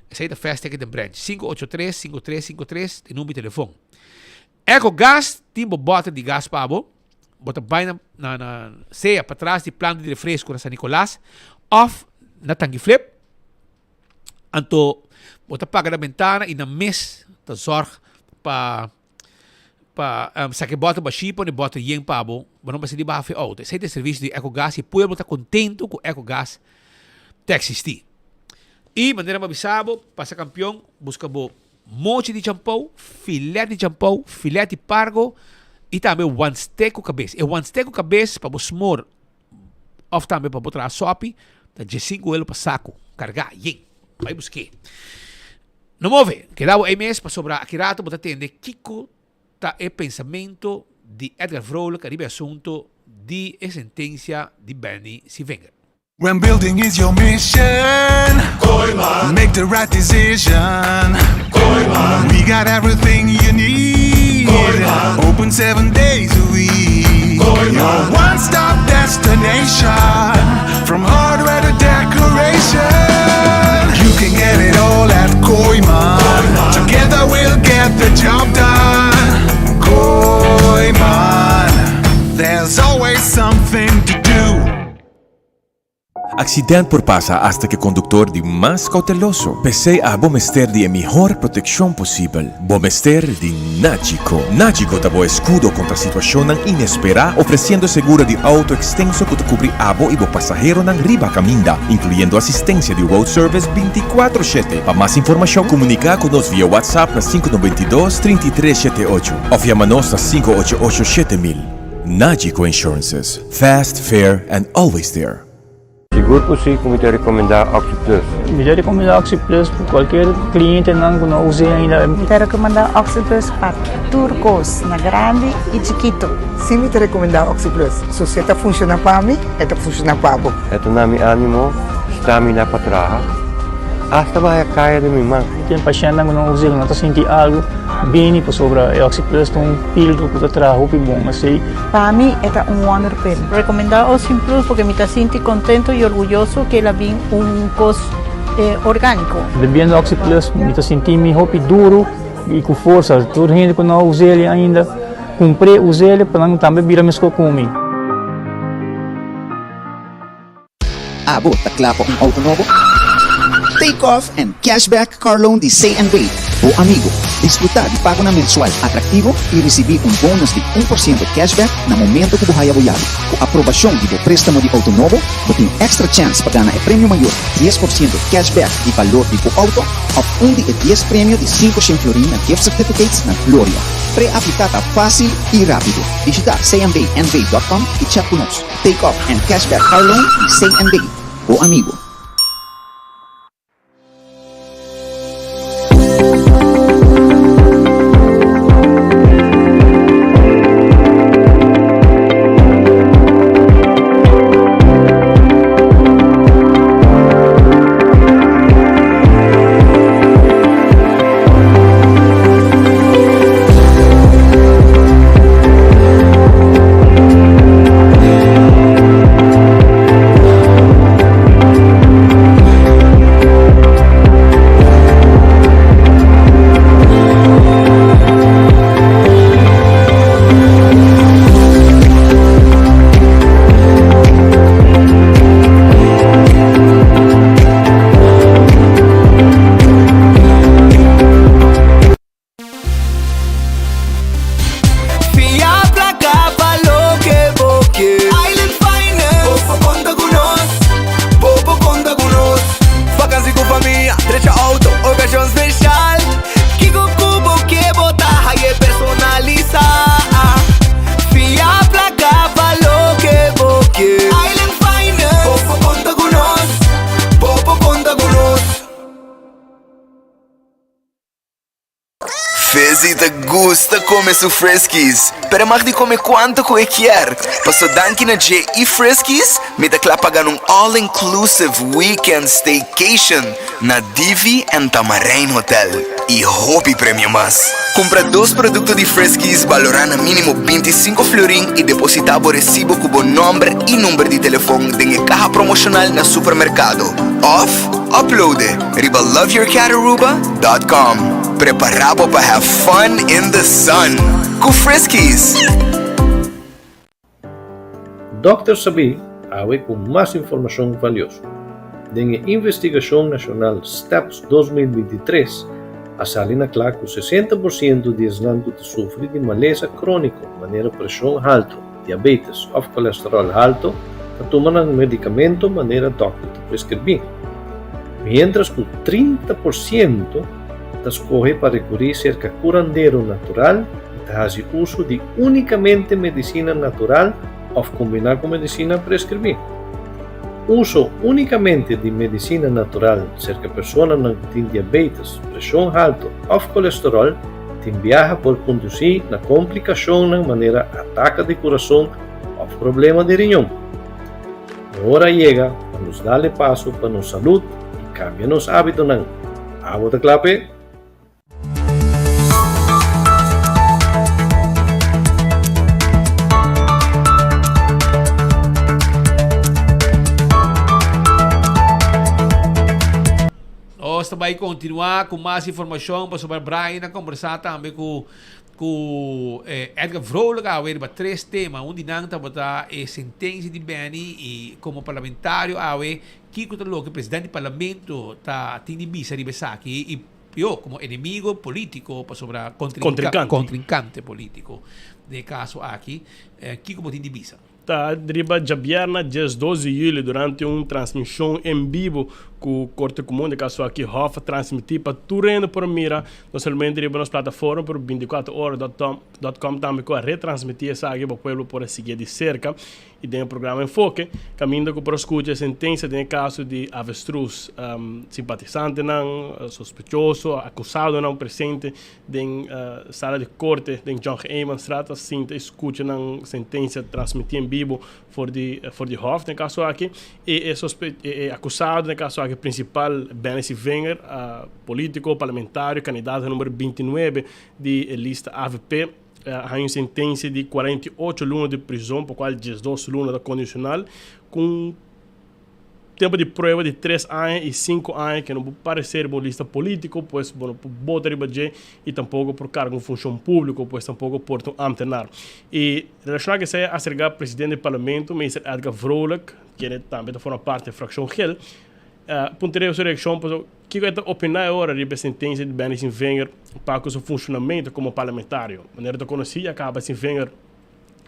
Speaker 11: Essa é a fast ticket em branch 583-5353 tem número de telefone. Eco gas tem bota de gas para bota vai na ceia para trás de planta de refresco na San Nicolás off na tanque flip. Anto bota paga na ventana e na mes ta zorg pa sa que bota ba chipo ne bota yen pabo, mas não vai ser de barra auto. Esse é o serviço de EcoGás e pueblo está contento com EcoGás te existir. E maneira mabisabo, passa campeão, busca bo mochi de champão, filé de champão, filé de pargo e também one steak com cabeça. E one steak com cabeça para bo smor, of também para botar a sopi, tá de 5 euros para saco, carregar, yen, vai buscar. Não move, que dá o MS para sobrar aqui rato, botar tende Kiko tá é pensamento de Edgar Vrolijk arriba assunto de sentença de Benny Sivenger.
Speaker 7: When building is your mission, make the right decision. We got everything you need. Open 7 days a week. Your one-stop destination, from hardware to decoration. You can get it all at Koiman. Together we'll get the job done. Koiman, there's always something to do.
Speaker 17: Accidente por pasa hasta que conductor de más cauteloso. Pese a Bomester de mejor protección posible. Bomester de Nagico. Nagico dabo escudo contra situación inesperada, ofreciendo seguro de auto extenso que te cubre abo y bo pasajero nan riba caminda, incluyendo asistencia de road service 24/7. Para más información, comunica con nos vía WhatsApp a 592-3378 o llámanos a 588-7000. Nagico Insurances. Fast, fair, and always there.
Speaker 18: Seguro por si, como te recomendar Oxy Plus.
Speaker 19: Me recomendar Oxy Plus para qualquer cliente não use ainda.
Speaker 20: Me recomendar Oxy Plus para turcos, na grande e chiquito.
Speaker 21: Sim, me recomendar Oxy Plus. Se você está funcionando para mim, está funcionando para você.
Speaker 18: Ito na mi ânimo, stamina para trabalhar. Hasta vai kaya de minha mãe.
Speaker 19: Tem paciente não use, não está sentindo algo bem para sobre Oxy Plus, tem pílula para trabalhar, bom, assim.
Speaker 20: Para mim, é wonder pill. Recomendar Oxy Plus porque me sinto contento e orgulhoso que ela vem costo orgânico.
Speaker 19: Bebendo Oxy Plus, me sinto duro e com força. Toda gente que não usa ele ainda, comprei, usei ele para não também virar mesmo comigo.
Speaker 22: Abo, taklapo ang auto novo? Take off and cashback car loan de Say and Wait. O amigo, disfrutar de pago na mensual atractivo e receber bônus de 1% cashback na momento que buhay aboyado. Com aprovação de préstamo de auto novo, você tem extra chance para ganhar prêmio maior, 10% cashback de valor de auto, ou de 10 prêmio de 500 florin na gift certificates na Gloria. Pré-aplicada fácil e rápido. Visita sayandwaynv.com e chat com nós. Take off and cashback car loan de Say and Wait. O amigo.
Speaker 4: Fezi te gusta comer su Friskies, pero mag di comer quanto que quer. Paso danki na J e Friskies, me te pagan un all-inclusive weekend staycation na Divi and Tamarain Hotel. E Hopi Premium Mas. Compra 2 produtos de Friskies valorando mínimo 25 florin e depositava o recibo com o nome e número de telefone em caja promocional na supermercado. Off, upload riba loveyourcataruba.com. Preparado para have fun in the sun. Com Friskies.
Speaker 10: Dr. Sabi awe com mais informação valiosa. Den Investigação Nacional STEPS 2023, a salina claro que 60% de islandos sofrem de maleza crônica, maneira pressão alta, diabetes ou colesterol alto, que tomam um medicamento maneira doctor te prescrever. Mientras que 30% escolhe para recorrer cerca curandeiro natural e faz uso de unicamente medicina natural ou combinar com medicina prescrever. Uso unicamente de medicina natural cerca pessoas que têm diabetes, pressão alta ou colesterol, tem viaja por conduzir na complicação na maneira ataque de coração ou problema de riñón. Agora chega para nos darle passo para nossa saúde e cambiar nos hábitos. Água da clape.
Speaker 11: Nós também continuar com mais informação para sobre Brian, a conversar também com Edgar Vrolijk, a ver 3 temas. Um de nós está a sentença de Benny e como parlamentário, a ver que o presidente do parlamento está tendo visa de aqui e eu como inimigo político para sobre contrincante político. De caso aqui, que como tem visa.
Speaker 15: Está driba Jabierna, dia 12 de julho, durante uma transmissão em vivo com o Corte Comum de caso aqui, Hofa, transmitir para tudo por mira, não somente driba nas plataformas, por 24horas.com também com a retransmitir essa aqui para o povo por seguir de cerca. E tem um programa Enfoque, caminho com para escutar a sentença de caso de avestruz, simpatizante, não, sospechoso, acusado, não, presente na sala de corte de John Eyman Strata, assim, escuta a sentença transmitida em vivo por de Hof, no caso aqui, e é acusado, no caso aqui, principal, Benny Wenger, político, parlamentário, candidato número 29 de lista AVP, há uma sentença de 48 lunas de prisão, por qual 12 lunas da condicional, com tempo de prova de 3 anos e 5 anos, que não pode parecer uma lista político, pois não pode votar e tampouco por cargo de função pública, pois tampouco por um amtenar. E relacionado a isso, a ser presidente do parlamento, Mr. Edgar Vrolijk, que também forma parte da fração GEL, ponteria a sua reação, que é a opinião agora da sentença de Benny Wenger para o seu funcionamento como parlamentário. De maneira que conhecia, acaba Wenger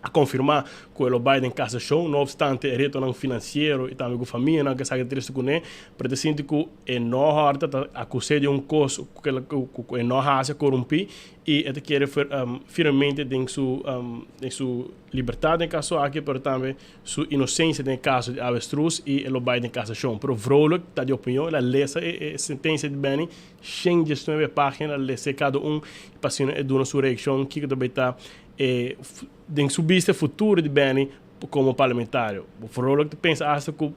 Speaker 15: a confirmar que ele vai em cassação, não obstante o retorno financeiro e também com a família, não que sabe triste com ele, para sinto que é não harta acusado de costo que é não hace corromper e ele quer firmemente em sua liberdade em caso aqui, mas também sua inocência em caso de avestruz e ele vai em cassação. Pero Vrolijk está de opinião, ele lê a sentença de Benny, 119 páginas, ele lê cada passando e dando sua reação, que também está em subir futuro de Benny como parlamentário. O Vrolijk pensa que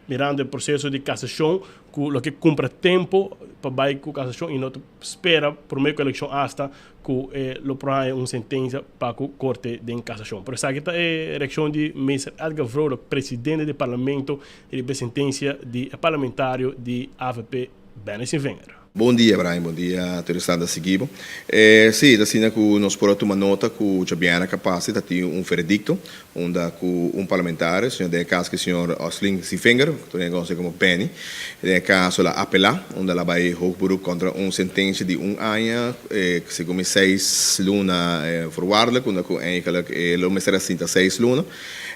Speaker 15: mirando o processo de cassação, o que compra tempo para ir com cassação e não espera por meio da eleição hasta que ele prova uma sentença para a corte de cassação. Por isso aqui está a reação de Mr. Edgar Vrolijk, presidente do parlamento, e a sentença de parlamentário de AVP Benny Wenger.
Speaker 16: Bom dia, Brian. Bom dia a todos que estão a seguir. Sim, assim que nós podemos tomar nota que o Jabiana capaz de ter veredicto, onde um parlamentar, senhor de caso que o senhor Osling Wenger, que é como Benny, de caso ela apelar, onde ela vai hoogberoep contra uma sentença de ano, que se como 6 lunas voorwaardelijk, onde eigenlijk ele mestra 6 lunas.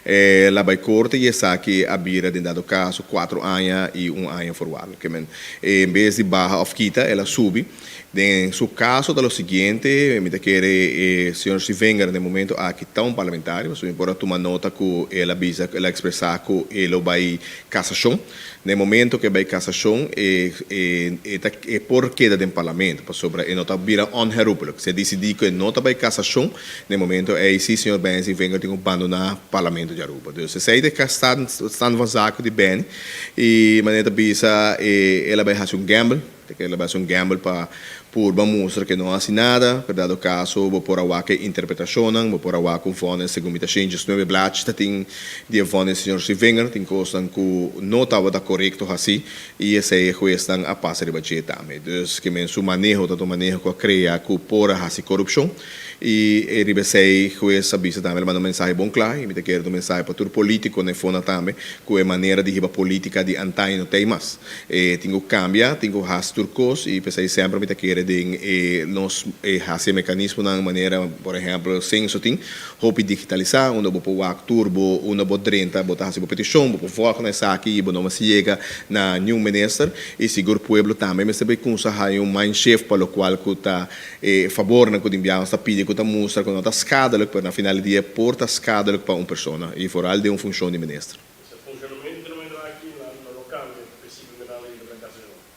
Speaker 16: Ela vai corte e essa aqui a bira de dado caso 4 anos e 1 ano voorwaardelijk. Em vez de barra of kita, ela sube En su caso, de lo siguiente, me quiere señor Sivenger, de momento, aquí está un parlamentario, so importa tomar nota que ela avisa, ela expresa que ele vai casação. No momento que vai casação, é por queda do parlamento, sobre a nota vira onherroepelijk. Se decidir que nota vai casação, no momento é sim, senhor Ben Sivenger tem que abandonar o parlamento de Aruba. Então, se sai de stand van zaken de Ben, e maneira bisa, ela vai fazer gamble, que ela vai fazer gamble para por mostrar que não há nada, por dado caso, vou por a que interpretação, vou por a com fone, segundo me changes no blatt, tem de fone senhor Sivenger, tem coisa que não estava correto assim, e essa é a questão a passar de budget também. Então, que men su manejo, tanto manejo que cria que por a corrupção, e ele sei que essa bisa também manda mensagem bom claro, e me quer do mensagem para todo político na fona também, que é maneira de riba política de antai não tem mais. Tenho cambia, tenho has turcos e pensei sempre me quer de nos hacer mecanismo na maneira, por exemplo, senso tem, hope digitalizar, onde vou pôr turbo, onde vou drenta, botar assim petição, vou focar nessa aqui, e não se chega na new minister e seguro pueblo também, mas também com essa aí mind chef para o qual que tá favor na que enviar esta pide que tá mostra que não tá escada para na final do dia porta escada para uma pessoa e for algo de uma função de ministro.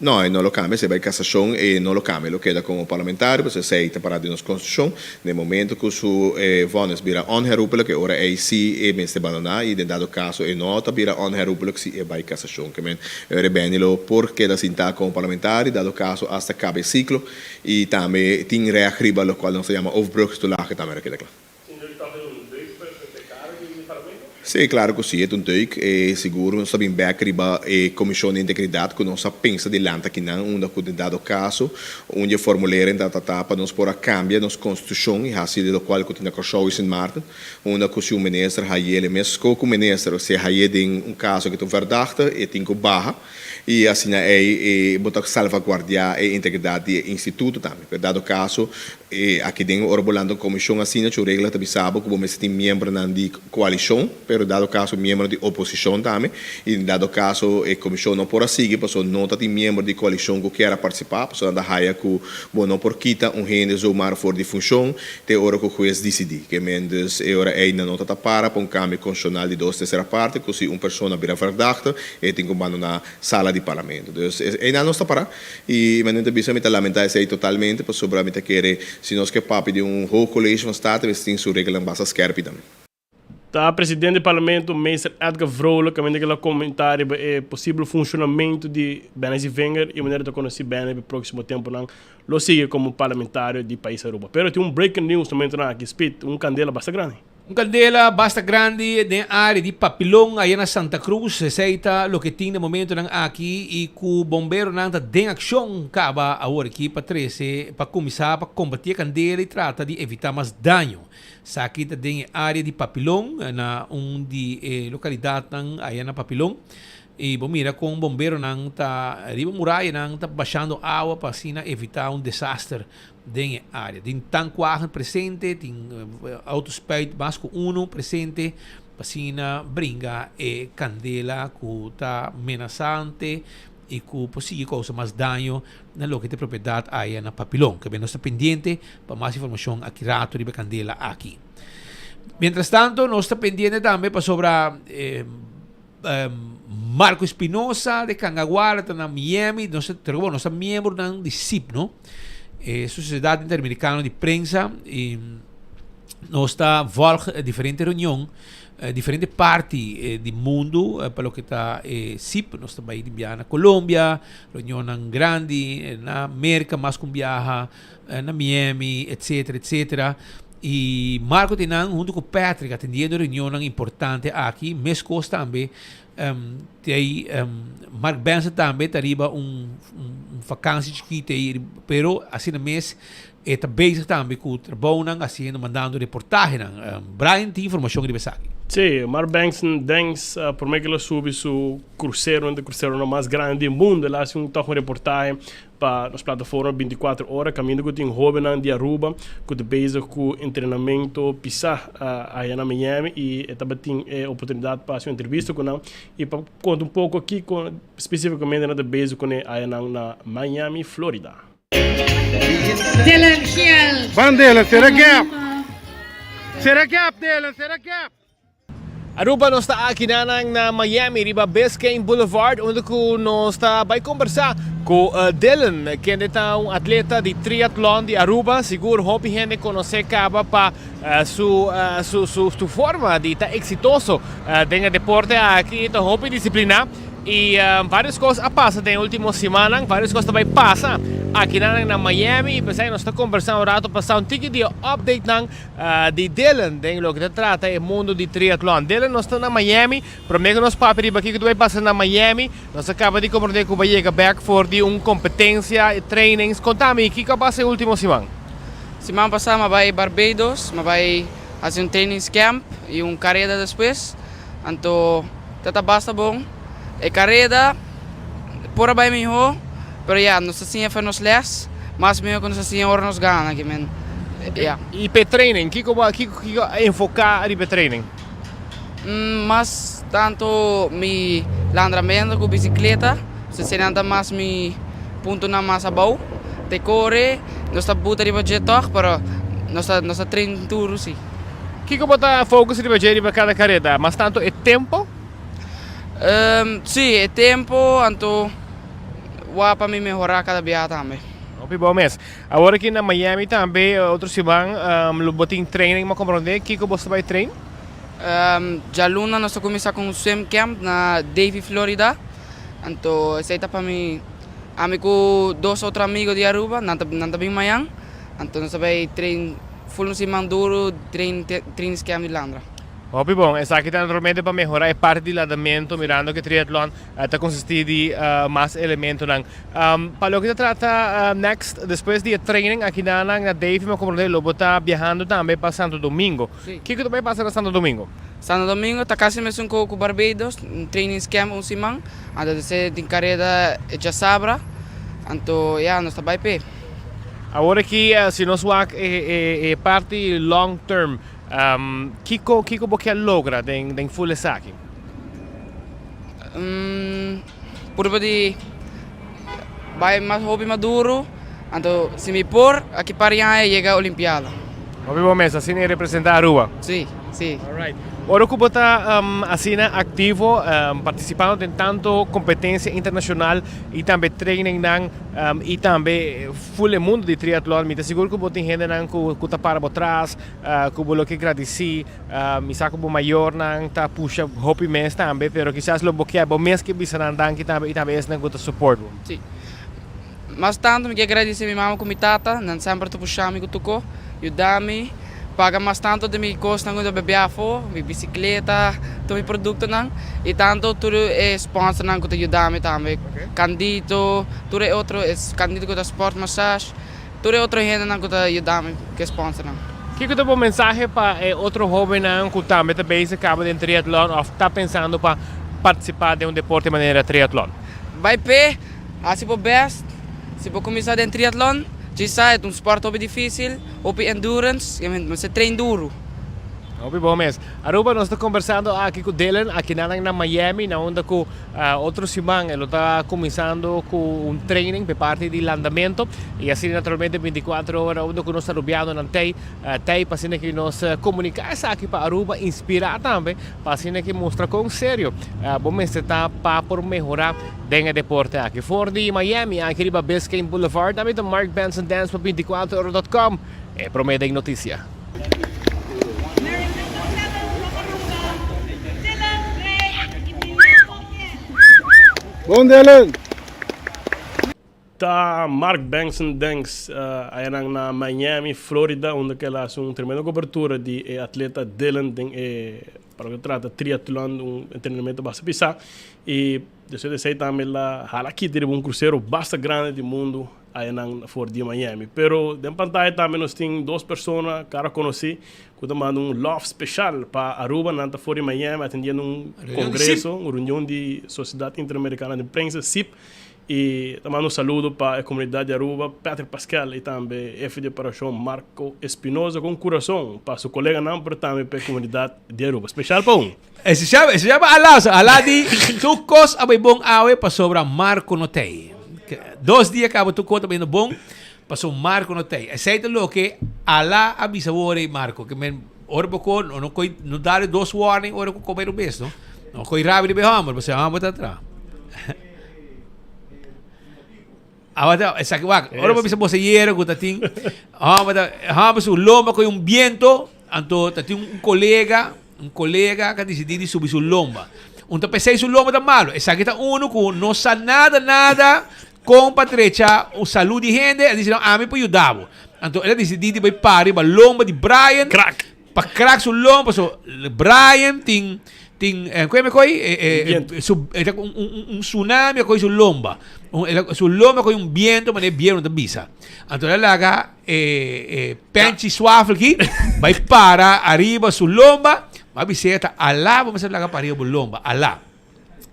Speaker 16: No, non lo cambia, se va in Cassazione e non lo cambia, lo chiede come parlamentario, se sei separato in Constituzione, nel momento che su vones bira onherroepelijk, che ora è sì e men ste abandonare, in dato caso è nota bira onherroepelijk, sì e va in Cassazione, che men rebenilo perché da sinta come parlamentari, dato caso hasta cabe il ciclo, e tambe ting reagriba, lo quale non si chiama overbrug, sto lache tambe che declara. Sim, claro que sim, é um teik, seguro, nós sabemos bem que a Comissão de Integridade, que nós pensa de lanta que não, onde que dado caso, onde formular em data para nós pôr a cambia nossa Constituição, e assim do qual que tem a Corchou em Martin, onde que o ministro, ele mesmo com o ministro, se ele tem caso que tem verdade, e tem que barra, e assim botar salvaguardar a integridade do instituto também. Por dado caso, aqui dentro orbolando comissão assim, a regra também sabe que você tem membro da coalição, pero dado caso membro de oposição também, e dado caso a comissão não por seguir, porque não tem membro de coalição que quer participar, porque anda raia que não por quita rende zomaar for de função, te hora que o juiz decidir, que mendes hora ainda não está para cambio constitucional de 2/3 parte, que se uma pessoa vira verdade, tem que abandonar sala de parlamento. Então, ainda não está para, e mas não bisa me lamentar isso aí totalmente, porque sobre a meta querer, se nós que papi de whole college van staat, we tem sua regra em base scherpe também.
Speaker 15: Tá, presidente do parlamento, ministro Edgar Vrolijk, também aquele comentário é possível funcionamento de Ben Sivenger e maneira de conhecer bem no próximo tempo não lo sigue como parlamentário de país Aruba. Pero tem breaking news também aqui, speed, candela bastante grande.
Speaker 11: Candela basta grande na área de Papilong, aí na Santa Cruz, aceita o que tem no momento aqui e que o bombeiro não tem ação acaba agora aqui para 13 para começar a combater a candela e trata de evitar mais dano. Aqui tem a área de Papilong, na de localidade aí na Papilong. E bom, mira, com o bombeiro não tá riba muralha não tá baixando água para assim evitar desastre dentro da área. Tem tanque presente, tem autospade Vasco 1 presente, para assim brinca e candela que está ameaçante e que possível causa mais dano na local de propriedade aí na Papilong. Que bem, nós está pendiente para mais informação aqui rato de candela aqui. Mientras tanto, nós está pendiente também para sobre Marco Espinosa de Cangaguara, na Miami, nós somos membro de CIP, não? Sociedade Interamericana de Prensa, e nós está volta diferentes reuniões, diferentes partes do mundo, para o que está CIP, nós está aí na Colômbia, reunião grande, na América, mais com viaja, na Miami, etc, etc. E Marco tem junto com o Patrick atendendo reunião importante aqui, mesmo também tem Mark Benson também tariba vacância chiquita aí, pero assim mesmo está bezig também com o trabalho assim mandando reportagem. Brian tem informação de aqui.
Speaker 15: Sim, Mark Benson thanks por meio que ele sube seu cruzeiro, o cruzeiro mais grande do mundo, lá assim uma reportagem para as plataformas 24 horas, caminho que tem jovem de Aruba, que tem bezig com treinamento pisar aí na Miami e também tem oportunidade para fazer uma entrevista com ele e para contar pouco aqui especificamente na bezig com aí na Miami, Florida.
Speaker 1: Dylan Hill.
Speaker 14: Van Dylan, set a gap. Set a gap, Dylan, set a gap.
Speaker 11: Aruba nos está aqui na Miami, riba Biscayne Boulevard, onde nos está vai conversar com Dylan, que é um atleta de triatlon de Aruba. Seguro hobby gente conhecer acaba para sua forma de estar exitoso dentro do deporte aqui, então hobby disciplina. E várias coisas passam na última semana, várias coisas também passam aqui na Miami. E pensei, nós estamos conversando um rato, passar um tique de update de Dylan, o que trata é o mundo de triatlon. Dylan, nós estamos na Miami, prometo que nós papel aqui que vai passar na Miami. Nós acabamos de compreender que vai chegar back for de uma competência e trainings. Conta-me, o que passa na última semana?
Speaker 5: Semana passada, vai Barbados, vai fazer um training camp e carreira depois. Então, basta bom. E carreira, por bem melhor, pero nós assim foi nos les, mas melhor que nós assim hora nos ganha aqui, men.
Speaker 11: E para training, que enfocar para training?
Speaker 5: Mas tanto mi landramento com bicicleta, se anda mais mi ponto na massa bom, te corre, nós tá buta riba jetor, pero nós tá treino duro sim.
Speaker 11: Que bota foco riba cada carreira, mas tanto é tempo?
Speaker 5: Sim, é tempo, então para me melhorar cada dia também.
Speaker 11: Bom mês. Agora aqui na Miami também, outro semana, botem training, mas compreender que você vai treinar?
Speaker 5: Já luna nós começamos com um swim camp na Davie, Florida. Então, essa é para mim, amigo, dois outros amigos de Aruba, não bem amanhã. Então, nós vai treinar full semana duro, treinar camp de Landra.
Speaker 11: Bom, essa aqui naturalmente para melhorar a parte de ladamento, mirando que triatlon está consiste de mais elementos. Para o que se trata next, depois de training aqui na Davie, mas como ele está viajando também para Santo Domingo. O que tu vai passar a Santo Domingo?
Speaker 5: Santo Domingo está quase mesmo com Barbados, um training camp semana, antes de ser carreira já sabra, então nós está bem pé.
Speaker 11: Agora que se nós vamos é parte long term, Kiko você logra em full saque?
Speaker 5: Por de vai mais hobby maduro, então se me por aqui para chega a Olimpiada.
Speaker 11: Bom mês, assim é representar a Aruba.
Speaker 5: Sim.
Speaker 11: Alright. Ora que você está assim ativo, participando em tanto competência internacional e também training e também full mundo de triatlon. Me seguro que você tem gente que está para trás, que você agradecer, me saco o maior está puxa hobby mês também, pero quizás lo bloqueia bom mês que bisa nandan que também é que support.
Speaker 5: Sim. Mas tanto me agradecer minha mãe com minha tata, não sempre tu puxar me tocou, ajudar-me. Paga mais tanto de minha costa quando beber fo, minha bicicleta, todo meu produto não, e tanto tudo é sponsor não que te ajuda também, candidato, tudo é outro é candidato que dá sport massage, tudo é outro gente não que te ajuda que sponsor não.
Speaker 11: Que tu tem mensagem para outro jovem não que também se acaba de triatlon ou está pensando para participar de deporte de maneira triatlon?
Speaker 5: Vai pé, assim por best, se for começar de triatlon. Já é esporte difícil, endurance, você treina duro.
Speaker 11: Bom mês. Aruba, nós estamos conversando aqui com o Dylan, aqui na Miami, na onde com outro semana ele está começando com um training por parte de andamento e assim naturalmente 24 horas onde nós estamos rodeados na TEI para que nós comunicar isso aqui para Aruba, inspirar também, para que mostrar com sério. Bom mês está para melhorar dentro do deporte aqui. For de Miami, aqui riba Biscayne Boulevard, também do Mark Benson Dance para 24horas.com. Prometem notícia.
Speaker 14: Bom, Dylan!
Speaker 15: Tá Mark Benson Danks aí na Miami, Florida, onde que ela faz uma tremenda cobertura de atleta Dylan para o que trata triatlon, treinamento bastante pisar e depois de sair também lá aqui teve cruzeiro bastante grande do mundo aí na Ford de Miami. Pero de pantalla também nós temos duas pessoas que eu conheci que estão mandando love especial para Aruba na Ford de Miami, atendendo congresso, uma reunião de Sociedade Interamericana de Imprensa, SIP. E também um saludo para a comunidade de Aruba, Patrick Pascal e também F de Operação Marco Espinosa com coração para seu colega não, mas também para a comunidade de Aruba. Especial para
Speaker 11: Se chama Alá di tukos abay bong awe pa sobra Marco Notei. 2 dias acaba tu conta bem no bom. Passou Marco no tem. Aceita lo que ala avisa ore Marco que men ora bocon não coi não dar 2 warning ora com comer o best, não? Não coi rápido bem hammer, você hammer tá atrás. Ahora, esa que va. Ahora vamos a poseer con tatín. Vamos a lomba con un viento. Anto tatín un colega que decidiu subir su lomba. Un tapecei su lomba tá malo. Esa que está uno que não sabe nada com patrecha, o saúde de gente, ele disse não, a mim para ajudar. Então ele decidiu ir para a lomba de Brian. Para crack su lomba, so Brian tem como é que um tsunami com su lomba. Su lomba com um vento, mas é vento da bisa. Então ele laga penche suave aqui, vai para arriba su lomba, mas bicicleta alá, vamos laga para arriba lomba, alá.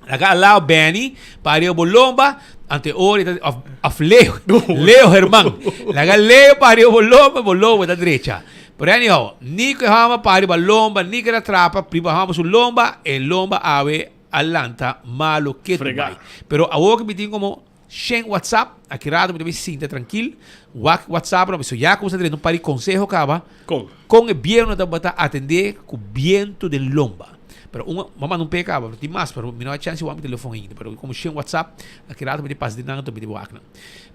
Speaker 11: Laga alá Benny para arriba lomba, ante ora of Leo Herman. Laga Leo para arriba lomba da direita. Pero anyhow, ni que hama para a lomba, ni que la trapa, prima hama su lomba, el lomba ave alanta malo que tu vai. Pero agora que me tem como sem WhatsApp, aqui rato me deve sinta tranquilo, WhatsApp, não, já como você não para consejo acaba, com o bierno da bata atender com o viento de lomba. Pero mamá não pega, tem mais, pero me não há chance de telefone ainda, pero como sem WhatsApp, aqui rato me passa de nada, me deve wakna.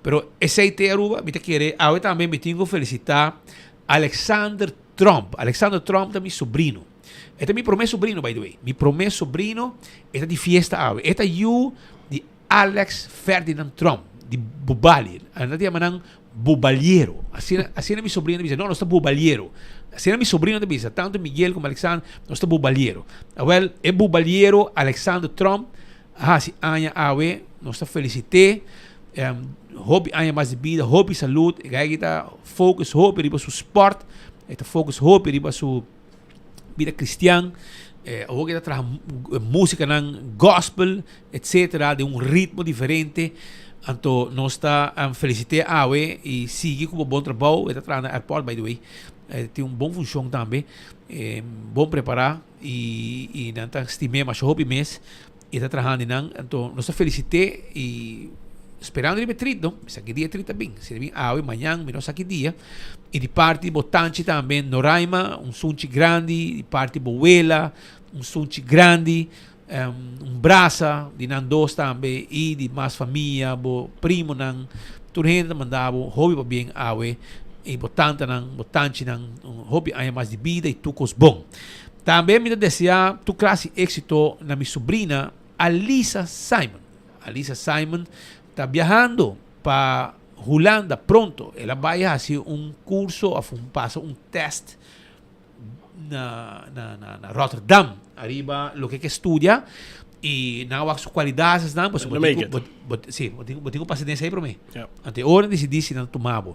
Speaker 11: Pero esse aí te aruba, me te querer, agora também me tenho que felicitar Alexander Trump. Alexander Trump é meu sobrinho. Este é meu primeiro sobrinho, by the way. Meu primeiro sobrinho está de fiesta ave. Este é de Alex Ferdinand Trump, de Bubali. Anda de manang Bubalheiro. Assim é meu sobrinho, diz, não está Bubalheiro. Assim é meu sobrinho, diz, tanto Miguel como Alexander, não está Bubalheiro. Well, é Bubalheiro Alexander Trump. Se anha ave, nós está felicité. Hobby aan je maar de bieden, hobby salut, kijk kita focus hobby riba su sport, eta focus hobby riba su vida cristian, ook kita tra música nan gospel, etc. de ritmo diferente. Anto nós está felicité awe e sigue como bom trabalho, eta tra na airport by the way, tem bom função também, bom preparar e nanta estimé mas hobby mes, eta trabajando nan, anto nós felicité e esperando ele treat, não? Mas aqui dia treat também. Se ele vem amanhã, menos aqui dia. E de parte Botanchi também, Noraima, sunchi grande, de parte Boela, sunchi grande, braça, de Nandos também, e de mais família, bo primo nan, tudo gente mandava, hobby para bem awe, e Botanchi nan, hobby ainda mais de vida e tucos bom. Também me desejar tu classe êxito na minha sobrinha, Alisa Simon. Alisa Simon está viajando para Holanda pronto. Ela vai fazer curso, passa teste na Rotterdam. Arriba lo que estudia e na as qualidades não, mas botigo paciência aí para mim. Ante hora decidi se não tomava.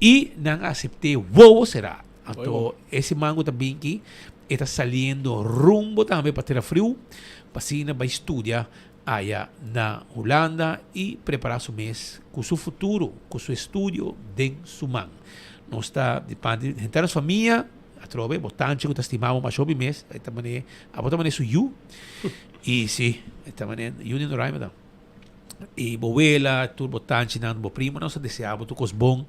Speaker 11: E não aceitei voo será. Então esse mango também que está saindo rumbo também para ter frio, para cima vai estudar allá na Holanda e preparar seu mês com seu futuro, com seu estudo dentro do mão. Não está depende de gente da família, a trove, botante que estimamos mais sobre mês, esta maneira, a outra maneira sou e sim, esta maneira, eu não raiva não. E boela, tu botante não, bo primo, não se deseava tu cos bom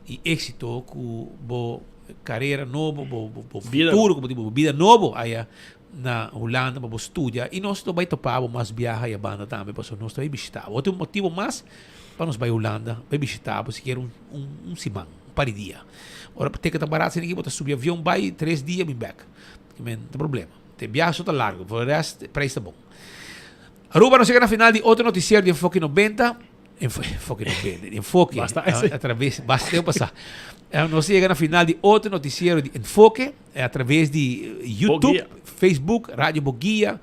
Speaker 11: e êxito com bo carreira novo, bo futuro, como tipo vida novo allá na Holanda para estudar e nós vai topar mais viajar e a banda também para nós vai visitar. Outro motivo mais para nós vai Holanda, vai visitar, se quer semana, par de dia. Ora ter que estar barato, se ninguém botar subir avião, vai 3 dias me back. Não tem problema. Tem viagem só tá largo, por resto preço tá bom. Aruba nos chega na final de outro noticiário de Enfoque 90. Enfoque através basta eu passar. Nós chega na final de outro noticiário de Enfoque através de YouTube, Facebook, Rádio Boguia,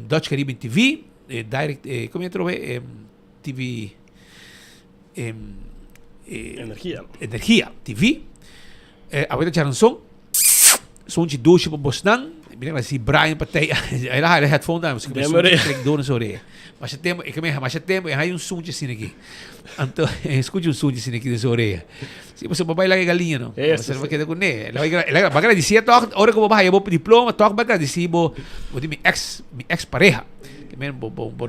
Speaker 11: Dutch Caribbean TV, Direct, como eu trouxe, TV Energia TV. Agora já não são de duche para Bosnan. Bilang si Brian patay ay lahat headphone na musik trek doon sa orelha. Mas tempo hay un som assim aqui. Anto escuta um som assim aqui sa orelha. Si você babay lagi galinha no. Você vai quedar com né. Ela vai agradecer toque hora que babai bo diploma toque vai agradecer bo mi ex pareja.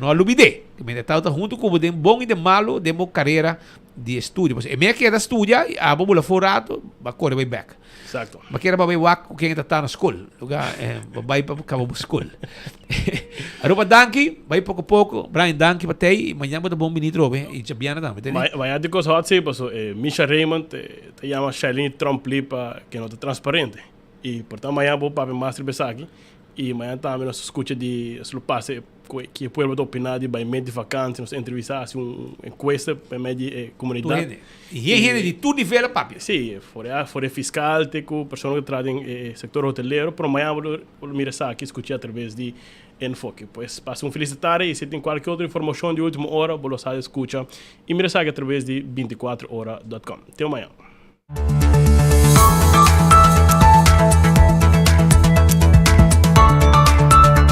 Speaker 11: não alubide. Também está junto com o bom e de malo de carreira de estudo. Porque minha queda estuda, a bola forado, vai correr vai back.
Speaker 15: Exacto.
Speaker 11: Mas queda vai wak quem está na escola. Lugar vai para acabar a escola. Aruba danki, vai pouco a pouco, Brian danki batei, amanhã vai bom bonito robe e chabiana também.
Speaker 15: Vai de coisa hot sim, passo Misha Raymond te chama Charlene Trump lipa que não é transparente. E portanto amanhã vou para o master besaki e amanhã também nós escuta de se passe que o povo opinar de meio de vacância, nos entrevistar uma encuesta para meio de comunidade.
Speaker 11: E gente de todo nível, papi.
Speaker 15: Sim, fora fiscal, teco, pessoas que trabalham no setor hoteleiro, para amanhã vou mirar aqui, escutar através de Enfoque. Pois passa feliz tarde e se tem qualquer outra informação de última hora, vou escutar e mirar aqui através de 24horas.com. Até amanhã.